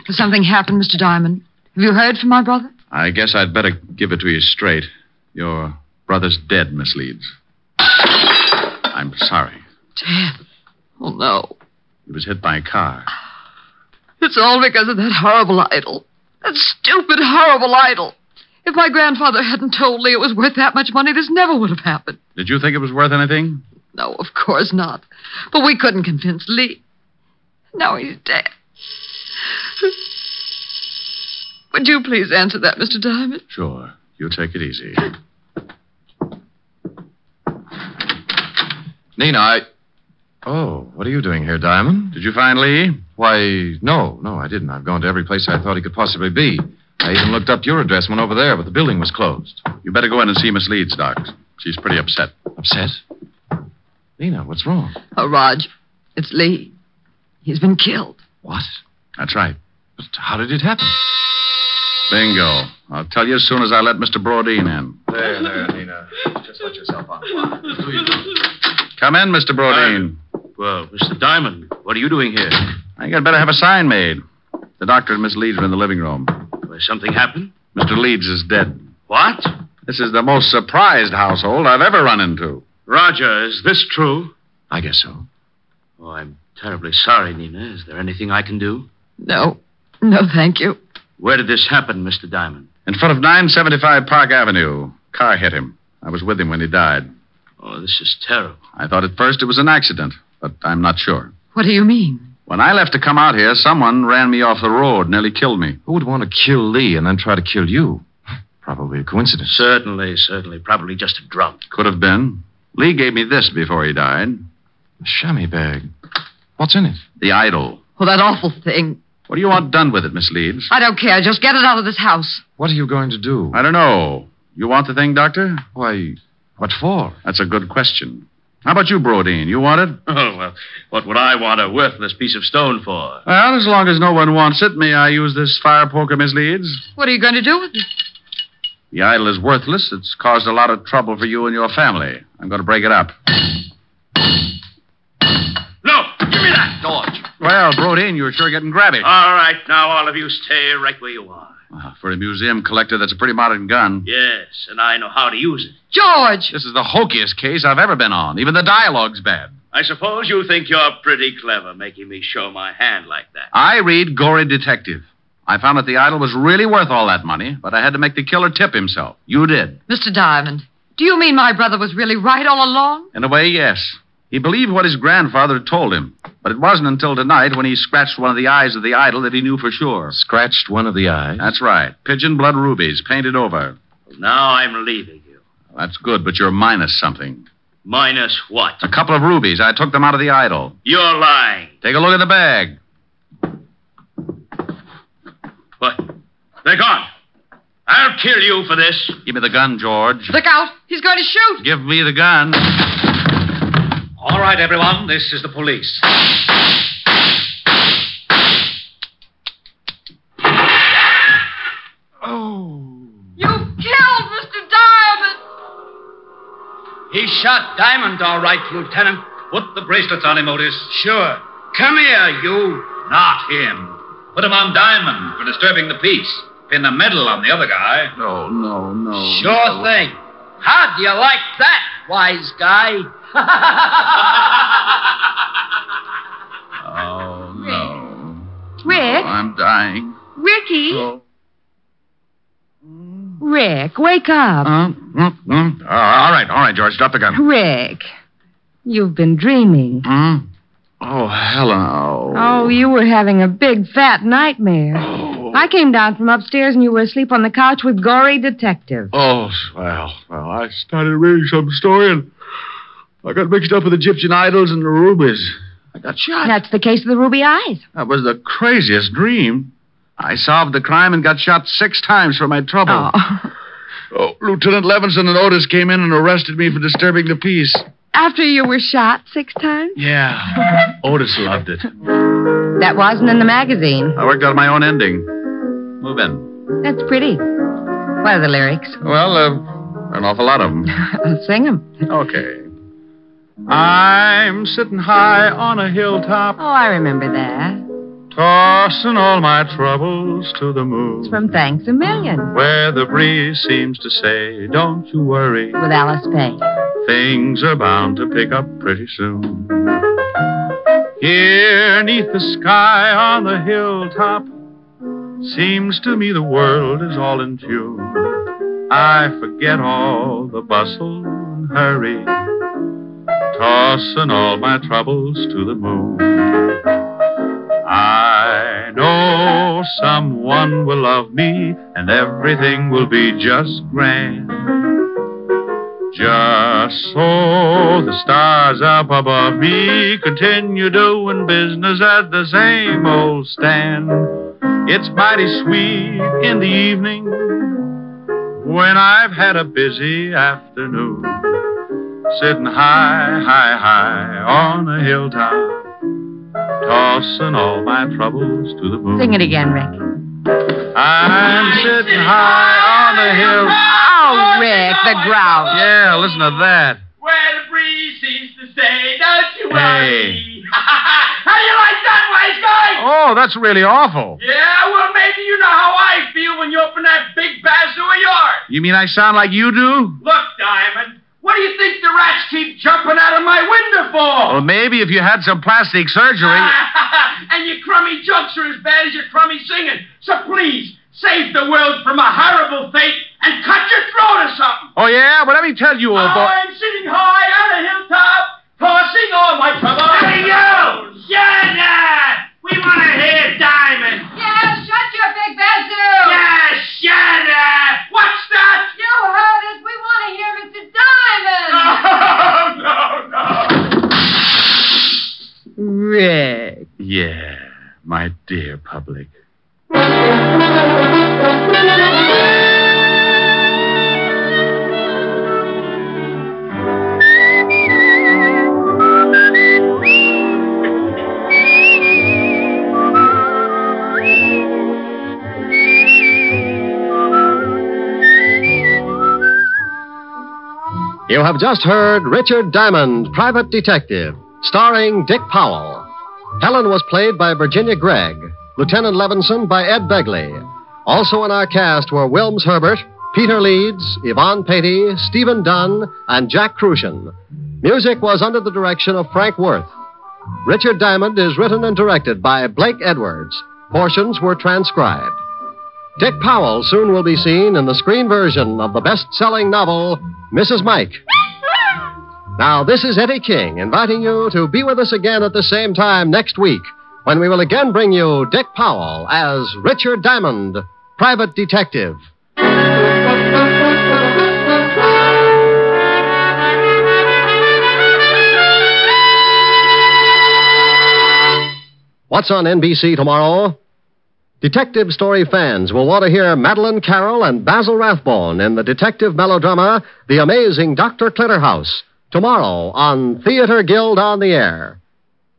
Speaker 10: Has something happened, Mr. Diamond? Have you heard from my brother?
Speaker 2: I guess I'd better give it to you straight. Your brother's dead, Miss Leeds. I'm sorry.
Speaker 10: Dead? Oh, no.
Speaker 2: He was hit by a car.
Speaker 10: It's all because of that horrible idol. That stupid, horrible idol. If my grandfather hadn't told Lee it was worth that much money, this never would have happened.
Speaker 2: Did you think it was worth anything?
Speaker 10: No, of course not. But we couldn't convince Lee. Now he's dead. Would you please answer that, Mr. Diamond?
Speaker 2: Sure. You take it easy.
Speaker 7: Nina, Oh, what are you doing here, Diamond?
Speaker 2: Did you find Lee?
Speaker 7: Why, no, I didn't. I've gone to every place I thought he could possibly be. I even looked up your address and went over there, but the building was closed.
Speaker 2: You better go in and see Miss Leeds, Doc. She's pretty upset.
Speaker 7: Upset? Nina, what's wrong?
Speaker 10: Oh, Raj, it's Lee. He's been killed.
Speaker 22: What?
Speaker 2: That's right.
Speaker 22: But how did it happen?
Speaker 2: Bingo. I'll tell you as soon as I let Mr. Brodeen in.
Speaker 22: There, Nina. Just let yourself on.
Speaker 2: Come in, Mr. Brodeen.
Speaker 8: Well, Mr. Diamond, what are you doing here?
Speaker 2: I think I'd better have a sign made. The doctor and Miss Leeds are in the living room.
Speaker 8: Well, something happened?
Speaker 2: Mr. Leeds is dead.
Speaker 8: What?
Speaker 2: This is the most surprised household I've ever run into.
Speaker 8: Roger, is this true?
Speaker 22: I guess so.
Speaker 8: Oh, I'm terribly sorry, Nina. Is there anything I can do?
Speaker 10: No. No, thank you.
Speaker 8: Where did this happen, Mr. Diamond?
Speaker 2: In front of 975 Park Avenue. Car hit him. I was with him when he died.
Speaker 8: Oh, this is terrible.
Speaker 2: I thought at first it was an accident, but I'm not sure.
Speaker 10: What do you mean?
Speaker 2: When I left to come out here, someone ran me off the road, nearly killed me.
Speaker 22: Who would want to kill Lee and then try to kill you? Probably a coincidence.
Speaker 8: Certainly. Probably just a drunk.
Speaker 2: Could have been. Lee gave me this before he died.
Speaker 22: A chamois bag. What's in it?
Speaker 2: The idol.
Speaker 10: Oh, that awful thing.
Speaker 2: What do you want done with it, Miss Leeds?
Speaker 10: I don't care. Just get it out of this house.
Speaker 22: What are you going to do?
Speaker 2: I don't know. You want the thing, Doctor?
Speaker 22: Why, what for?
Speaker 2: That's a good question. How about you, Brodeen? You want it?
Speaker 8: Oh, well, what would I want a worthless piece of stone for?
Speaker 2: Well, as long as no one wants it, may I use this fire poker, Miss Leeds?
Speaker 10: What are you going to do with it?
Speaker 2: The idol is worthless. It's caused a lot of trouble for you and your family. I'm going to break it up.
Speaker 8: No! Give me that, George!
Speaker 2: Well, Brodeen, you're sure getting grabby.
Speaker 8: All right, now all of you stay right where you are.
Speaker 2: For a museum collector, that's a pretty modern gun.
Speaker 8: Yes, and I know how to use it.
Speaker 10: George!
Speaker 2: This is the hokiest case I've ever been on. Even the dialogue's bad.
Speaker 8: I suppose you think you're pretty clever making me show my hand like that.
Speaker 2: I read Gory Detective. I found that the idol was really worth all that money, but I had to make the killer tip himself. You did.
Speaker 10: Mr. Diamond, do you mean my brother was really right all along?
Speaker 2: In a way, yes. He believed what his grandfather had told him. But it wasn't until tonight when he scratched one of the eyes of the idol that he knew for sure.
Speaker 22: Scratched one of the eyes?
Speaker 2: That's right. Pigeon blood rubies, painted over.
Speaker 8: Now I'm leaving you.
Speaker 2: Well, that's good, but you're minus something.
Speaker 8: Minus what?
Speaker 2: A couple of rubies. I took them out of the idol.
Speaker 8: You're lying.
Speaker 2: Take a look at the bag.
Speaker 8: What? They're gone. I'll kill you for this.
Speaker 2: Give me the gun, George.
Speaker 10: Look out. He's going to shoot.
Speaker 2: Give me the gun.
Speaker 8: All right, everyone. This is the police.
Speaker 10: Oh. You killed Mr. Diamond.
Speaker 8: He shot Diamond, all right, Lieutenant. Put the bracelets on him, Otis. Sure. Come here, you. Not him. Put him on Diamond for disturbing the peace. Pin the medal on the other guy.
Speaker 2: No.
Speaker 8: Sure thing. How do you like that, wise guy?
Speaker 2: Oh, no.
Speaker 20: Rick?
Speaker 2: Oh, I'm dying.
Speaker 20: Ricky?
Speaker 2: Oh.
Speaker 20: Rick, wake up.
Speaker 2: All right, George. Drop the gun.
Speaker 20: Rick, you've been dreaming.
Speaker 2: Oh, Helen.
Speaker 20: Oh, you were having a big, fat nightmare. I came down from upstairs and you were asleep on the couch with Gory Detective.
Speaker 2: Oh, well, I started reading some story and I got mixed up with Egyptian idols and the rubies. I got shot.
Speaker 20: That's the case of the ruby eyes.
Speaker 2: That was the craziest dream. I solved the crime and got shot 6 times for my trouble. Oh, Lieutenant Levinson and Otis came in and arrested me for disturbing the peace.
Speaker 20: After you were shot 6 times?
Speaker 2: Yeah. Otis loved it.
Speaker 20: That wasn't in the magazine.
Speaker 2: I worked out my own ending. Move in.
Speaker 20: That's pretty. What are the lyrics?
Speaker 2: Well, an awful lot of them.
Speaker 20: I'll sing them.
Speaker 2: Okay. I'm sitting high on a hilltop,
Speaker 20: Oh, I remember that.
Speaker 2: tossing all my troubles to the moon.
Speaker 20: It's from Thanks a Million.
Speaker 2: Where the breeze seems to say, don't you worry.
Speaker 20: With Alice Faye.
Speaker 2: Things are bound to pick up pretty soon. Here, neath the sky on the hilltop, seems to me the world is all in tune. I forget all the bustle and hurry, tossing all my troubles to the moon. I know someone will love me, and everything will be just grand. Just so the stars up above me continue doing business at the same old stand. It's mighty sweet in the evening when I've had a busy afternoon, sitting high on a hilltop,
Speaker 11: tossing all my troubles to the moon.
Speaker 20: Sing it again, Rick.
Speaker 11: I'm sitting high on the hill.
Speaker 20: Oh, Rick, the grouse.
Speaker 11: Yeah, listen to that.
Speaker 12: Where the breeze seems to stay, don't you
Speaker 11: Hey.
Speaker 12: worry. How do you like that, wise guy?
Speaker 11: Oh, that's really awful.
Speaker 12: Yeah, well, maybe you know how I feel when you open that big bazoo of yours.
Speaker 11: You mean I sound like you do?
Speaker 12: Look, Diamond, what do you think the rats keep jumping out of my window for?
Speaker 11: Well, maybe if you had some plastic surgery.
Speaker 12: And your crummy jokes are as bad as your crummy singing. So please, save the world from a horrible fate and cut your throat or something.
Speaker 11: Oh, yeah? Well, let me tell you, old boy.
Speaker 12: I'm sitting high on a hilltop, tossing all my troubles. Hey, you! Shut up! We want to hear Diamond.
Speaker 10: Yeah, shut your big bazoo.
Speaker 12: Yeah, shut up! What's that?
Speaker 10: You heard it. We want to hear Mr. Diamond.
Speaker 12: No.
Speaker 20: Rick.
Speaker 11: Yeah, my dear public.
Speaker 1: You have just heard Richard Diamond, Private Detective, starring Dick Powell. Helen was played by Virginia Gregg, Lieutenant Levinson by Ed Begley. Also in our cast were Wilms Herbert, Peter Leeds, Yvonne Patey, Stephen Dunn, and Jack Crucian. Music was under the direction of Frank Worth. Richard Diamond is written and directed by Blake Edwards. Portions were transcribed. Dick Powell soon will be seen in the screen version of the best-selling novel, Mrs. Mike. Now, this is Eddie King inviting you to be with us again at the same time next week when we will again bring you Dick Powell as Richard Diamond, Private Detective. What's on NBC tomorrow? Detective story fans will want to hear Madeline Carroll and Basil Rathbone in the detective melodrama The Amazing Dr. Clitterhouse, tomorrow on Theater Guild on the Air.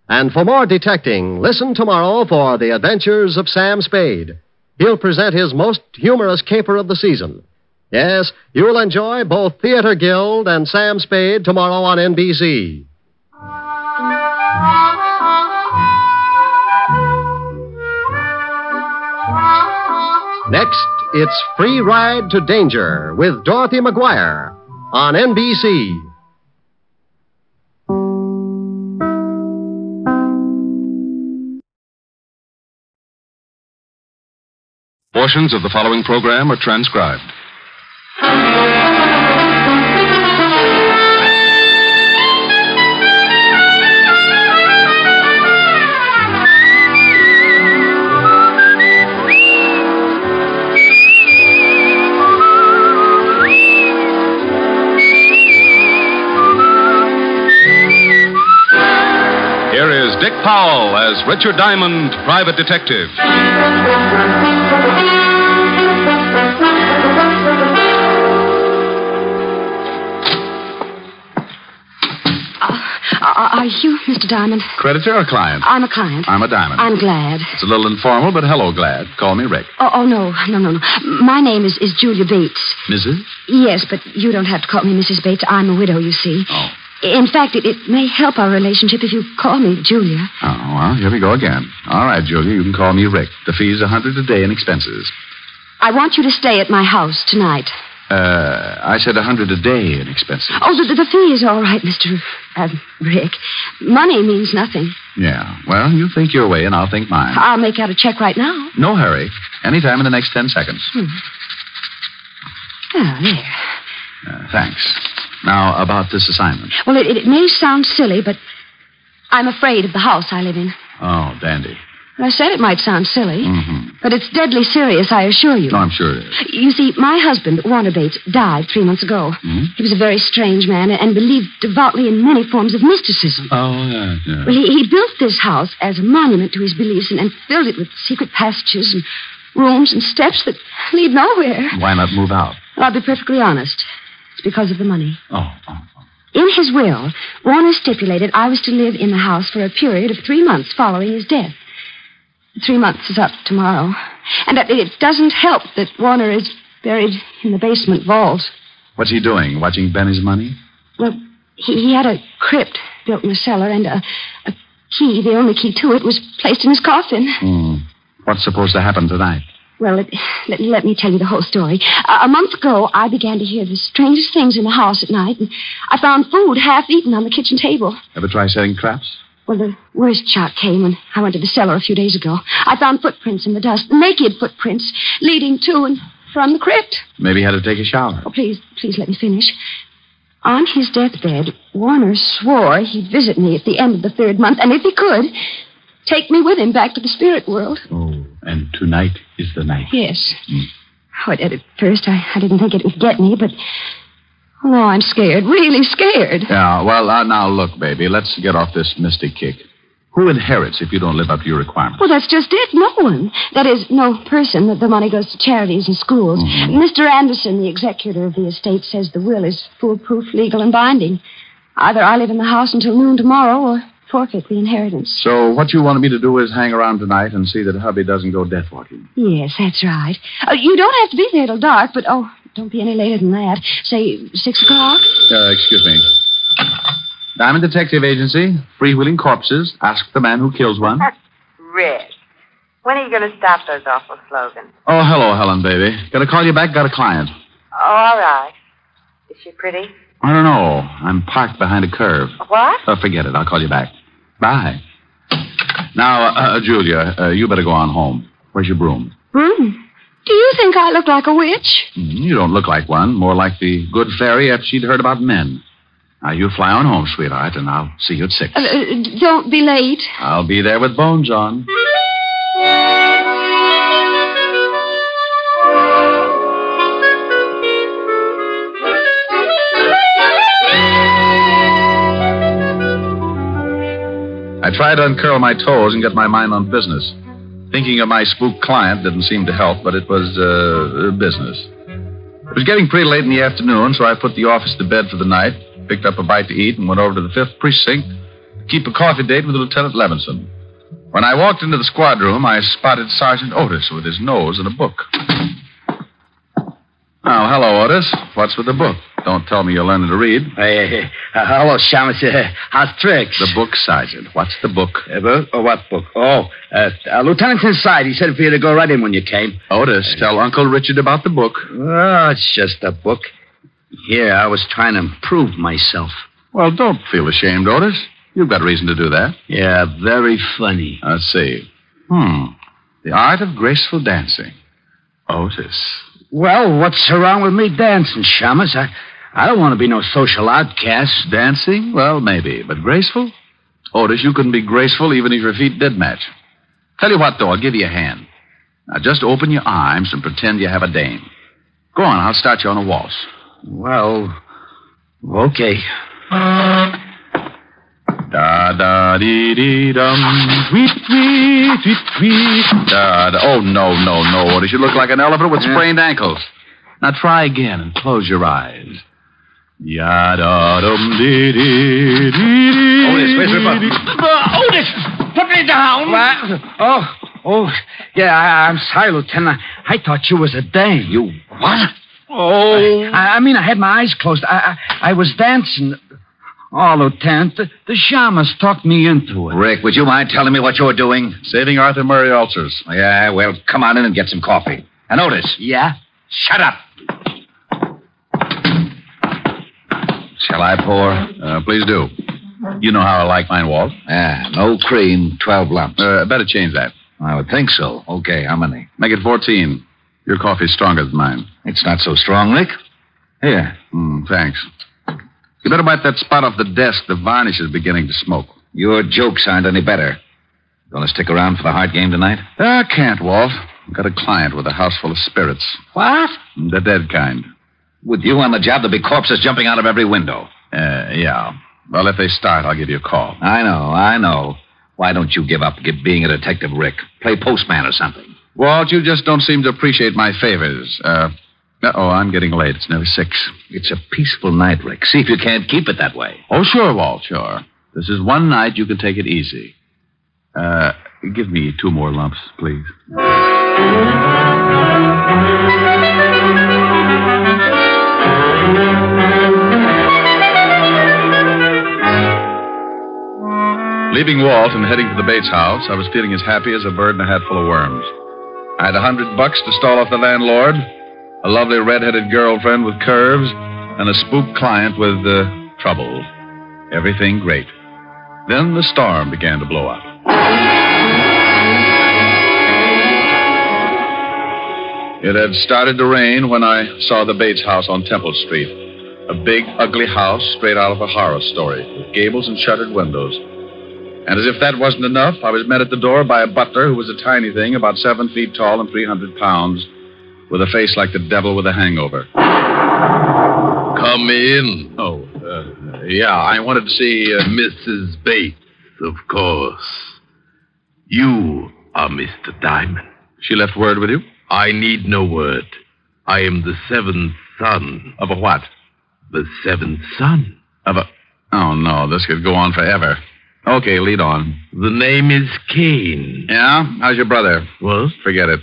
Speaker 1: And for more detecting, listen tomorrow for The Adventures of Sam Spade. He'll present his most humorous caper of the season. Yes, you'll enjoy both Theater Guild and Sam Spade tomorrow on NBC. Next, it's Free Ride to Danger with Dorothy McGuire on NBC.
Speaker 4: Portions of the following program are transcribed. Here is Dick Powell as Richard Diamond, Private Detective.
Speaker 18: Are you Mr. Diamond?
Speaker 4: Creditor or client?
Speaker 18: I'm a client.
Speaker 4: I'm a Diamond.
Speaker 18: I'm glad.
Speaker 4: It's a little informal, but hello, glad. Call me Rick.
Speaker 18: Oh, no. My name is Julia Bates.
Speaker 4: Mrs.?
Speaker 18: Yes, but you don't have to call me Mrs. Bates. I'm a widow, you see.
Speaker 4: Oh.
Speaker 18: In fact, it may help our relationship if you call me Julia.
Speaker 4: Oh, well, here we go again. All right, Julia, you can call me Rick. The fee's $100 a day in expenses.
Speaker 18: I want you to stay at my house tonight.
Speaker 4: I said $100 a day in expenses.
Speaker 18: Oh, the fee is all right, Mr. Rick. Money means nothing.
Speaker 4: Yeah, well, you think your way and I'll think mine.
Speaker 18: I'll make out a check right now.
Speaker 4: No hurry. Anytime in the next 10 seconds.
Speaker 18: Oh, there.
Speaker 4: Thanks. Now, about this assignment.
Speaker 18: Well, it may sound silly, but I'm afraid of the house I live in.
Speaker 4: Oh, dandy.
Speaker 18: I said it might sound silly,
Speaker 4: Mm-hmm.
Speaker 18: but it's deadly serious, I assure you.
Speaker 4: No, I'm sure it is.
Speaker 18: You see, my husband, Warner Bates, died 3 months ago.
Speaker 4: Hmm?
Speaker 18: He was a very strange man and believed devoutly in many forms of mysticism.
Speaker 4: Oh, yeah.
Speaker 18: Well, he built this house as a monument to his beliefs and filled it with secret passages and rooms and steps that lead nowhere.
Speaker 4: Why not move out?
Speaker 18: I'll be perfectly honest. It's because of the money.
Speaker 4: Oh.
Speaker 18: In his will, Warner stipulated I was to live in the house for a period of 3 months following his death. 3 months is up tomorrow. And that it doesn't help that Warner is buried in the basement vault.
Speaker 2: What's he doing? Watching Benny's money?
Speaker 18: Well, he had a crypt built in the cellar, and a key, the only key to it, was placed in his coffin.
Speaker 2: What's supposed to happen tonight?
Speaker 18: Well, let me tell you the whole story. A month ago, I began to hear the strangest things in the house at night, and I found food half eaten on the kitchen table.
Speaker 2: Ever try setting traps?
Speaker 18: Well, the worst shock came when I went to the cellar a few days ago. I found footprints in the dust, naked footprints, leading to and from the crypt.
Speaker 2: Maybe he had to take a shower.
Speaker 18: Oh, please let me finish. On his deathbed, Warner swore he'd visit me at the end of the 3rd month, and if he could, take me with him back to the spirit world.
Speaker 2: Oh, and tonight is the night.
Speaker 18: Yes. Oh, at first, I didn't think it would get me, but... Oh, no, I'm scared, really scared.
Speaker 2: Yeah, well, now look, baby, let's get off this mystic kick. Who inherits if you don't live up to your requirements?
Speaker 18: Well, that's just it. No one. That is, no person. The money goes to charities and schools.
Speaker 2: Mm-hmm.
Speaker 18: Mr. Anderson, the executor of the estate, says the will is foolproof, legal, and binding. Either I live in the house until noon tomorrow or forfeit the inheritance.
Speaker 2: So what you wanted me to do is hang around tonight and see that hubby doesn't go death walking.
Speaker 18: Yes, that's right. You don't have to be there till dark, but, don't be any later than that. Say 6 o'clock?
Speaker 2: Excuse me. Diamond Detective Agency, freewheeling corpses. Ask the man who kills one.
Speaker 14: Rick, when are you going to stop those awful slogans?
Speaker 2: Oh, hello, Helen, baby. Got to call you back. Got a client.
Speaker 14: Oh, all right. Is she pretty?
Speaker 2: I don't know. I'm parked behind a curve.
Speaker 14: What?
Speaker 2: Forget it. I'll call you back. Bye. Now, Julia, you better go on home. Where's your broom?
Speaker 18: Broom? Do you think I look like a witch?
Speaker 2: You don't look like one. More like the good fairy after she'd heard about men. Now, you fly on home, sweetheart, and I'll see you at 6.
Speaker 18: Don't be late.
Speaker 2: I'll be there with bones on. I tried to uncurl my toes and get my mind on business. Thinking of my spook client didn't seem to help, but it was business. It was getting pretty late in the afternoon, so I put the office to bed for the night, picked up a bite to eat, and went over to the 5th Precinct to keep a coffee date with Lieutenant Levinson. When I walked into the squad room, I spotted Sergeant Otis with his nose in a book. Oh, hello, Otis. What's with the book? Don't tell me you're learning to read.
Speaker 8: Hey, hello, Shamus. How's tricks?
Speaker 2: The book, Sergeant. What's the book?
Speaker 8: What book? Lieutenant's inside. He said for you to go right in when you came.
Speaker 2: Otis, tell Uncle Richard about the book.
Speaker 8: Oh, it's just a book. Here, I was trying to improve myself.
Speaker 2: Well, don't feel ashamed, Otis. You've got reason to do that.
Speaker 8: Yeah, very funny.
Speaker 2: Let's see. The art of graceful dancing. Otis.
Speaker 8: Well, what's wrong with me dancing, Shamus? I don't want to be no social outcast.
Speaker 2: Dancing? Well, maybe. But graceful? Otis, you couldn't be graceful even if your feet did match. Tell you what, though, I'll give you a hand. Now, just open your arms and pretend you have a dame. Go on, I'll start you on a waltz.
Speaker 8: Well, okay.
Speaker 2: Da-da-dee-dee-dum. Tweet, tweet, tweet, tweet. Da-da. Oh, no, Otis. You look like an elephant with sprained ankles. Now try again and close your eyes. Ya-da-dum-dee-dee-dee-dee.
Speaker 8: Otis, where's the button? Otis! Put me down! What? Oh, yeah, I'm sorry, Lieutenant. I thought you was a dame.
Speaker 2: You what?
Speaker 8: Oh. I mean, I had my eyes closed. I was dancing. Oh, Lieutenant, the shamus talked me into it.
Speaker 5: Rick, would you mind telling me what you're doing?
Speaker 2: Saving Arthur Murray ulcers.
Speaker 5: Yeah, well, come on in and get some coffee. And Otis.
Speaker 8: Yeah?
Speaker 5: Shut up.
Speaker 2: Shall I pour? Please do. You know how I like mine, Walt.
Speaker 5: Yeah, no cream, 12 lumps.
Speaker 2: Better change that.
Speaker 5: I would think so. Okay, how many?
Speaker 2: Make it 14. Your coffee's stronger than mine.
Speaker 5: It's not so strong, Rick. Here.
Speaker 2: Thanks. You better wipe that spot off the desk. The varnish is beginning to smoke.
Speaker 5: Your jokes aren't any better. Gonna stick around for the hard game tonight?
Speaker 2: I can't, Walt. I've got a client with a house full of spirits.
Speaker 5: What?
Speaker 2: The dead kind.
Speaker 5: With you on the job, there'll be corpses jumping out of every window.
Speaker 2: Yeah. Well, if they start, I'll give you a call.
Speaker 5: I know. Why don't you give up being a detective, Rick? Play postman or something.
Speaker 2: Walt, you just don't seem to appreciate my favors.
Speaker 13: Uh-oh, I'm getting late. It's nearly 6.
Speaker 5: It's a peaceful night, Rick. See if you can't keep it that way.
Speaker 13: Oh, sure, Walt, sure. This is one night you can take it easy. Give me 2 more lumps, please. Leaving Walt and heading to the Bates house, I was feeling as happy as a bird in a hat full of worms. I had $100 to stall off the landlord, a lovely red-headed girlfriend with curves, and a spook client with trouble. Everything great. Then the storm began to blow up. It had started to rain when I saw the Bates house on Temple Street. A big, ugly house straight out of a horror story, with gables and shuttered windows. And as if that wasn't enough, I was met at the door by a butler who was a tiny thing, about 7 feet tall and 300 pounds, with a face like the devil with a hangover.
Speaker 15: Come in.
Speaker 13: Oh, yeah, I wanted to see...
Speaker 15: Mrs. Bates, of course. You are Mr. Diamond.
Speaker 13: She left word with you?
Speaker 15: I need no word. I am the 7th son.
Speaker 13: Of a what?
Speaker 15: The 7th son.
Speaker 13: Of a... Oh, no, this could go on forever. Okay, lead on.
Speaker 15: The name is Kane.
Speaker 13: Yeah? How's your brother?
Speaker 15: What?
Speaker 13: Forget it.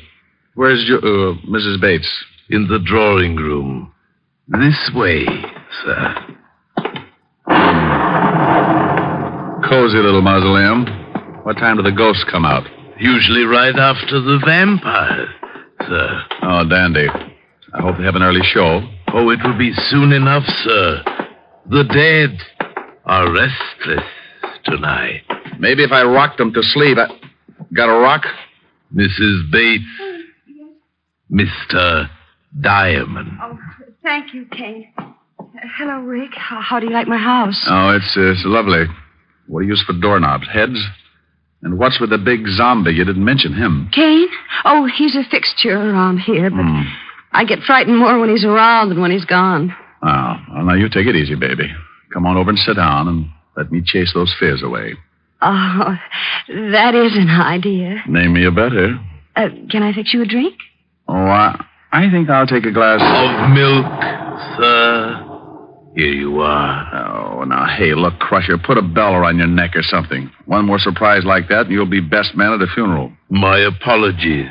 Speaker 13: Where's your, Mrs. Bates?
Speaker 15: In the drawing room. This way, sir.
Speaker 13: Cozy little mausoleum. What time do the ghosts come out?
Speaker 15: Usually right after the vampires, sir.
Speaker 13: Oh, dandy. I hope they have an early show.
Speaker 15: Oh, it will be soon enough, sir. The dead are restless tonight.
Speaker 13: Maybe if I rocked them to sleep. Got a rock?
Speaker 15: Mrs. Bates. Mr. Diamond.
Speaker 18: Oh, thank you, Kane. Hello, Rick. How do you like my house?
Speaker 13: Oh, it's lovely. What do you use for doorknobs? Heads? And what's with the big zombie? You didn't mention him.
Speaker 18: Kane? Oh, he's a fixture around here, but I get frightened more when he's around than when he's gone.
Speaker 13: Oh, well, now you take it easy, baby. Come on over and sit down and let me chase those fears away.
Speaker 18: Oh, that is an idea.
Speaker 13: Name me a better.
Speaker 18: Can I fix you a drink?
Speaker 13: Oh, I think I'll take a glass
Speaker 15: of milk, sir. Here you are.
Speaker 13: Oh, now, hey, look, Crusher, put a bell around your neck or something. One more surprise like that, and you'll be best man at a funeral.
Speaker 15: My apologies.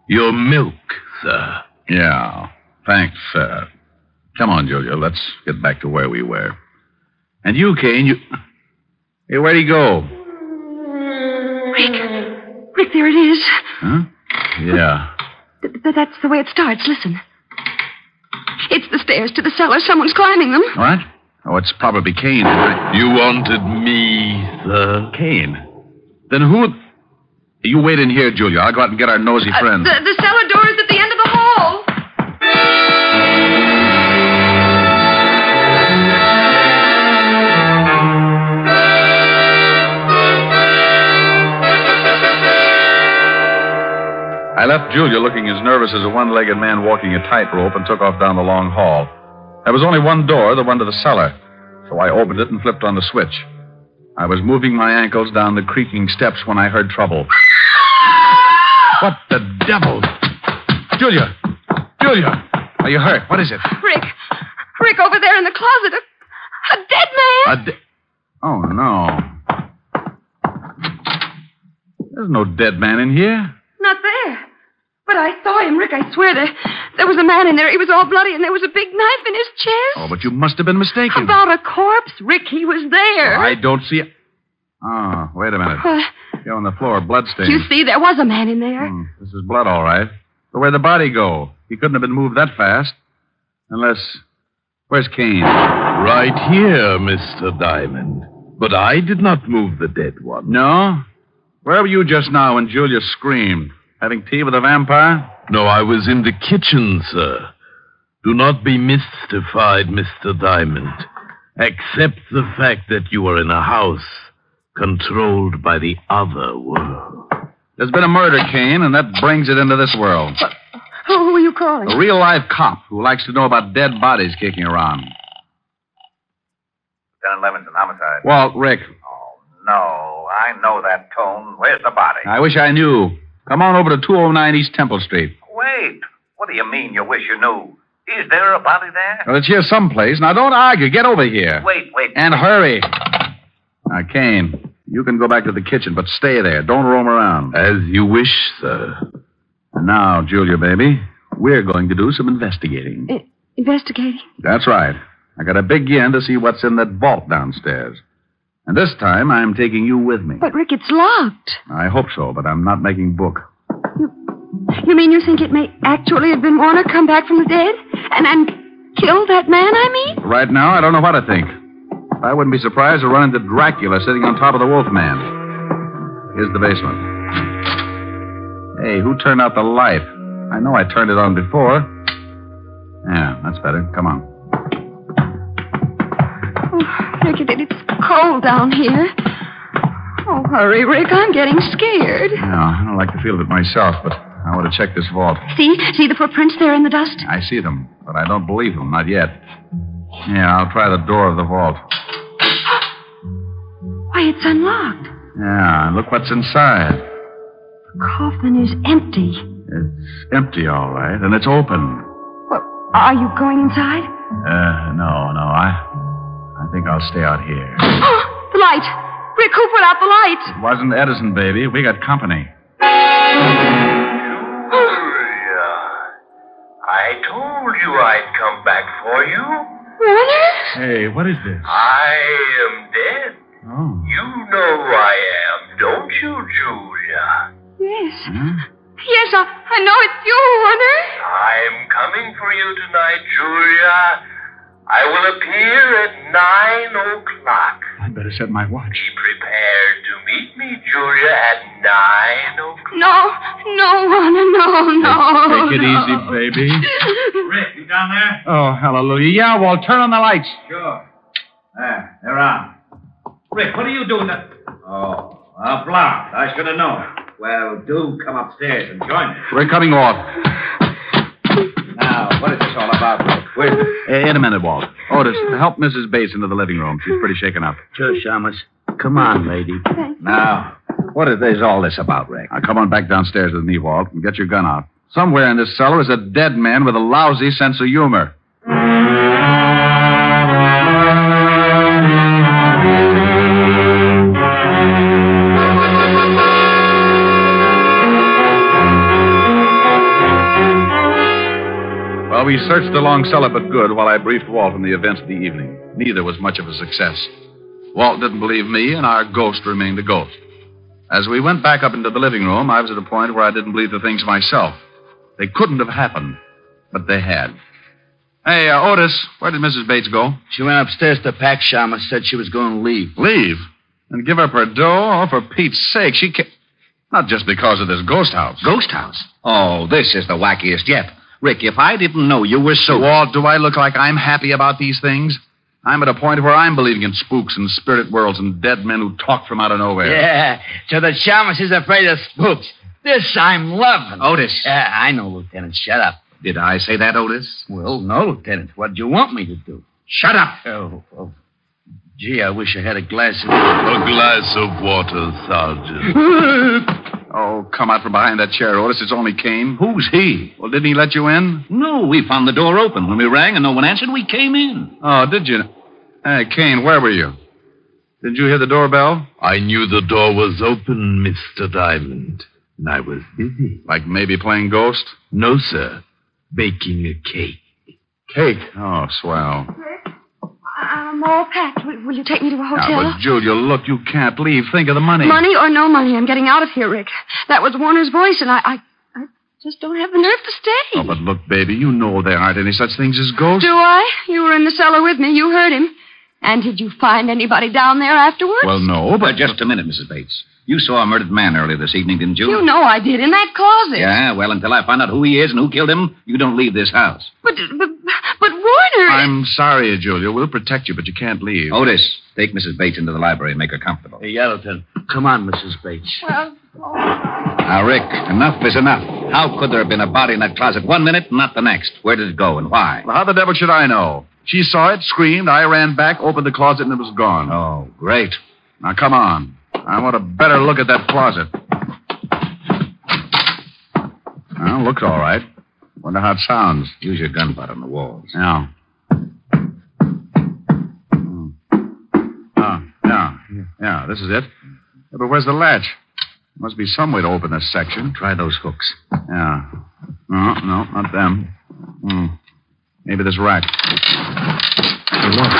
Speaker 15: Your milk, sir.
Speaker 13: Yeah, thanks, sir. Come on, Julia, let's get back to where we were. And you, Kane, you... Hey, where'd he go?
Speaker 18: Rick, there it is.
Speaker 13: Huh? Yeah.
Speaker 18: That's the way it starts. Listen. It's the stairs to the cellar. Someone's climbing them.
Speaker 13: What? Oh, it's probably Kane.
Speaker 15: You wanted me, sir?
Speaker 13: Kane? Then who... You wait in here, Julia. I'll go out and get our nosy friend.
Speaker 10: The cellar door is at the end of the hall.
Speaker 13: I left Julia looking as nervous as a one-legged man walking a tightrope and took off down the long hall. There was only one door, the one to the cellar, so I opened it and flipped on the switch. I was moving my ankles down the creaking steps when I heard trouble. What the devil? Julia! Julia! Are you hurt? What is it?
Speaker 10: Rick, over there in the closet. A dead man.
Speaker 13: Oh, no. There's no dead man in here.
Speaker 10: Not there. But I saw him, Rick. I swear there was a man in there. He was all bloody, and there was a big knife in his chest.
Speaker 13: Oh, but you must have been mistaken.
Speaker 10: About a corpse, Rick. He was there.
Speaker 13: I don't see it. Oh, wait a minute. Here on the floor, bloodstains.
Speaker 10: You see, there was a man in there.
Speaker 13: This is blood, all right. But where'd the body go? He couldn't have been moved that fast. Unless... Where's Kane?
Speaker 15: Right here, Mr. Diamond. But I did not move the dead one.
Speaker 13: No? Where were you just now when Julia screamed? Having tea with a vampire?
Speaker 15: No, I was in the kitchen, sir. Do not be mystified, Mr. Diamond. Accept the fact that you are in a house controlled by the other world.
Speaker 13: There's been a murder, Kane, and that brings it into this world.
Speaker 10: Who are you calling?
Speaker 13: A real-life cop who likes to know about dead bodies kicking around.
Speaker 17: Lieutenant Levinson, homicide.
Speaker 13: Walt, Rick.
Speaker 17: Oh, no. I know that tone. Where's the body?
Speaker 13: I wish I knew. Come on over to 209 East Temple Street.
Speaker 17: Wait. What do you mean you wish you knew? Is there a body there?
Speaker 13: Well, it's here someplace. Now, don't argue. Get over here.
Speaker 17: Wait.
Speaker 13: And hurry. Now, Kane, you can go back to the kitchen, but stay there. Don't roam around.
Speaker 15: As you wish, sir.
Speaker 13: And now, Julia, baby, we're going to do some investigating.
Speaker 18: Investigating?
Speaker 13: That's right. I got a big yen to see what's in that vault downstairs. And this time, I'm taking you with me.
Speaker 18: But, Rick, it's locked.
Speaker 13: I hope so, but I'm not making book.
Speaker 18: You mean you think it may actually have been Warner come back from the dead? And kill that man, I mean?
Speaker 13: Right now, I don't know what to think. I wouldn't be surprised to run into Dracula sitting on top of the Wolfman. Here's the basement. Hey, who turned out the light? I know I turned it on before. Yeah, that's better. Come on.
Speaker 18: Oh, Rick, it's cold down here. Oh, hurry, Rick. I'm getting scared.
Speaker 13: No, I don't like the feel of it myself, but I want to check this vault.
Speaker 18: See the footprints there in the dust?
Speaker 13: I see them, but I don't believe them. Not yet. Yeah, I'll try the door of the vault.
Speaker 18: Why, it's unlocked.
Speaker 13: Yeah, and look what's inside.
Speaker 18: The coffin is empty.
Speaker 13: It's empty, all right, and it's open.
Speaker 18: Well, are you going inside?
Speaker 13: No. I think I'll stay out here.
Speaker 18: The light! Rick, who put out the light?
Speaker 13: It wasn't Edison, baby. We got company.
Speaker 17: I told you I'd come back for you.
Speaker 18: Warner?
Speaker 13: Hey, what is this?
Speaker 17: I am dead.
Speaker 13: Oh.
Speaker 17: You know who I am, don't you, Julia?
Speaker 18: Yes.
Speaker 13: Huh?
Speaker 18: Yes, I know it's you, Warner.
Speaker 17: I'm coming for you tonight, Julia. I will appear at 9 o'clock.
Speaker 13: I'd better set my watch.
Speaker 17: Be prepared to meet me, Julia, at 9 o'clock.
Speaker 18: No, Warner, no.
Speaker 13: Take it easy, baby.
Speaker 12: Rick, you down there?
Speaker 13: Oh, hallelujah. Yeah, Walt, turn on the lights.
Speaker 12: Sure. There, they're on. Rick, what are you doing? Oh, blocked. I should have known. Well, do come upstairs and join me.
Speaker 13: We're coming off.
Speaker 12: Now, what is this all about, Rick? Wait.
Speaker 13: In a minute, Walt. Otis, help Mrs. Bates into the living room. She's pretty shaken up.
Speaker 8: Sure, Shamus. Come on, lady.
Speaker 12: Now, what is all this about, Rick?
Speaker 13: Now, come on back downstairs with me, Walt, and get your gun out. Somewhere in this cellar is a dead man with a lousy sense of humor. Well, we searched the long cellar but good while I briefed Walt on the events of the evening. Neither was much of a success. Walt didn't believe me, and our ghost remained a ghost. As we went back up into the living room, I was at a point where I didn't believe the things myself. They couldn't have happened, but they had. Hey, Otis, where did Mrs. Bates go?
Speaker 8: She went upstairs to pack, Shamus. Said she was going to leave.
Speaker 13: Leave? And give up her dough? Oh, for Pete's sake, she can't... Not just because of this ghost house.
Speaker 5: Ghost house? Oh, this is the wackiest yet. Rick, if I didn't know you were so...
Speaker 13: Walt, do I look like I'm happy about these things? I'm at a point where I'm believing in spooks and spirit worlds and dead men who talk from out of nowhere.
Speaker 8: Yeah, so the Shamus is afraid of spooks. This I'm loving.
Speaker 5: Otis.
Speaker 8: Yeah, I know, Lieutenant. Shut up.
Speaker 5: Did I say that, Otis?
Speaker 8: Well, no, Lieutenant. What do you want me to do?
Speaker 5: Shut up.
Speaker 8: Oh. Gee, I wish I had a glass of...
Speaker 15: A glass of water, Sergeant.
Speaker 13: Oh, come out from behind that chair, Otis. It's only Kane.
Speaker 5: Who's he?
Speaker 13: Well, didn't he let you in?
Speaker 5: No, we found the door open. When we rang and no one answered, we came in.
Speaker 13: Oh, did you? Hey, Kane, where were you? Didn't you hear the doorbell?
Speaker 15: I knew the door was open, Mr. Diamond, and I was busy.
Speaker 13: Like maybe playing ghost?
Speaker 15: No, sir. Baking a cake.
Speaker 13: Cake? Oh, swell.
Speaker 18: I'm all packed. Will you take me to a hotel?
Speaker 13: Now, but Julia, look, you can't leave. Think of the money.
Speaker 18: Money or no money, I'm getting out of here, Rick. That was Warner's voice, and I just don't have the nerve to stay.
Speaker 13: Oh, but look, baby, you know there aren't any such things as ghosts.
Speaker 18: Do I? You were in the cellar with me. You heard him. And did you find anybody down there afterwards?
Speaker 13: Well, no, but...
Speaker 5: Just a minute, Mrs. Bates. You saw a murdered man earlier this evening, didn't you?
Speaker 18: You know I did, in that closet.
Speaker 5: Yeah, well, until I find out who he is and who killed him, you don't leave this house.
Speaker 18: But Warner...
Speaker 13: I'm sorry, Julia. We'll protect you, but you can't leave.
Speaker 5: Otis, take Mrs. Bates into the library and make her comfortable.
Speaker 8: Hey, Lieutenant. Come on, Mrs. Bates.
Speaker 18: Well...
Speaker 5: Now, Rick, enough is enough. How could there have been a body in that closet one minute and not the next? Where did it go and why?
Speaker 13: Well, how the devil should I know? She saw it, screamed, I ran back, opened the closet, and it was gone.
Speaker 5: Oh, great.
Speaker 13: Now, come on. I want a better look at that closet. Well, looks all right.
Speaker 2: Wonder how it sounds.
Speaker 5: Use your gun butt on the walls.
Speaker 2: Yeah. Yeah, this is it. Yeah, but where's the latch? Must be some way to open this section.
Speaker 5: Try those hooks.
Speaker 2: Yeah. No, not them. Maybe this rack.
Speaker 5: Hey, look.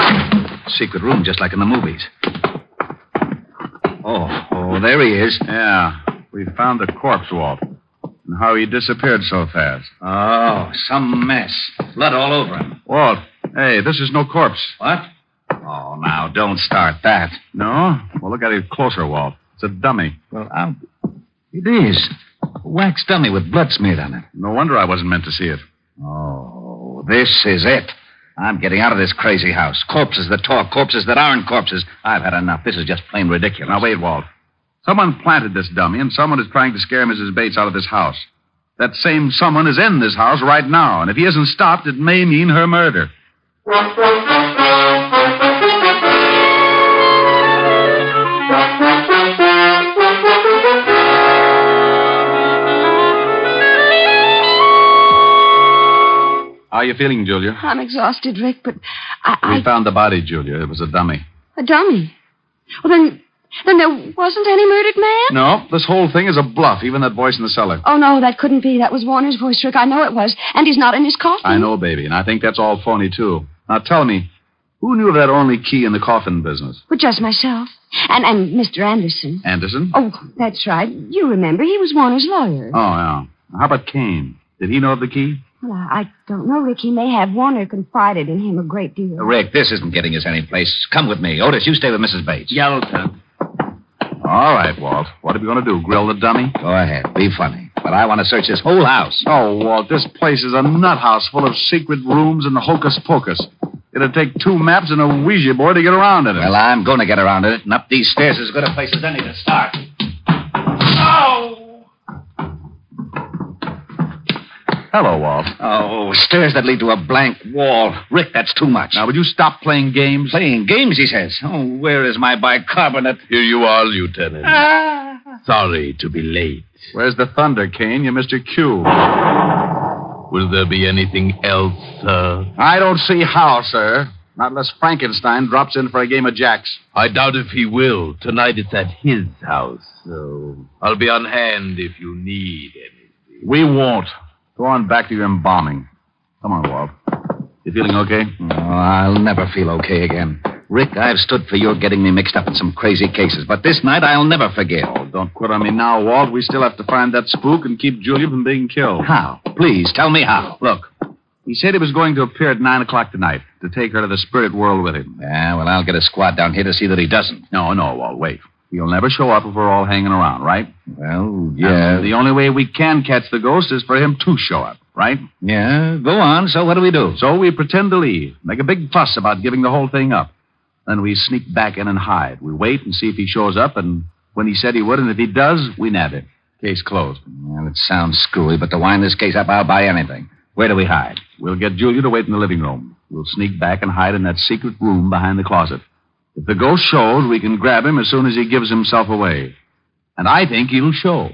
Speaker 5: Secret room, just like in the movies. Oh, there he is.
Speaker 2: Yeah. We found the corpse, Walt. And how he disappeared so fast.
Speaker 5: Oh, some mess. Blood all over him.
Speaker 2: Walt, hey, this is no corpse.
Speaker 5: What? Oh, now, don't start that.
Speaker 2: No? Well, look at it closer, Walt. It's a dummy.
Speaker 5: Well, it is. A wax dummy with blood smeared on it.
Speaker 2: No wonder I wasn't meant to see it.
Speaker 5: Oh, this is it. I'm getting out of this crazy house. Corpses that talk, corpses that aren't corpses. I've had enough. This is just plain ridiculous.
Speaker 2: Now, wait, Walt. Someone planted this dummy, and someone is trying to scare Mrs. Bates out of this house. That same someone is in this house right now, and if he isn't stopped, it may mean her murder. How are you feeling, Julia?
Speaker 18: I'm exhausted, Rick, but
Speaker 2: We found the body, Julia. It was a dummy.
Speaker 18: A dummy? Well, then there wasn't any murdered man?
Speaker 2: No, this whole thing is a bluff, even that voice in the cellar.
Speaker 18: Oh, no, that couldn't be. That was Warner's voice, Rick. I know it was. And he's not in his coffin.
Speaker 2: I know, baby, and I think that's all phony, too. Now, tell me, who knew of that only key in the coffin business?
Speaker 18: Well, just myself. And Mr. Anderson.
Speaker 2: Anderson?
Speaker 18: Oh, that's right. You remember, he was Warner's lawyer.
Speaker 2: Oh, yeah. How about Kane? Did he know of the key?
Speaker 18: Well, I don't know, Rick. He may have. Warner confided in him a great deal.
Speaker 5: Rick, this isn't getting us any place. Come with me. Otis, you stay with Mrs. Bates.
Speaker 2: Yelton. All right, Walt. What are we going to do? Grill the dummy?
Speaker 5: Go ahead. Be funny. But I want to search this whole house.
Speaker 2: Oh, Walt, this place is a nut house full of secret rooms and hocus pocus. It'll take 2 maps and a Ouija board to get around in it.
Speaker 5: Well, I'm going to get around it, and up these stairs is as good a place as any to start.
Speaker 2: Oh! Hello, Walt.
Speaker 5: Oh, stairs that lead to a blank wall. Rick, that's too much.
Speaker 2: Now, would you stop playing games?
Speaker 5: Playing games, he says. Oh, where is my bicarbonate?
Speaker 15: Here you are, Lieutenant. Sorry to be late.
Speaker 2: Where's the thunder, Kane? You're Mr. Q.
Speaker 15: Will there be anything else, sir?
Speaker 2: I don't see how, sir. Not unless Frankenstein drops in for a game of jacks.
Speaker 15: I doubt if he will. Tonight it's at his house, so I'll be on hand if you need anything.
Speaker 2: We won't. Go on back to your embalming. Come on, Walt. You feeling okay?
Speaker 5: Oh, I'll never feel okay again. Rick, I've stood for your getting me mixed up in some crazy cases, but this night I'll never forgive.
Speaker 2: Oh, don't quit on me now, Walt. We still have to find that spook and keep Julia from being killed.
Speaker 5: How? Please, tell me how.
Speaker 2: Look, he said he was going to appear at 9 o'clock tonight to take her to the spirit world with him.
Speaker 5: Yeah, well, I'll get a squad down here to see that he doesn't.
Speaker 2: No, Walt, wait. He'll never show up if we're all hanging around, right?
Speaker 5: Well, yeah.
Speaker 2: And the only way we can catch the ghost is for him to show up, right?
Speaker 5: Yeah, go on. So what do we do?
Speaker 2: So we pretend to leave, make a big fuss about giving the whole thing up. Then we sneak back in and hide. We wait and see if he shows up, and when he said he would, and if he does, we nab him. Case closed.
Speaker 5: Well, it sounds screwy, but to wind this case up, I'll buy anything. Where do we hide?
Speaker 2: We'll get Julia to wait in the living room. We'll sneak back and hide in that secret room behind the closet. If the ghost shows, we can grab him as soon as he gives himself away. And I think he'll show.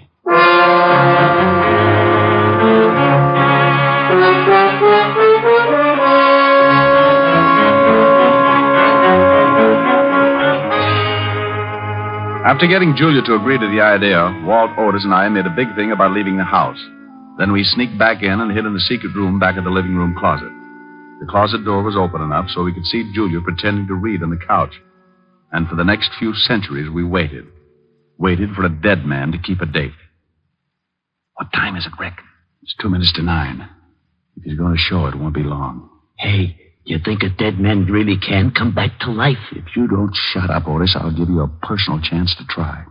Speaker 2: After getting Julia to agree to the idea, Walt, Otis, and I made a big thing about leaving the house. Then we sneaked back in and hid in the secret room back of the living room closet. The closet door was open enough so we could see Julia pretending to read on the couch. And for the next few centuries, we waited. Waited for a dead man to keep a date.
Speaker 5: What time is it, Rick?
Speaker 2: It's 2 minutes to 9. If he's going to show, it won't be long.
Speaker 8: Hey, you think a dead man really can come back to life?
Speaker 2: If you don't shut up, Otis, I'll give you a personal chance to try.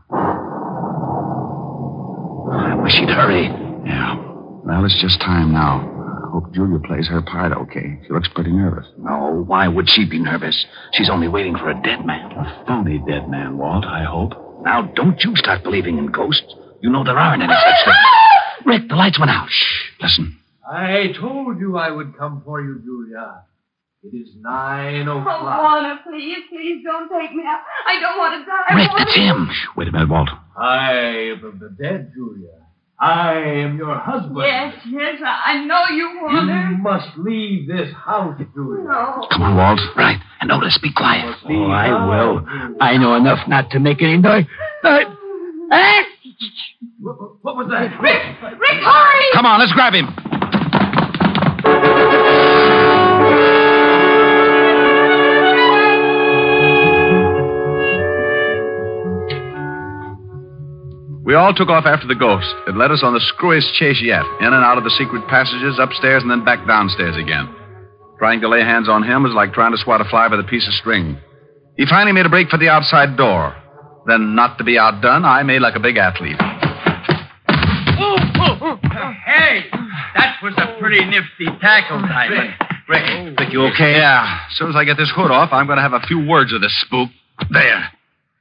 Speaker 5: I wish he'd hurry.
Speaker 2: Yeah. Well, it's just time now. I hope Julia plays her part okay. She looks pretty nervous.
Speaker 5: No, why would she be nervous? She's only waiting for a dead man.
Speaker 2: A phony dead man, Walt, I hope.
Speaker 5: Now, don't you start believing in ghosts. You know there aren't any such things. Rick, the lights went out. Shh, listen.
Speaker 16: I told you I would come for you, Julia. It is 9 o'clock.
Speaker 18: Oh, Warner, please don't take me out. I don't want to die.
Speaker 5: Rick, that's him.
Speaker 2: Wait a minute, Walt.
Speaker 16: I am the dead, Julia. I am your husband.
Speaker 10: Yes, I know you, Warner.
Speaker 16: You must leave this house, Julia.
Speaker 10: No.
Speaker 8: Come on, Walt.
Speaker 21: Right. And Otis, be quiet.
Speaker 8: Oh, I will. I know enough not to make any noise.
Speaker 16: What was that?
Speaker 10: Rick, hurry!
Speaker 4: Come on, let's grab him.
Speaker 2: We all took off after the ghost. It led us on the screwiest chase yet, in and out of the secret passages, upstairs, and then back downstairs again. Trying to lay hands on him was like trying to swat a fly with a piece of string. He finally made a break for the outside door. Then, not to be outdone, I made like a big athlete.
Speaker 3: Hey, that was a pretty nifty tackle, Diamond.
Speaker 2: Rick, you okay? Yeah. As soon as I get this hood off, I'm going to have a few words with this spook. There.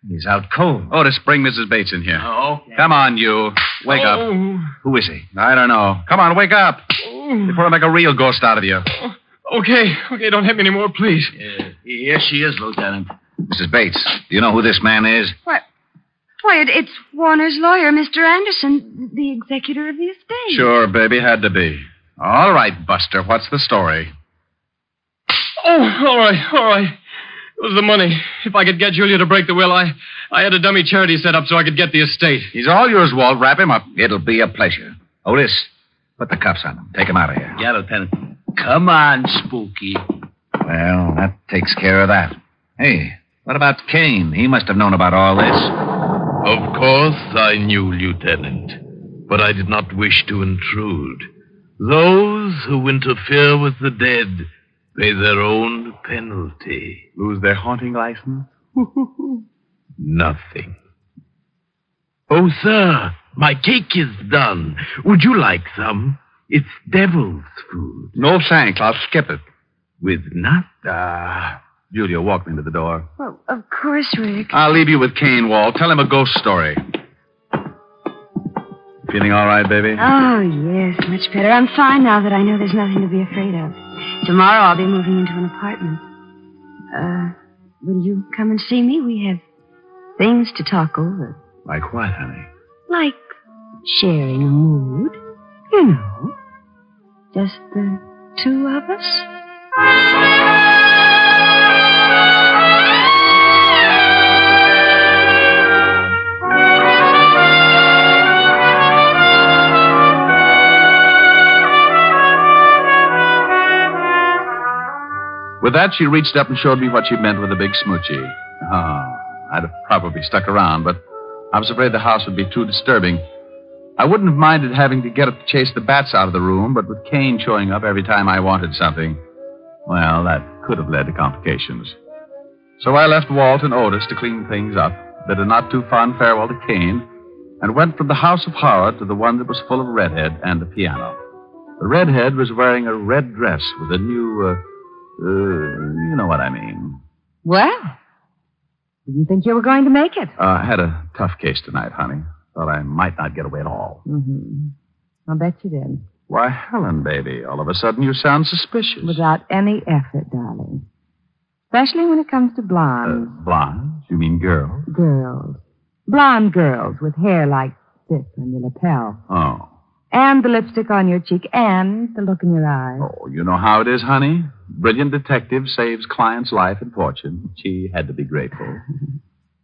Speaker 2: He's out cold. Otis, bring Mrs. Bates in here.
Speaker 3: Oh, okay.
Speaker 2: Come on, you. Wake up. Who is he? I don't know. Come on, wake up. Before I make a real ghost out of you.
Speaker 3: Okay, don't hit me anymore, please.
Speaker 5: Here she is, Lieutenant. Mrs. Bates, do you know who this man is?
Speaker 18: What? Why, it's Warner's lawyer, Mr. Anderson, the executor of the estate.
Speaker 2: Sure, baby, had to be. All right, Buster, what's the story?
Speaker 3: Oh, all right. It was the money. If I could get Julia to break the will, I had a dummy charity set up so I could get the estate.
Speaker 2: He's all yours, Walt. Wrap him up.
Speaker 5: It'll be a pleasure. Otis, put the cuffs on him. Take him out of here.
Speaker 3: Yeah, Lieutenant. Come on, Spooky.
Speaker 5: Well, that takes care of that. Hey, what about Kane? He must have known about all this.
Speaker 15: Of course I knew, Lieutenant, but I did not wish to intrude. Those who interfere with the dead pay their own penalty.
Speaker 2: Lose their haunting license?
Speaker 15: Nothing. Oh, sir, my cake is done. Would you like some? It's devil's food.
Speaker 2: No thanks. I'll skip it.
Speaker 15: With nuts?
Speaker 2: Julia, walk me to the door.
Speaker 18: Well, of course, Rick.
Speaker 2: I'll leave you with Kane, Walt. Tell him a ghost story. Feeling all right, baby?
Speaker 18: Oh, yes, much better. I'm fine now that I know there's nothing to be afraid of. Tomorrow I'll be moving into an apartment. Will you come and see me? We have things to talk over.
Speaker 2: Like what, honey?
Speaker 18: Like sharing a mood. You know. Just the two of us.
Speaker 2: With that, she reached up and showed me what she meant with a big smoochie. I'd have probably stuck around, but I was afraid the house would be too disturbing. I wouldn't have minded having to get up to chase the bats out of the room, but with Kane showing up every time I wanted something, well, that could have led to complications. So I left Walt and Otis to clean things up, bid a not too fond farewell to Kane, and went from the house of horror to the one that was full of redhead and a piano. The redhead was wearing a red dress with a new, you know what I mean.
Speaker 20: Well, didn't think you were going to make it.
Speaker 2: I had a tough case tonight, honey. Thought I might not get away at all.
Speaker 20: Mm-hmm. I'll bet you did.
Speaker 2: Why, Helen, baby, all of a sudden you sound suspicious.
Speaker 20: Without any effort, darling. Especially when it comes to blondes.
Speaker 2: Blondes? You mean girls?
Speaker 20: Girls. Blonde girls with hair like this on your lapel.
Speaker 2: Oh.
Speaker 20: And the lipstick on your cheek and the look in your eyes.
Speaker 2: Oh, you know how it is, honey. Brilliant detective saves client's life and fortune. She had to be grateful.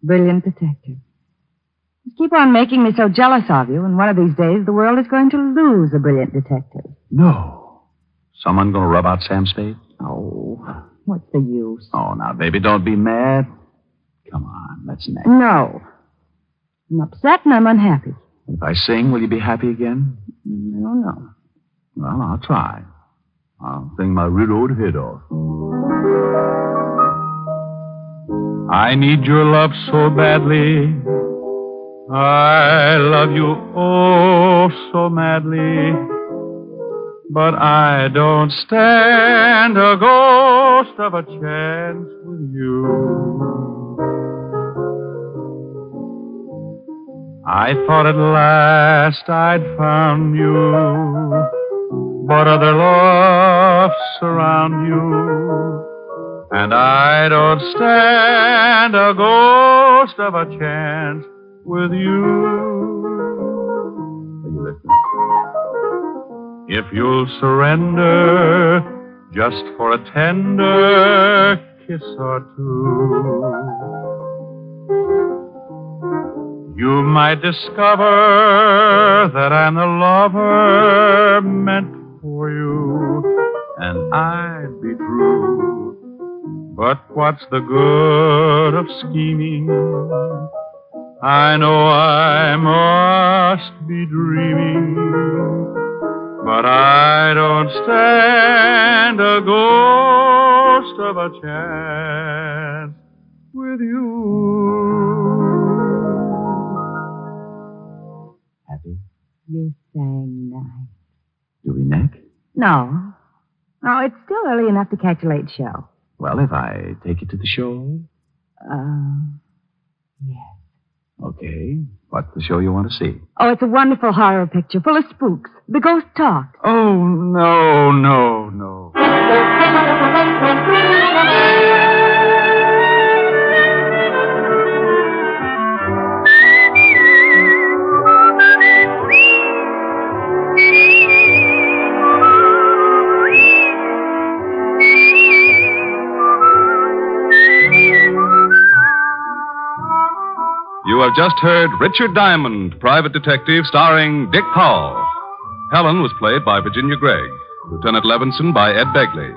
Speaker 20: Brilliant detective. Just keep on making me so jealous of you, and one of these days the world is going to lose a brilliant detective.
Speaker 2: No. Someone going to rub out Sam Spade?
Speaker 20: Oh, what's the use?
Speaker 2: Oh, now, baby, don't be mad. Come on, let's next.
Speaker 20: No. I'm upset and I'm unhappy.
Speaker 2: If I sing, will you be happy again?
Speaker 20: I don't know.
Speaker 2: Well, I'll try. I'll sing my riddled head off. I need your love so badly. I love you oh so madly. But I don't stand a ghost of a chance with you. I thought at last I'd found you, but other loves surround you, and I don't stand a ghost of a chance with you. Are you listening?
Speaker 11: If you'll surrender just for a tender kiss or two, you might discover that I'm the lover meant for you, and I'd be true. But what's the good of scheming? I know I must be dreaming, but I don't stand a ghost of a chance with you.
Speaker 21: Happy?
Speaker 20: You sang nice.
Speaker 21: Do we neck?
Speaker 20: No. No, it's still early enough to catch a late show.
Speaker 21: Well, if I take you to the show.
Speaker 20: Yes.
Speaker 21: Okay. What's the show you want to see?
Speaker 20: Oh, it's a wonderful horror picture full of spooks. The ghost talk.
Speaker 11: Oh, no.
Speaker 4: You have just heard Richard Diamond, Private Detective, starring Dick Powell. Helen was played by Virginia Gregg, Lieutenant Levinson by Ed Begley.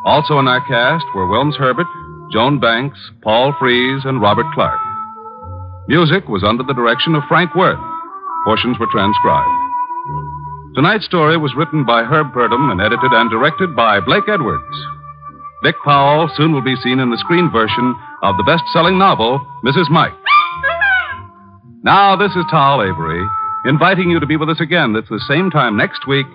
Speaker 4: Also in our cast were Wilms Herbert, Joan Banks, Paul Frees, and Robert Clark. Music was under the direction of Frank Worth. Portions were transcribed. Tonight's story was written by Herb Purdom and edited and directed by Blake Edwards. Dick Powell soon will be seen in the screen version of the best-selling novel, Mrs. Mike. Now, this is Tal Avery, inviting you to be with us again at the same time next week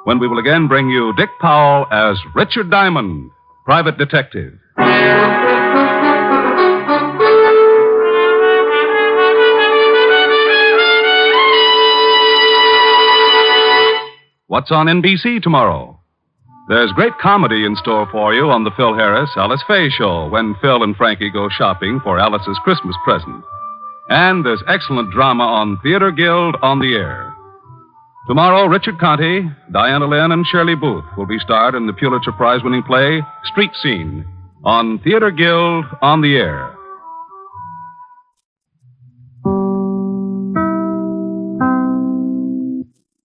Speaker 4: when we will again bring you Dick Powell as Richard Diamond, Private Detective. What's on NBC tomorrow? There's great comedy in store for you on the Phil Harris, Alice Faye show when Phil and Frankie go shopping for Alice's Christmas present. And there's excellent drama on Theater Guild on the Air. Tomorrow, Richard Conte, Diana Lynn, and Shirley Booth will be starred in the Pulitzer Prize-winning play Street Scene on Theater Guild on the Air.